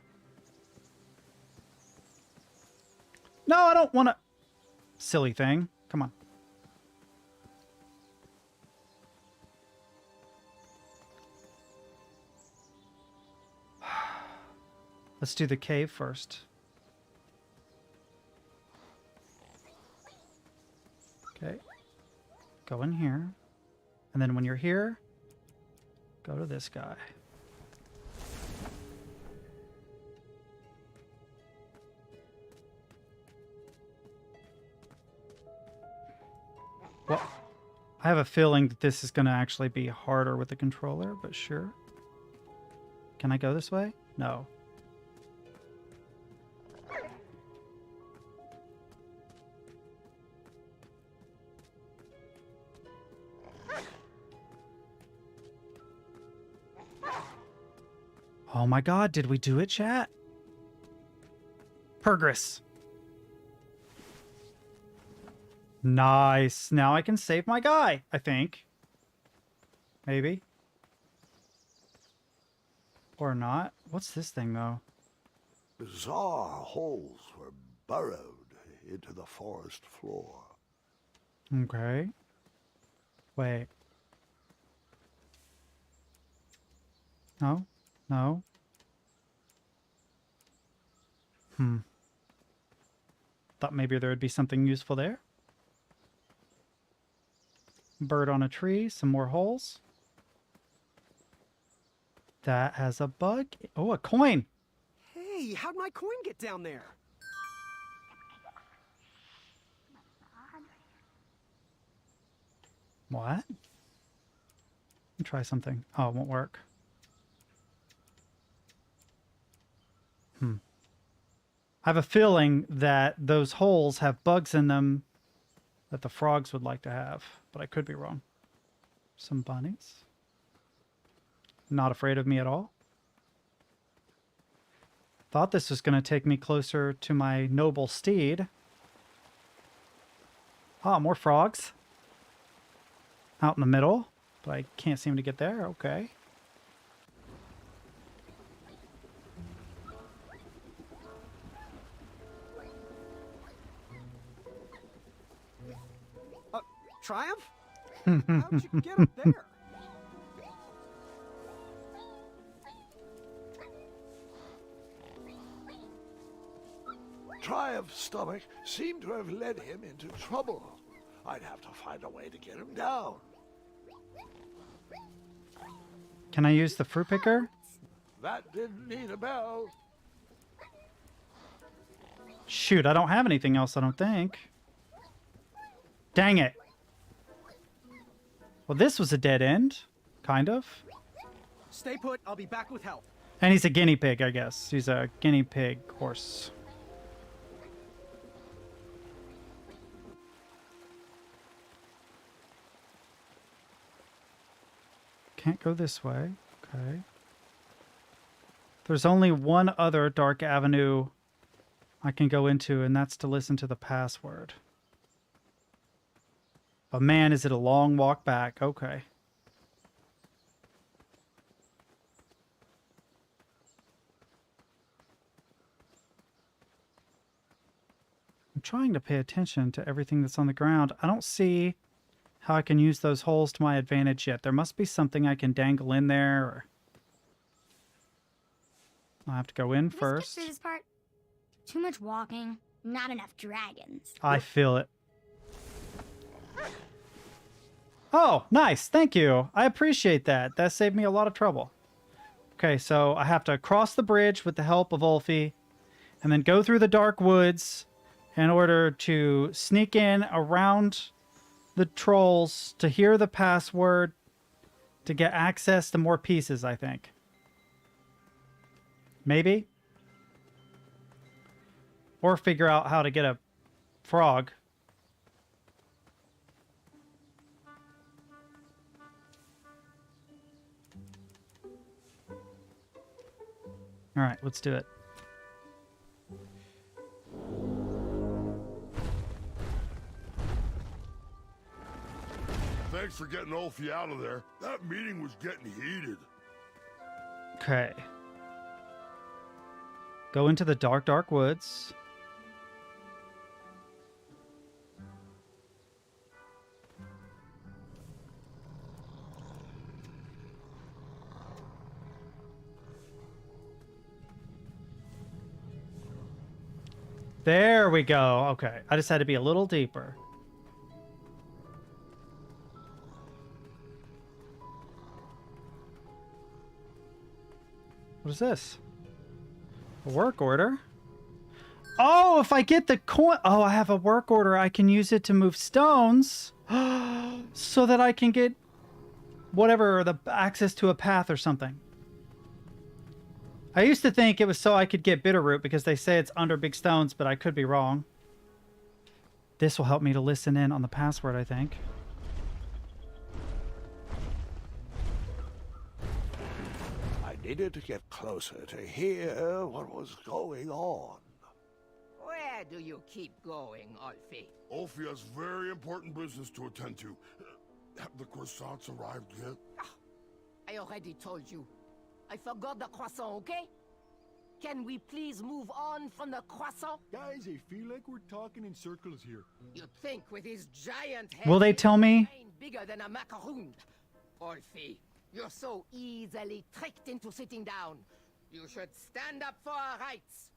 No, I don't want to... Silly thing. Come on. Let's do the cave first. Okay. Go in here. And then when you're here, go to this guy. Well, I have a feeling that this is going to actually be harder with the controller, but sure. Can I go this way? No. Oh my god, did we do it, chat? Progress. Nice. Now I can save my guy, I think. Maybe. Or not. What's this thing, though? Bizarre holes were burrowed into the forest floor. Okay. Wait. No? No? Thought maybe there would be something useful there. Bird on a tree, some more holes. That has a bug. Oh, a coin. Hey, how'd my coin get down there? What? Let me try something. Oh, it won't work. I have a feeling that those holes have bugs in them that the frogs would like to have, but I could be wrong. Some bunnies. Not afraid of me at all. Thought this was going to take me closer to my noble steed. Ah, more frogs. Out in the middle, but I can't seem to get there. Okay. Triumph? How'd you get up there? try of stomach seemed to have led him into trouble. I'd have to find a way to get him down. Can I use the fruit picker? That didn't need a bell. Shoot, I don't have anything else, I don't think. Dang it. Well, this was a dead end. Kind of. Stay put, I'll be back with help. And he's a guinea pig, I guess. He's a guinea pig horse. Can't go this way. Okay. There's only one other dark avenue I can go into, and that's to listen to the password. But man, is it a long walk back. Okay. I'm trying to pay attention to everything that's on the ground. I don't see how I can use those holes to my advantage yet. There must be something I can dangle in there. Or... I'll have to go in first. Skip through this part. Too much walking, not enough dragons. I feel it. Oh, nice. Thank you. I appreciate that. That saved me a lot of trouble. Okay, so I have to cross the bridge with the help of Ulfi and then go through the dark woods in order to sneak in around the trolls to hear the password to get access to more pieces, I think. Maybe? Or figure out how to get a frog. All right, let's do it. Thanks for getting Ulfi out of there. That meeting was getting heated. Okay. Go into the dark, dark woods. There we go. Okay. I just had to be a little deeper. What is this? A work order? Oh, if I get the coin... Oh, I have a work order. I can use it to move stones. So that I can get... whatever, the access to a path or something. I used to think it was so I could get Bitterroot because they say it's under big stones, but I could be wrong. This will help me to listen in on the password, I think. I needed to get closer to hear what was going on. Where do you keep going, Ulfi? Ulfi has very important business to attend to. Have the croissants arrived yet? I already told you. I forgot the croissant, okay? Can we please move on from the croissant? Guys, I feel like we're talking in circles here. You'd think with his giant head... Will they tell me? ...bigger than a macaroon. Ulfi, you're so easily tricked into sitting down. You should stand up for our rights.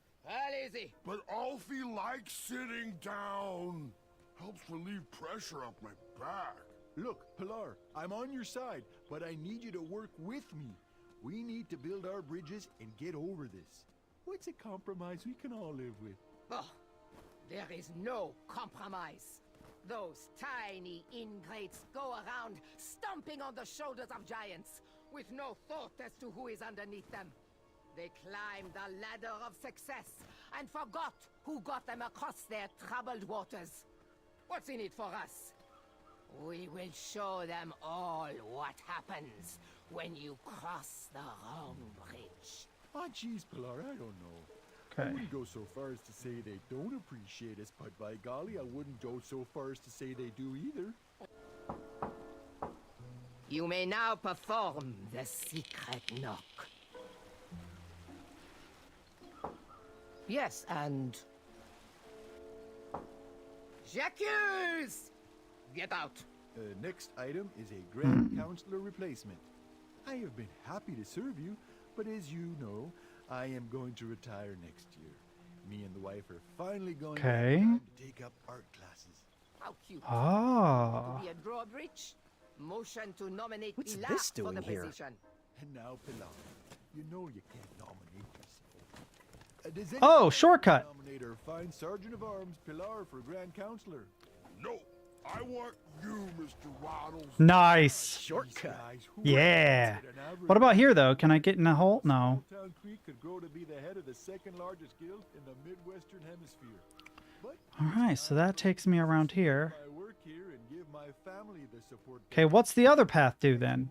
Easy. But Ulfi likes sitting down. Helps relieve pressure off my back. Look, Pilar, I'm on your side, but I need you to work with me. We need to build our bridges and get over this. What's a compromise we can all live with? Oh, there is no compromise. Those tiny ingrates go around stomping on the shoulders of giants with no thought as to who is underneath them. They climbed the ladder of success and forgot who got them across their troubled waters. What's in it for us? We will show them all what happens when you cross the wrong bridge. Oh, jeez, Pilar, I don't know. I wouldn't go so far as to say they don't appreciate us, but by golly, I wouldn't go so far as to say they do either. You may now perform the secret knock. Yes, and... J'accuse! Get out. Next item is a Grand Counselor replacement. I have been happy to serve you, but as you know, I am going to retire next year. Me and the wife are finally going Okay. to take up art classes. How cute. Ah. To be a drawbridge? Motion to nominate What's Pilar this for doing the here? position. And now, Pilar, you know you can't nominate yourself. Does Oh, anyone shortcut. nominate our fine Sergeant of Arms, Pilar, for Grand Counselor? No, I want you, Mr. Waddles. Nice. Shortcut. Yeah. What about here, though? Can I get in a hole? No. Town Creek could grow to be the head of the second largest guild in the Midwestern Hemisphere. But All right, so that takes me around here. I work here and give my family the support. Okay, what's the other path do then?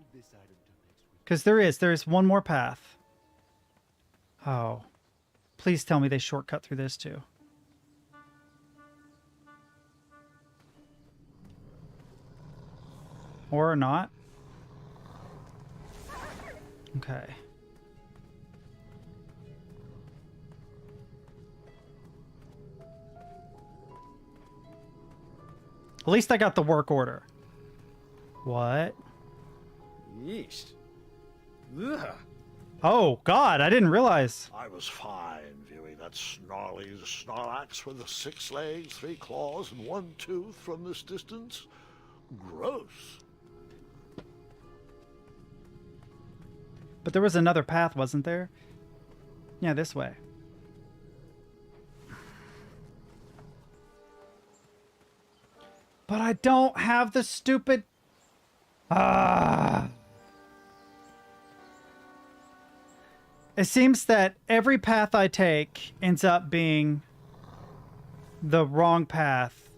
Because there is one more path. Oh. Please tell me they shortcut through this too. Or not. Okay. At least I got the work order. What? Yeesh. Ugh. Oh, God, I didn't realize. I was fine viewing that snarly Snorlax with the 6 legs, 3 claws, and 1 tooth from this distance. Gross. But there was another path, wasn't there? Yeah, this way. But I don't have the stupid... Ah. It seems that every path I take ends up being the wrong path.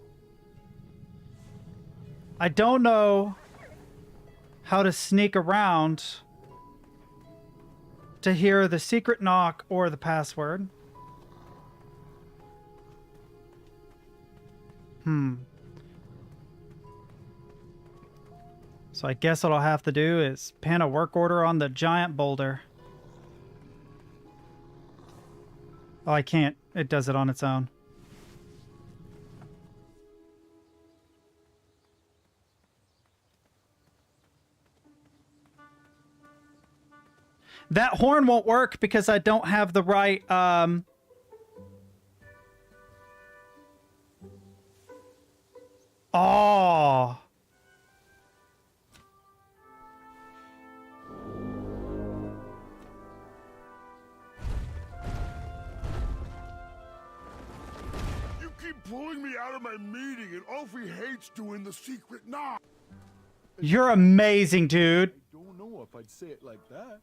I don't know how to sneak around to hear the secret knock or the password. So I guess what I'll have to do is pin a work order on the giant boulder. Oh, I can't. It does it on its own. That horn won't work because I don't have the right, Oh. You keep pulling me out of my meeting, and Ulfie hates doing the secret knock. You're amazing, dude. I don't know if I'd say it like that.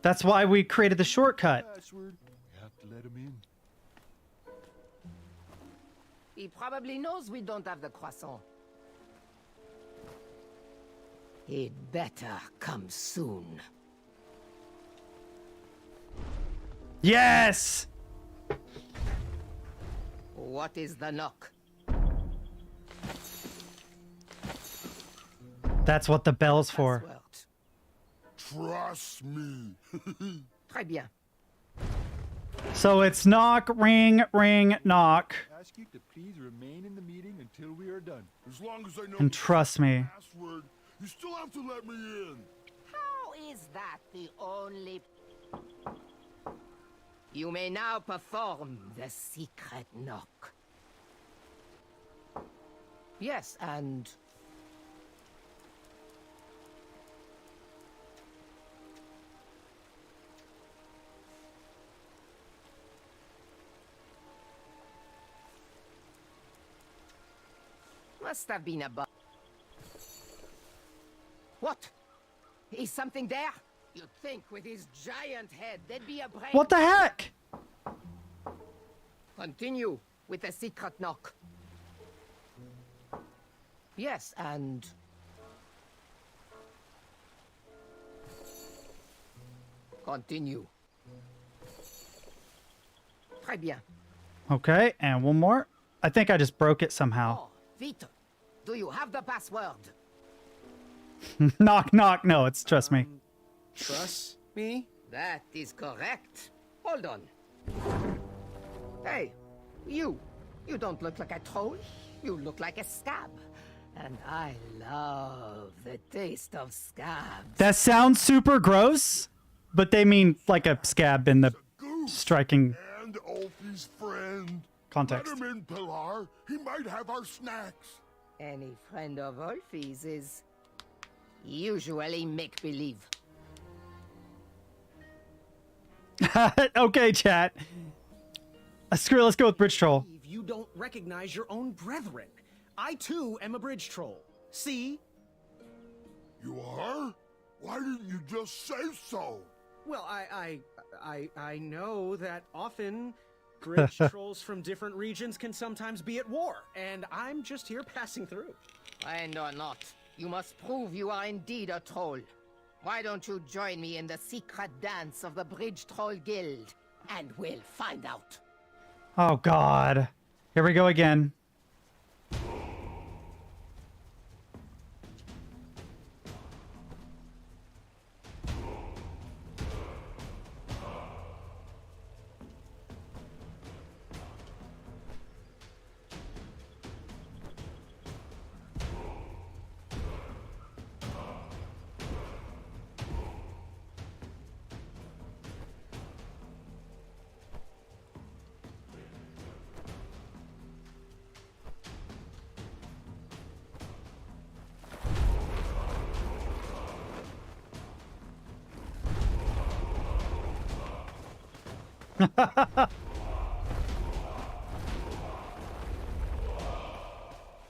That's why we created the shortcut. Password. You have to let him in. He probably knows we don't have the croissant. He'd better come soon. Yes! What is the knock? That's what the bell's for. Trust me. Très bien. So it's knock, ring, ring, knock. Ask you to please remain in the meeting until we are done. As long as I know And trust me. the password, you still have to let me in. How is that the only... You may now perform the secret knock. Yes, and... Must have been a bug. What? Is something there? You'd think with his giant head there'd be a brain. What the heck? Continue with the secret knock. Yes, and... Continue. Très bien. Okay, and one more. I think I just broke it somehow. Vite. Do you have the password? Knock, knock. No, it's trust me. Trust me? That is correct. Hold on. Hey, you. You don't look like a troll. You look like a scab. And I love the taste of scabs. That sounds super gross, but they mean like a scab in the striking Context. Let him in, Pilar. He might have our snacks. Any friend of Wolfie's is usually make-believe. Okay, chat. Screw it, let's go with Bridge Troll. You don't recognize your own brethren. I too am a bridge troll. See? You are? Why didn't you just say so? Well, I know that often bridge trolls from different regions can sometimes be at war, and I'm just here passing through. Friend or not, you must prove you are indeed a troll. Why don't you join me in the secret dance of the Bridge Troll Guild, and we'll find out. Oh, God. Here we go again.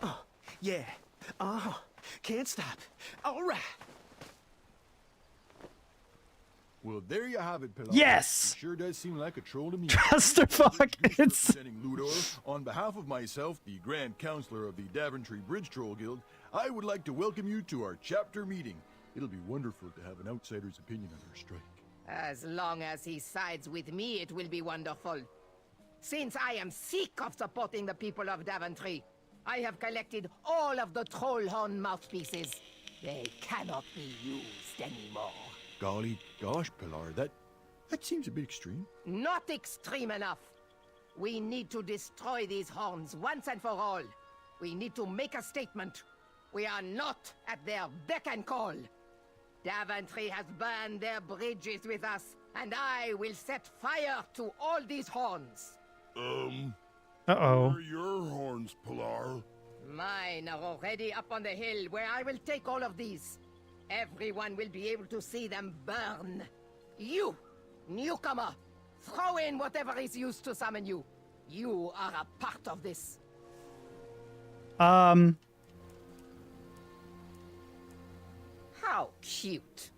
Oh, yeah. Oh, can't stop. All right. Well, there you have it, Pilar. Yes! It sure does seem like a troll to me. Clusterfuck. It's Representing Ludor, on behalf of myself, the Grand Counselor of the Daventry Bridge Troll Guild, I would like to welcome you to our chapter meeting. It'll be wonderful to have an outsider's opinion on our strike. As long as he sides with me, it will be wonderful. Since I am sick of supporting the people of Daventry, I have collected all of the troll horn mouthpieces. They cannot be used anymore. Golly gosh, Pilar, that seems a bit extreme. Not extreme enough. We need to destroy these horns once and for all. We need to make a statement. We are not at their beck and call. Daventry has burned their bridges with us, and I will set fire to all these horns. Uh-oh. Where are your horns, Pilar? Mine are already up on the hill where I will take all of these. Everyone will be able to see them burn. You, newcomer, throw in whatever is used to summon you. You are a part of this. How cute.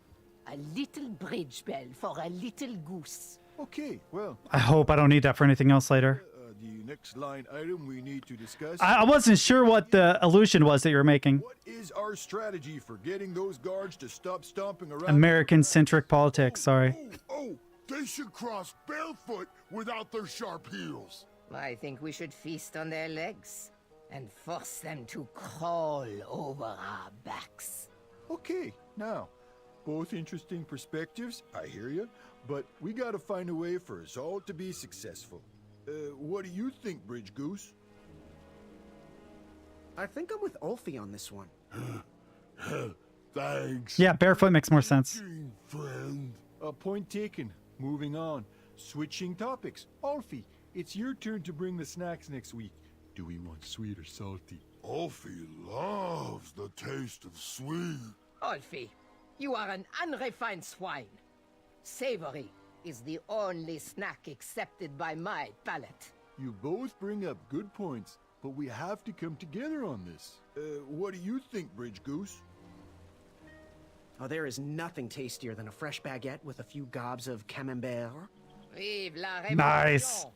A little bridge bell for a little goose. Okay, well, I hope I don't need that for anything else later. the next line item we need to discuss. I wasn't sure what the illusion was that you were making. What is our strategy for getting those guards to stop stomping around? American-centric politics, sorry. Oh, they should cross barefoot without their sharp heels. I think we should feast on their legs and force them to crawl over our backs. Okay, now, both interesting perspectives, I hear you, but we gotta find a way for us all to be successful. What do you think, Bridge Goose? I think I'm with Ulfie on this one. Thanks. Yeah, barefoot makes more sense. Friend. Point taken. Moving on. Switching topics. Alfie, it's your turn to bring the snacks next week. Do we want sweet or salty? Alfie loves the taste of sweet. Alfie, you are an unrefined swine. Savory is the only snack accepted by my palate. You both bring up good points, but we have to come together on this. What do you think, Bridge Goose? Oh, there is nothing tastier than a fresh baguette with a few gobs of camembert. Vive la révolution! Nice.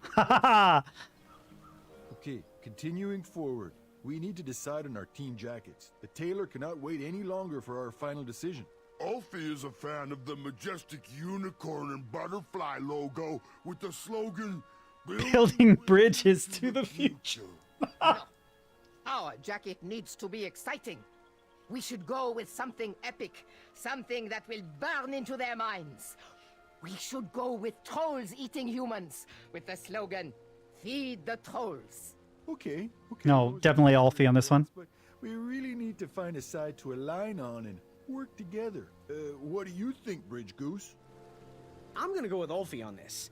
Okay, continuing forward. We need to decide on our team jackets. The tailor cannot wait any longer for our final decision. Alfie is a fan of the majestic unicorn and butterfly logo with the slogan, Building bridges to the future. Our jacket needs to be exciting. We should go with something epic, something that will burn into their minds. We should go with trolls eating humans, with the slogan, Feed the Trolls. Okay. No, definitely Alfie on this one. But we really need to find a side to align on and work together. What do you think, Bridge Goose? I'm gonna go with Ulfie on this.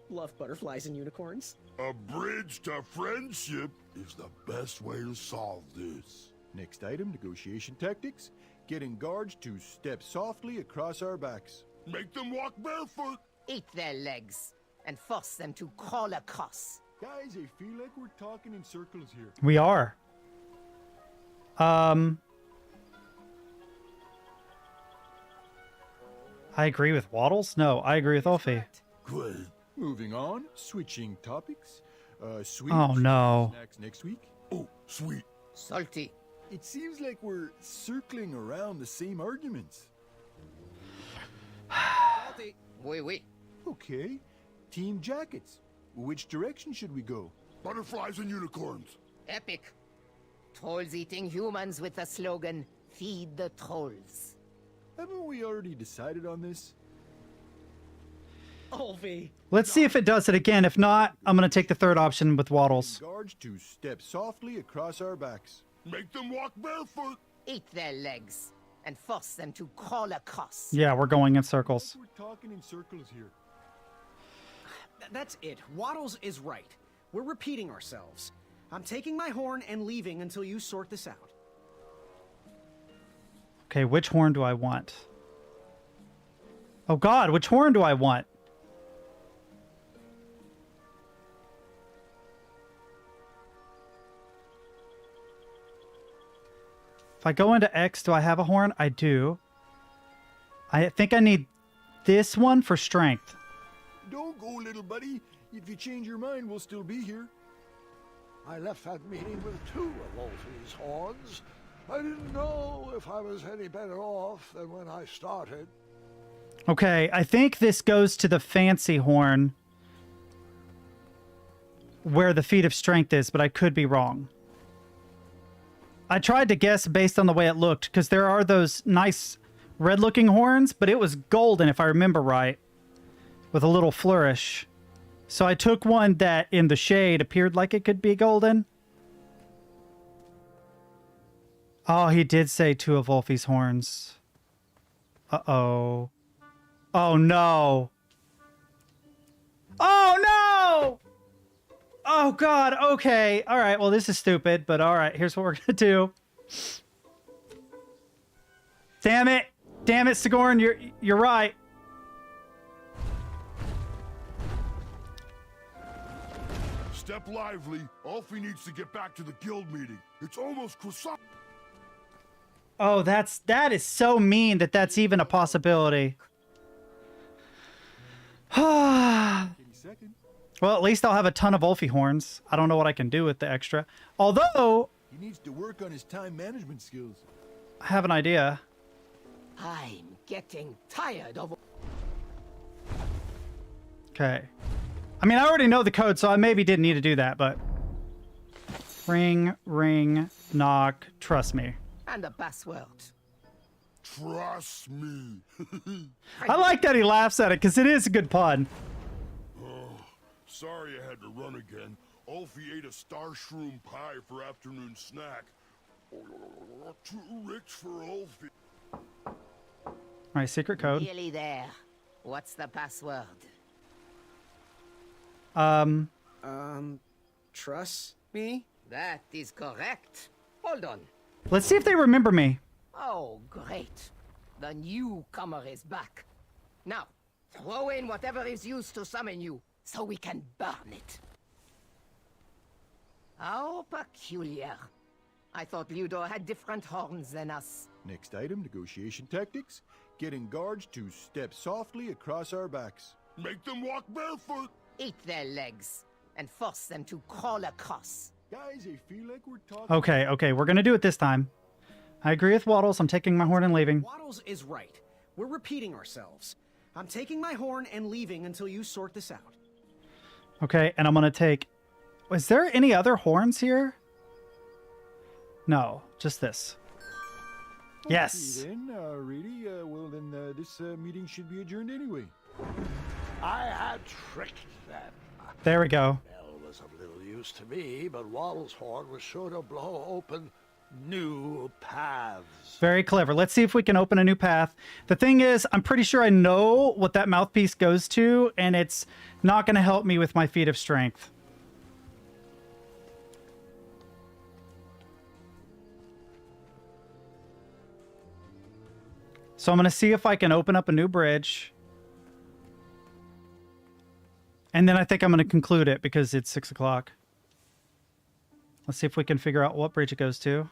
Love butterflies and unicorns. A bridge to friendship is the best way to solve this. Next item, negotiation tactics. Getting guards to step softly across our backs. Make them walk barefoot. Eat their legs and force them to crawl across. Guys, I feel like we're talking in circles here. We are. I agree with Waddles? No, I agree with Ulfie. Good. Moving on, switching topics. Sweet Oh, no. snacks next week. Oh, sweet. Salty. It seems like we're circling around the same arguments. Salty. Oui, oui. Okay. Team jackets. Which direction should we go? Butterflies and unicorns. Epic. Trolls eating humans with the slogan, "Feed the trolls." Haven't we already decided on this? Olvi. Let's see if it does it again. If not, I'm going to take the third option with Waddles. Guards to step softly across our backs. Make them walk barefoot. Eat their legs and force them to crawl across. Yeah, we're going in circles. We're talking in circles here. That's it. Waddles is right. We're repeating ourselves. I'm taking my horn and leaving until you sort this out. Okay, which horn do I want? Oh God, which horn do I want? If I go into X, do I have a horn? I do. I think I need this one for strength. Don't go, little buddy. If you change your mind, we'll still be here. I left that meeting with 2 of Wolfie's horns. I didn't know if I was any better off than when I started. Okay, I think this goes to the fancy horn where the feat of strength is, but I could be wrong. I tried to guess based on the way it looked, because there are those nice red-looking horns, but it was golden if I remember right, with a little flourish. So I took one that in the shade appeared like it could be golden. Oh, he did say 2 of Wolfie's horns. Uh-oh. Oh, no. Oh, no! Oh, God. Okay. All right. Well, this is stupid, but all right. Here's what we're going to do. Damn it. Damn it, Sigourney. You're right. Step lively. Alfie needs to get back to the guild meeting. It's almost croissant. Oh, that is so mean that that's even a possibility. Well, at least I'll have a ton of Ulfie horns. I don't know what I can do with the extra. Although, He needs to work on his time management skills. I have an idea. I'm getting tired of... Okay. I mean, I already know the code, so I maybe didn't need to do that, but... Ring, ring, knock, trust me. And the password. Trust me. I like that he laughs at it, because it is a good pun. Oh, sorry I had to run again. Alfie ate a star shroom pie for afternoon snack. Too rich for Alfie. Alright, secret code. Nearly there. What's the password? Trust me? That is correct. Hold on. Let's see if they remember me. Oh, great. The newcomer is back. Now, throw in whatever is used to summon you, so we can burn it. How peculiar. I thought Ludo had different horns than us. Next item, negotiation tactics. Getting guards to step softly across our backs. Make them walk barefoot. Eat their legs and force them to crawl across. Guys, I feel like we're talking... Okay, we're gonna do it this time. I agree with Waddles. I'm taking my horn and leaving. Waddles is right. We're repeating ourselves. I'm taking my horn and leaving until you sort this out. Okay, and I'm gonna take... Is there any other horns here? No, just this. Yes! Then, well then this meeting should be adjourned anyway. I had tricked them. There we go. Bell was of little use to me, but Waddle's horn was sure to blow open new paths. Very clever. Let's see if we can open a new path. The thing is, I'm pretty sure I know what that mouthpiece goes to, and it's not going to help me with my feat of strength. So I'm going to see if I can open up a new bridge. And then I think I'm going to conclude it because it's 6 o'clock. Let's see if we can figure out what bridge it goes to.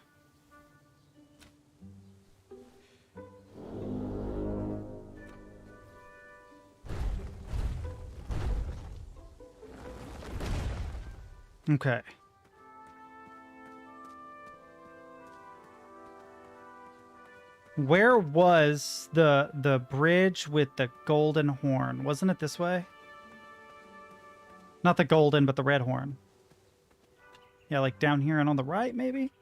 Okay. Where was the bridge with the golden horn? Wasn't it this way? Not the golden, but the red horn. Yeah, like down here and on the right, maybe?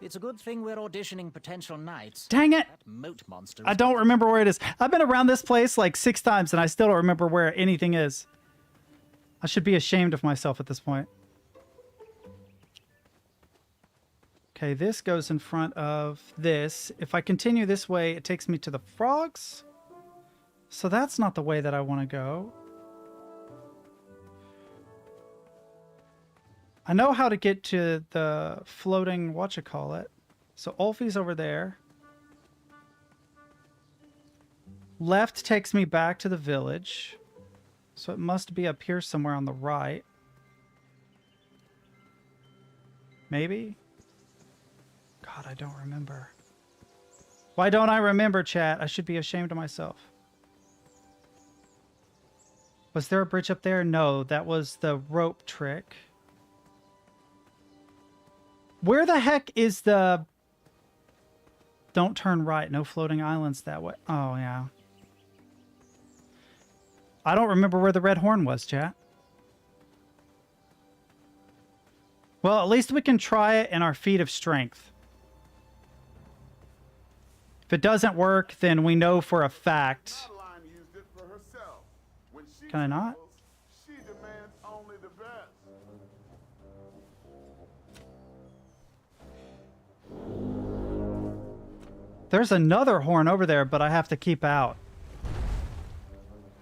It's a good thing we're auditioning potential knights. Dang it! That moat monster. I don't remember where it is. I've been around this place like 6 times and I still don't remember where anything is. I should be ashamed of myself at this point. Okay, this goes in front of this. If I continue this way, it takes me to the frogs. So that's not the way that I want to go. I know how to get to the floating whatchamacallit. So Ulfie's over there. Left takes me back to the village. So it must be up here somewhere on the right. Maybe? God, I don't remember. Why don't I remember, chat? I should be ashamed of myself. Was there a bridge up there? No, that was the rope trick. Where the heck is the... Don't turn right. No floating islands that way. Oh, yeah. I don't remember where the red horn was, chat. Well, at least we can try it in our feat of strength. If it doesn't work, then we know for a fact. Can I not? She demands only the best. There's another horn over there, but I have to keep out.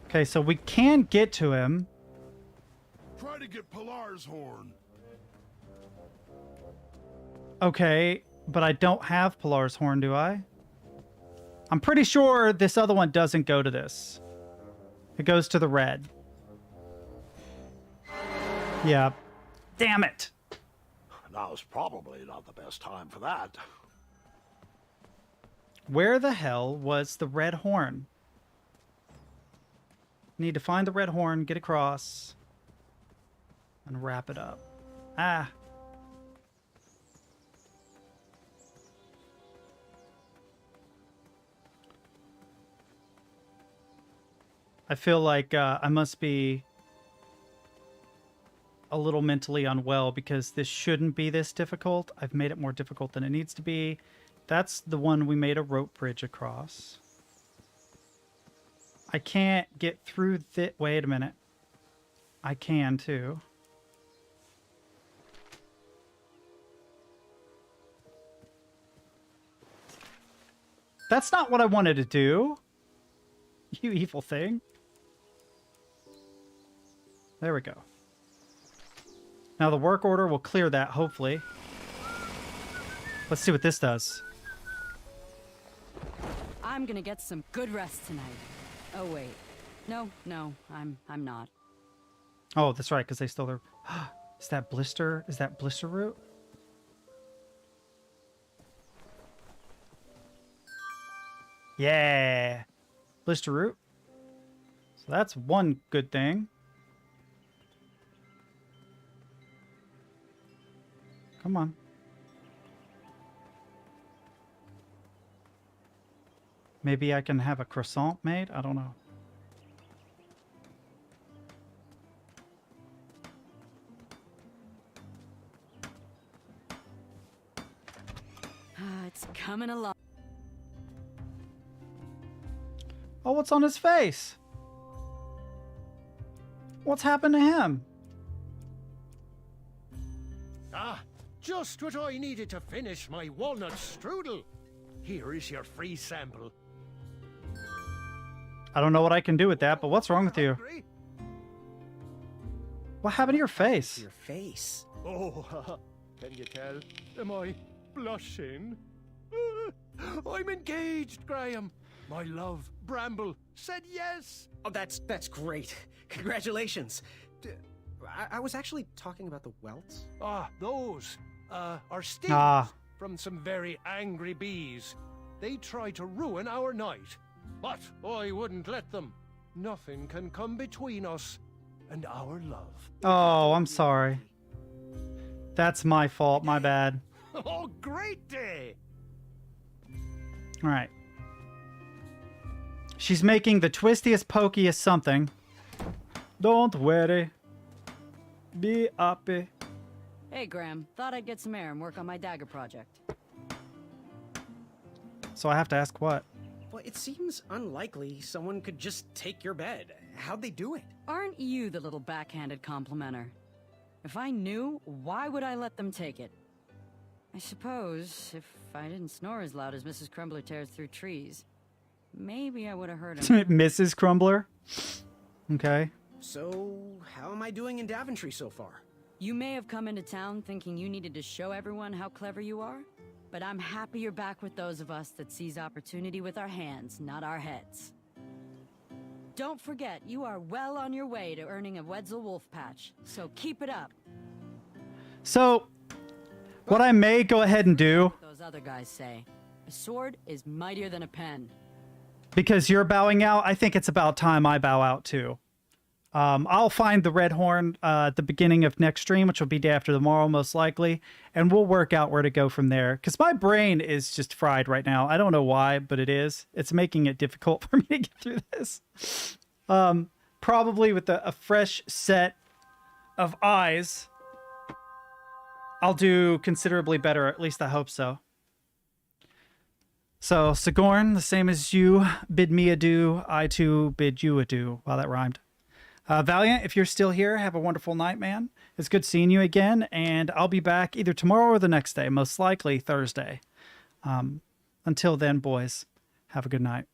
Okay, so we can get to him. Try to get Pilar's horn. Okay, but I don't have Pilar's horn, do I? I'm pretty sure this other one doesn't go to this. It goes to the red. Yeah. Damn it. Now's probably not the best time for that. Where the hell was the red horn? Need to find the red horn, get across, and wrap it up. Ah. I feel like I must be a little mentally unwell because this shouldn't be this difficult. I've made it more difficult than it needs to be. That's the one we made a rope bridge across. I can't get through the... Wait a minute. I can too. That's not what I wanted to do. You evil thing. There we go. Now the work order will clear that, hopefully. Let's see what this does. I'm gonna get some good rest tonight. Oh wait. No, I'm not. Oh, that's right, because they stole their... Is that blister? Is that blister root? Yeah. Blister root. So that's one good thing. Come on. Maybe I can have a croissant made? I don't know. It's coming along. Oh, what's on his face? What's happened to him? Just what I needed to finish my walnut strudel. Here is your free sample. I don't know what I can do with that, but what's wrong with you? What happened to your face? Your face. Oh, can you tell? Am I blushing? I'm engaged, Graham. My love, Bramble, said yes. Oh, that's great. Congratulations. I was actually talking about the welts. Ah, those are stings from some very angry bees. They try to ruin our night, but I wouldn't let them. Nothing can come between us and our love. Oh, I'm sorry. That's my fault. My bad. Oh, great day! All right. She's making the twistiest, pokiest something. Don't worry. Be happy. Hey, Graham. Thought I'd get some air and work on my dagger project. So I have to ask what? Well, it seems unlikely someone could just take your bed. How'd they do it? Aren't you the little backhanded complimenter? If I knew, why would I let them take it? I suppose if I didn't snore as loud as Mrs. Crumbler tears through trees, maybe I would have heard him. Mrs. Crumbler? Okay. So, how am I doing in Daventry so far? You may have come into town thinking you needed to show everyone how clever you are, but I'm happy you're back with those of us that seize opportunity with our hands, not our heads. Don't forget, you are well on your way to earning a Wetzel Wolf patch, so keep it up. So, what I may go ahead and do, Those other guys say, a sword is mightier than a pen. because you're bowing out, I think it's about time I bow out too. I'll find the red horn at the beginning of next stream, which will be day after tomorrow, most likely, and we'll work out where to go from there. Because my brain is just fried right now. I don't know why, but it is. It's making it difficult for me to get through this. Probably with a fresh set of eyes, I'll do considerably better. At least I hope so. So, Sigourn, the same as you, bid me adieu. I too bid you adieu. Wow, that rhymed. Valiant, if you're still here, have a wonderful night, man. It's good seeing you again, and I'll be back either tomorrow or the next day, most likely Thursday. Until then, boys, have a good night.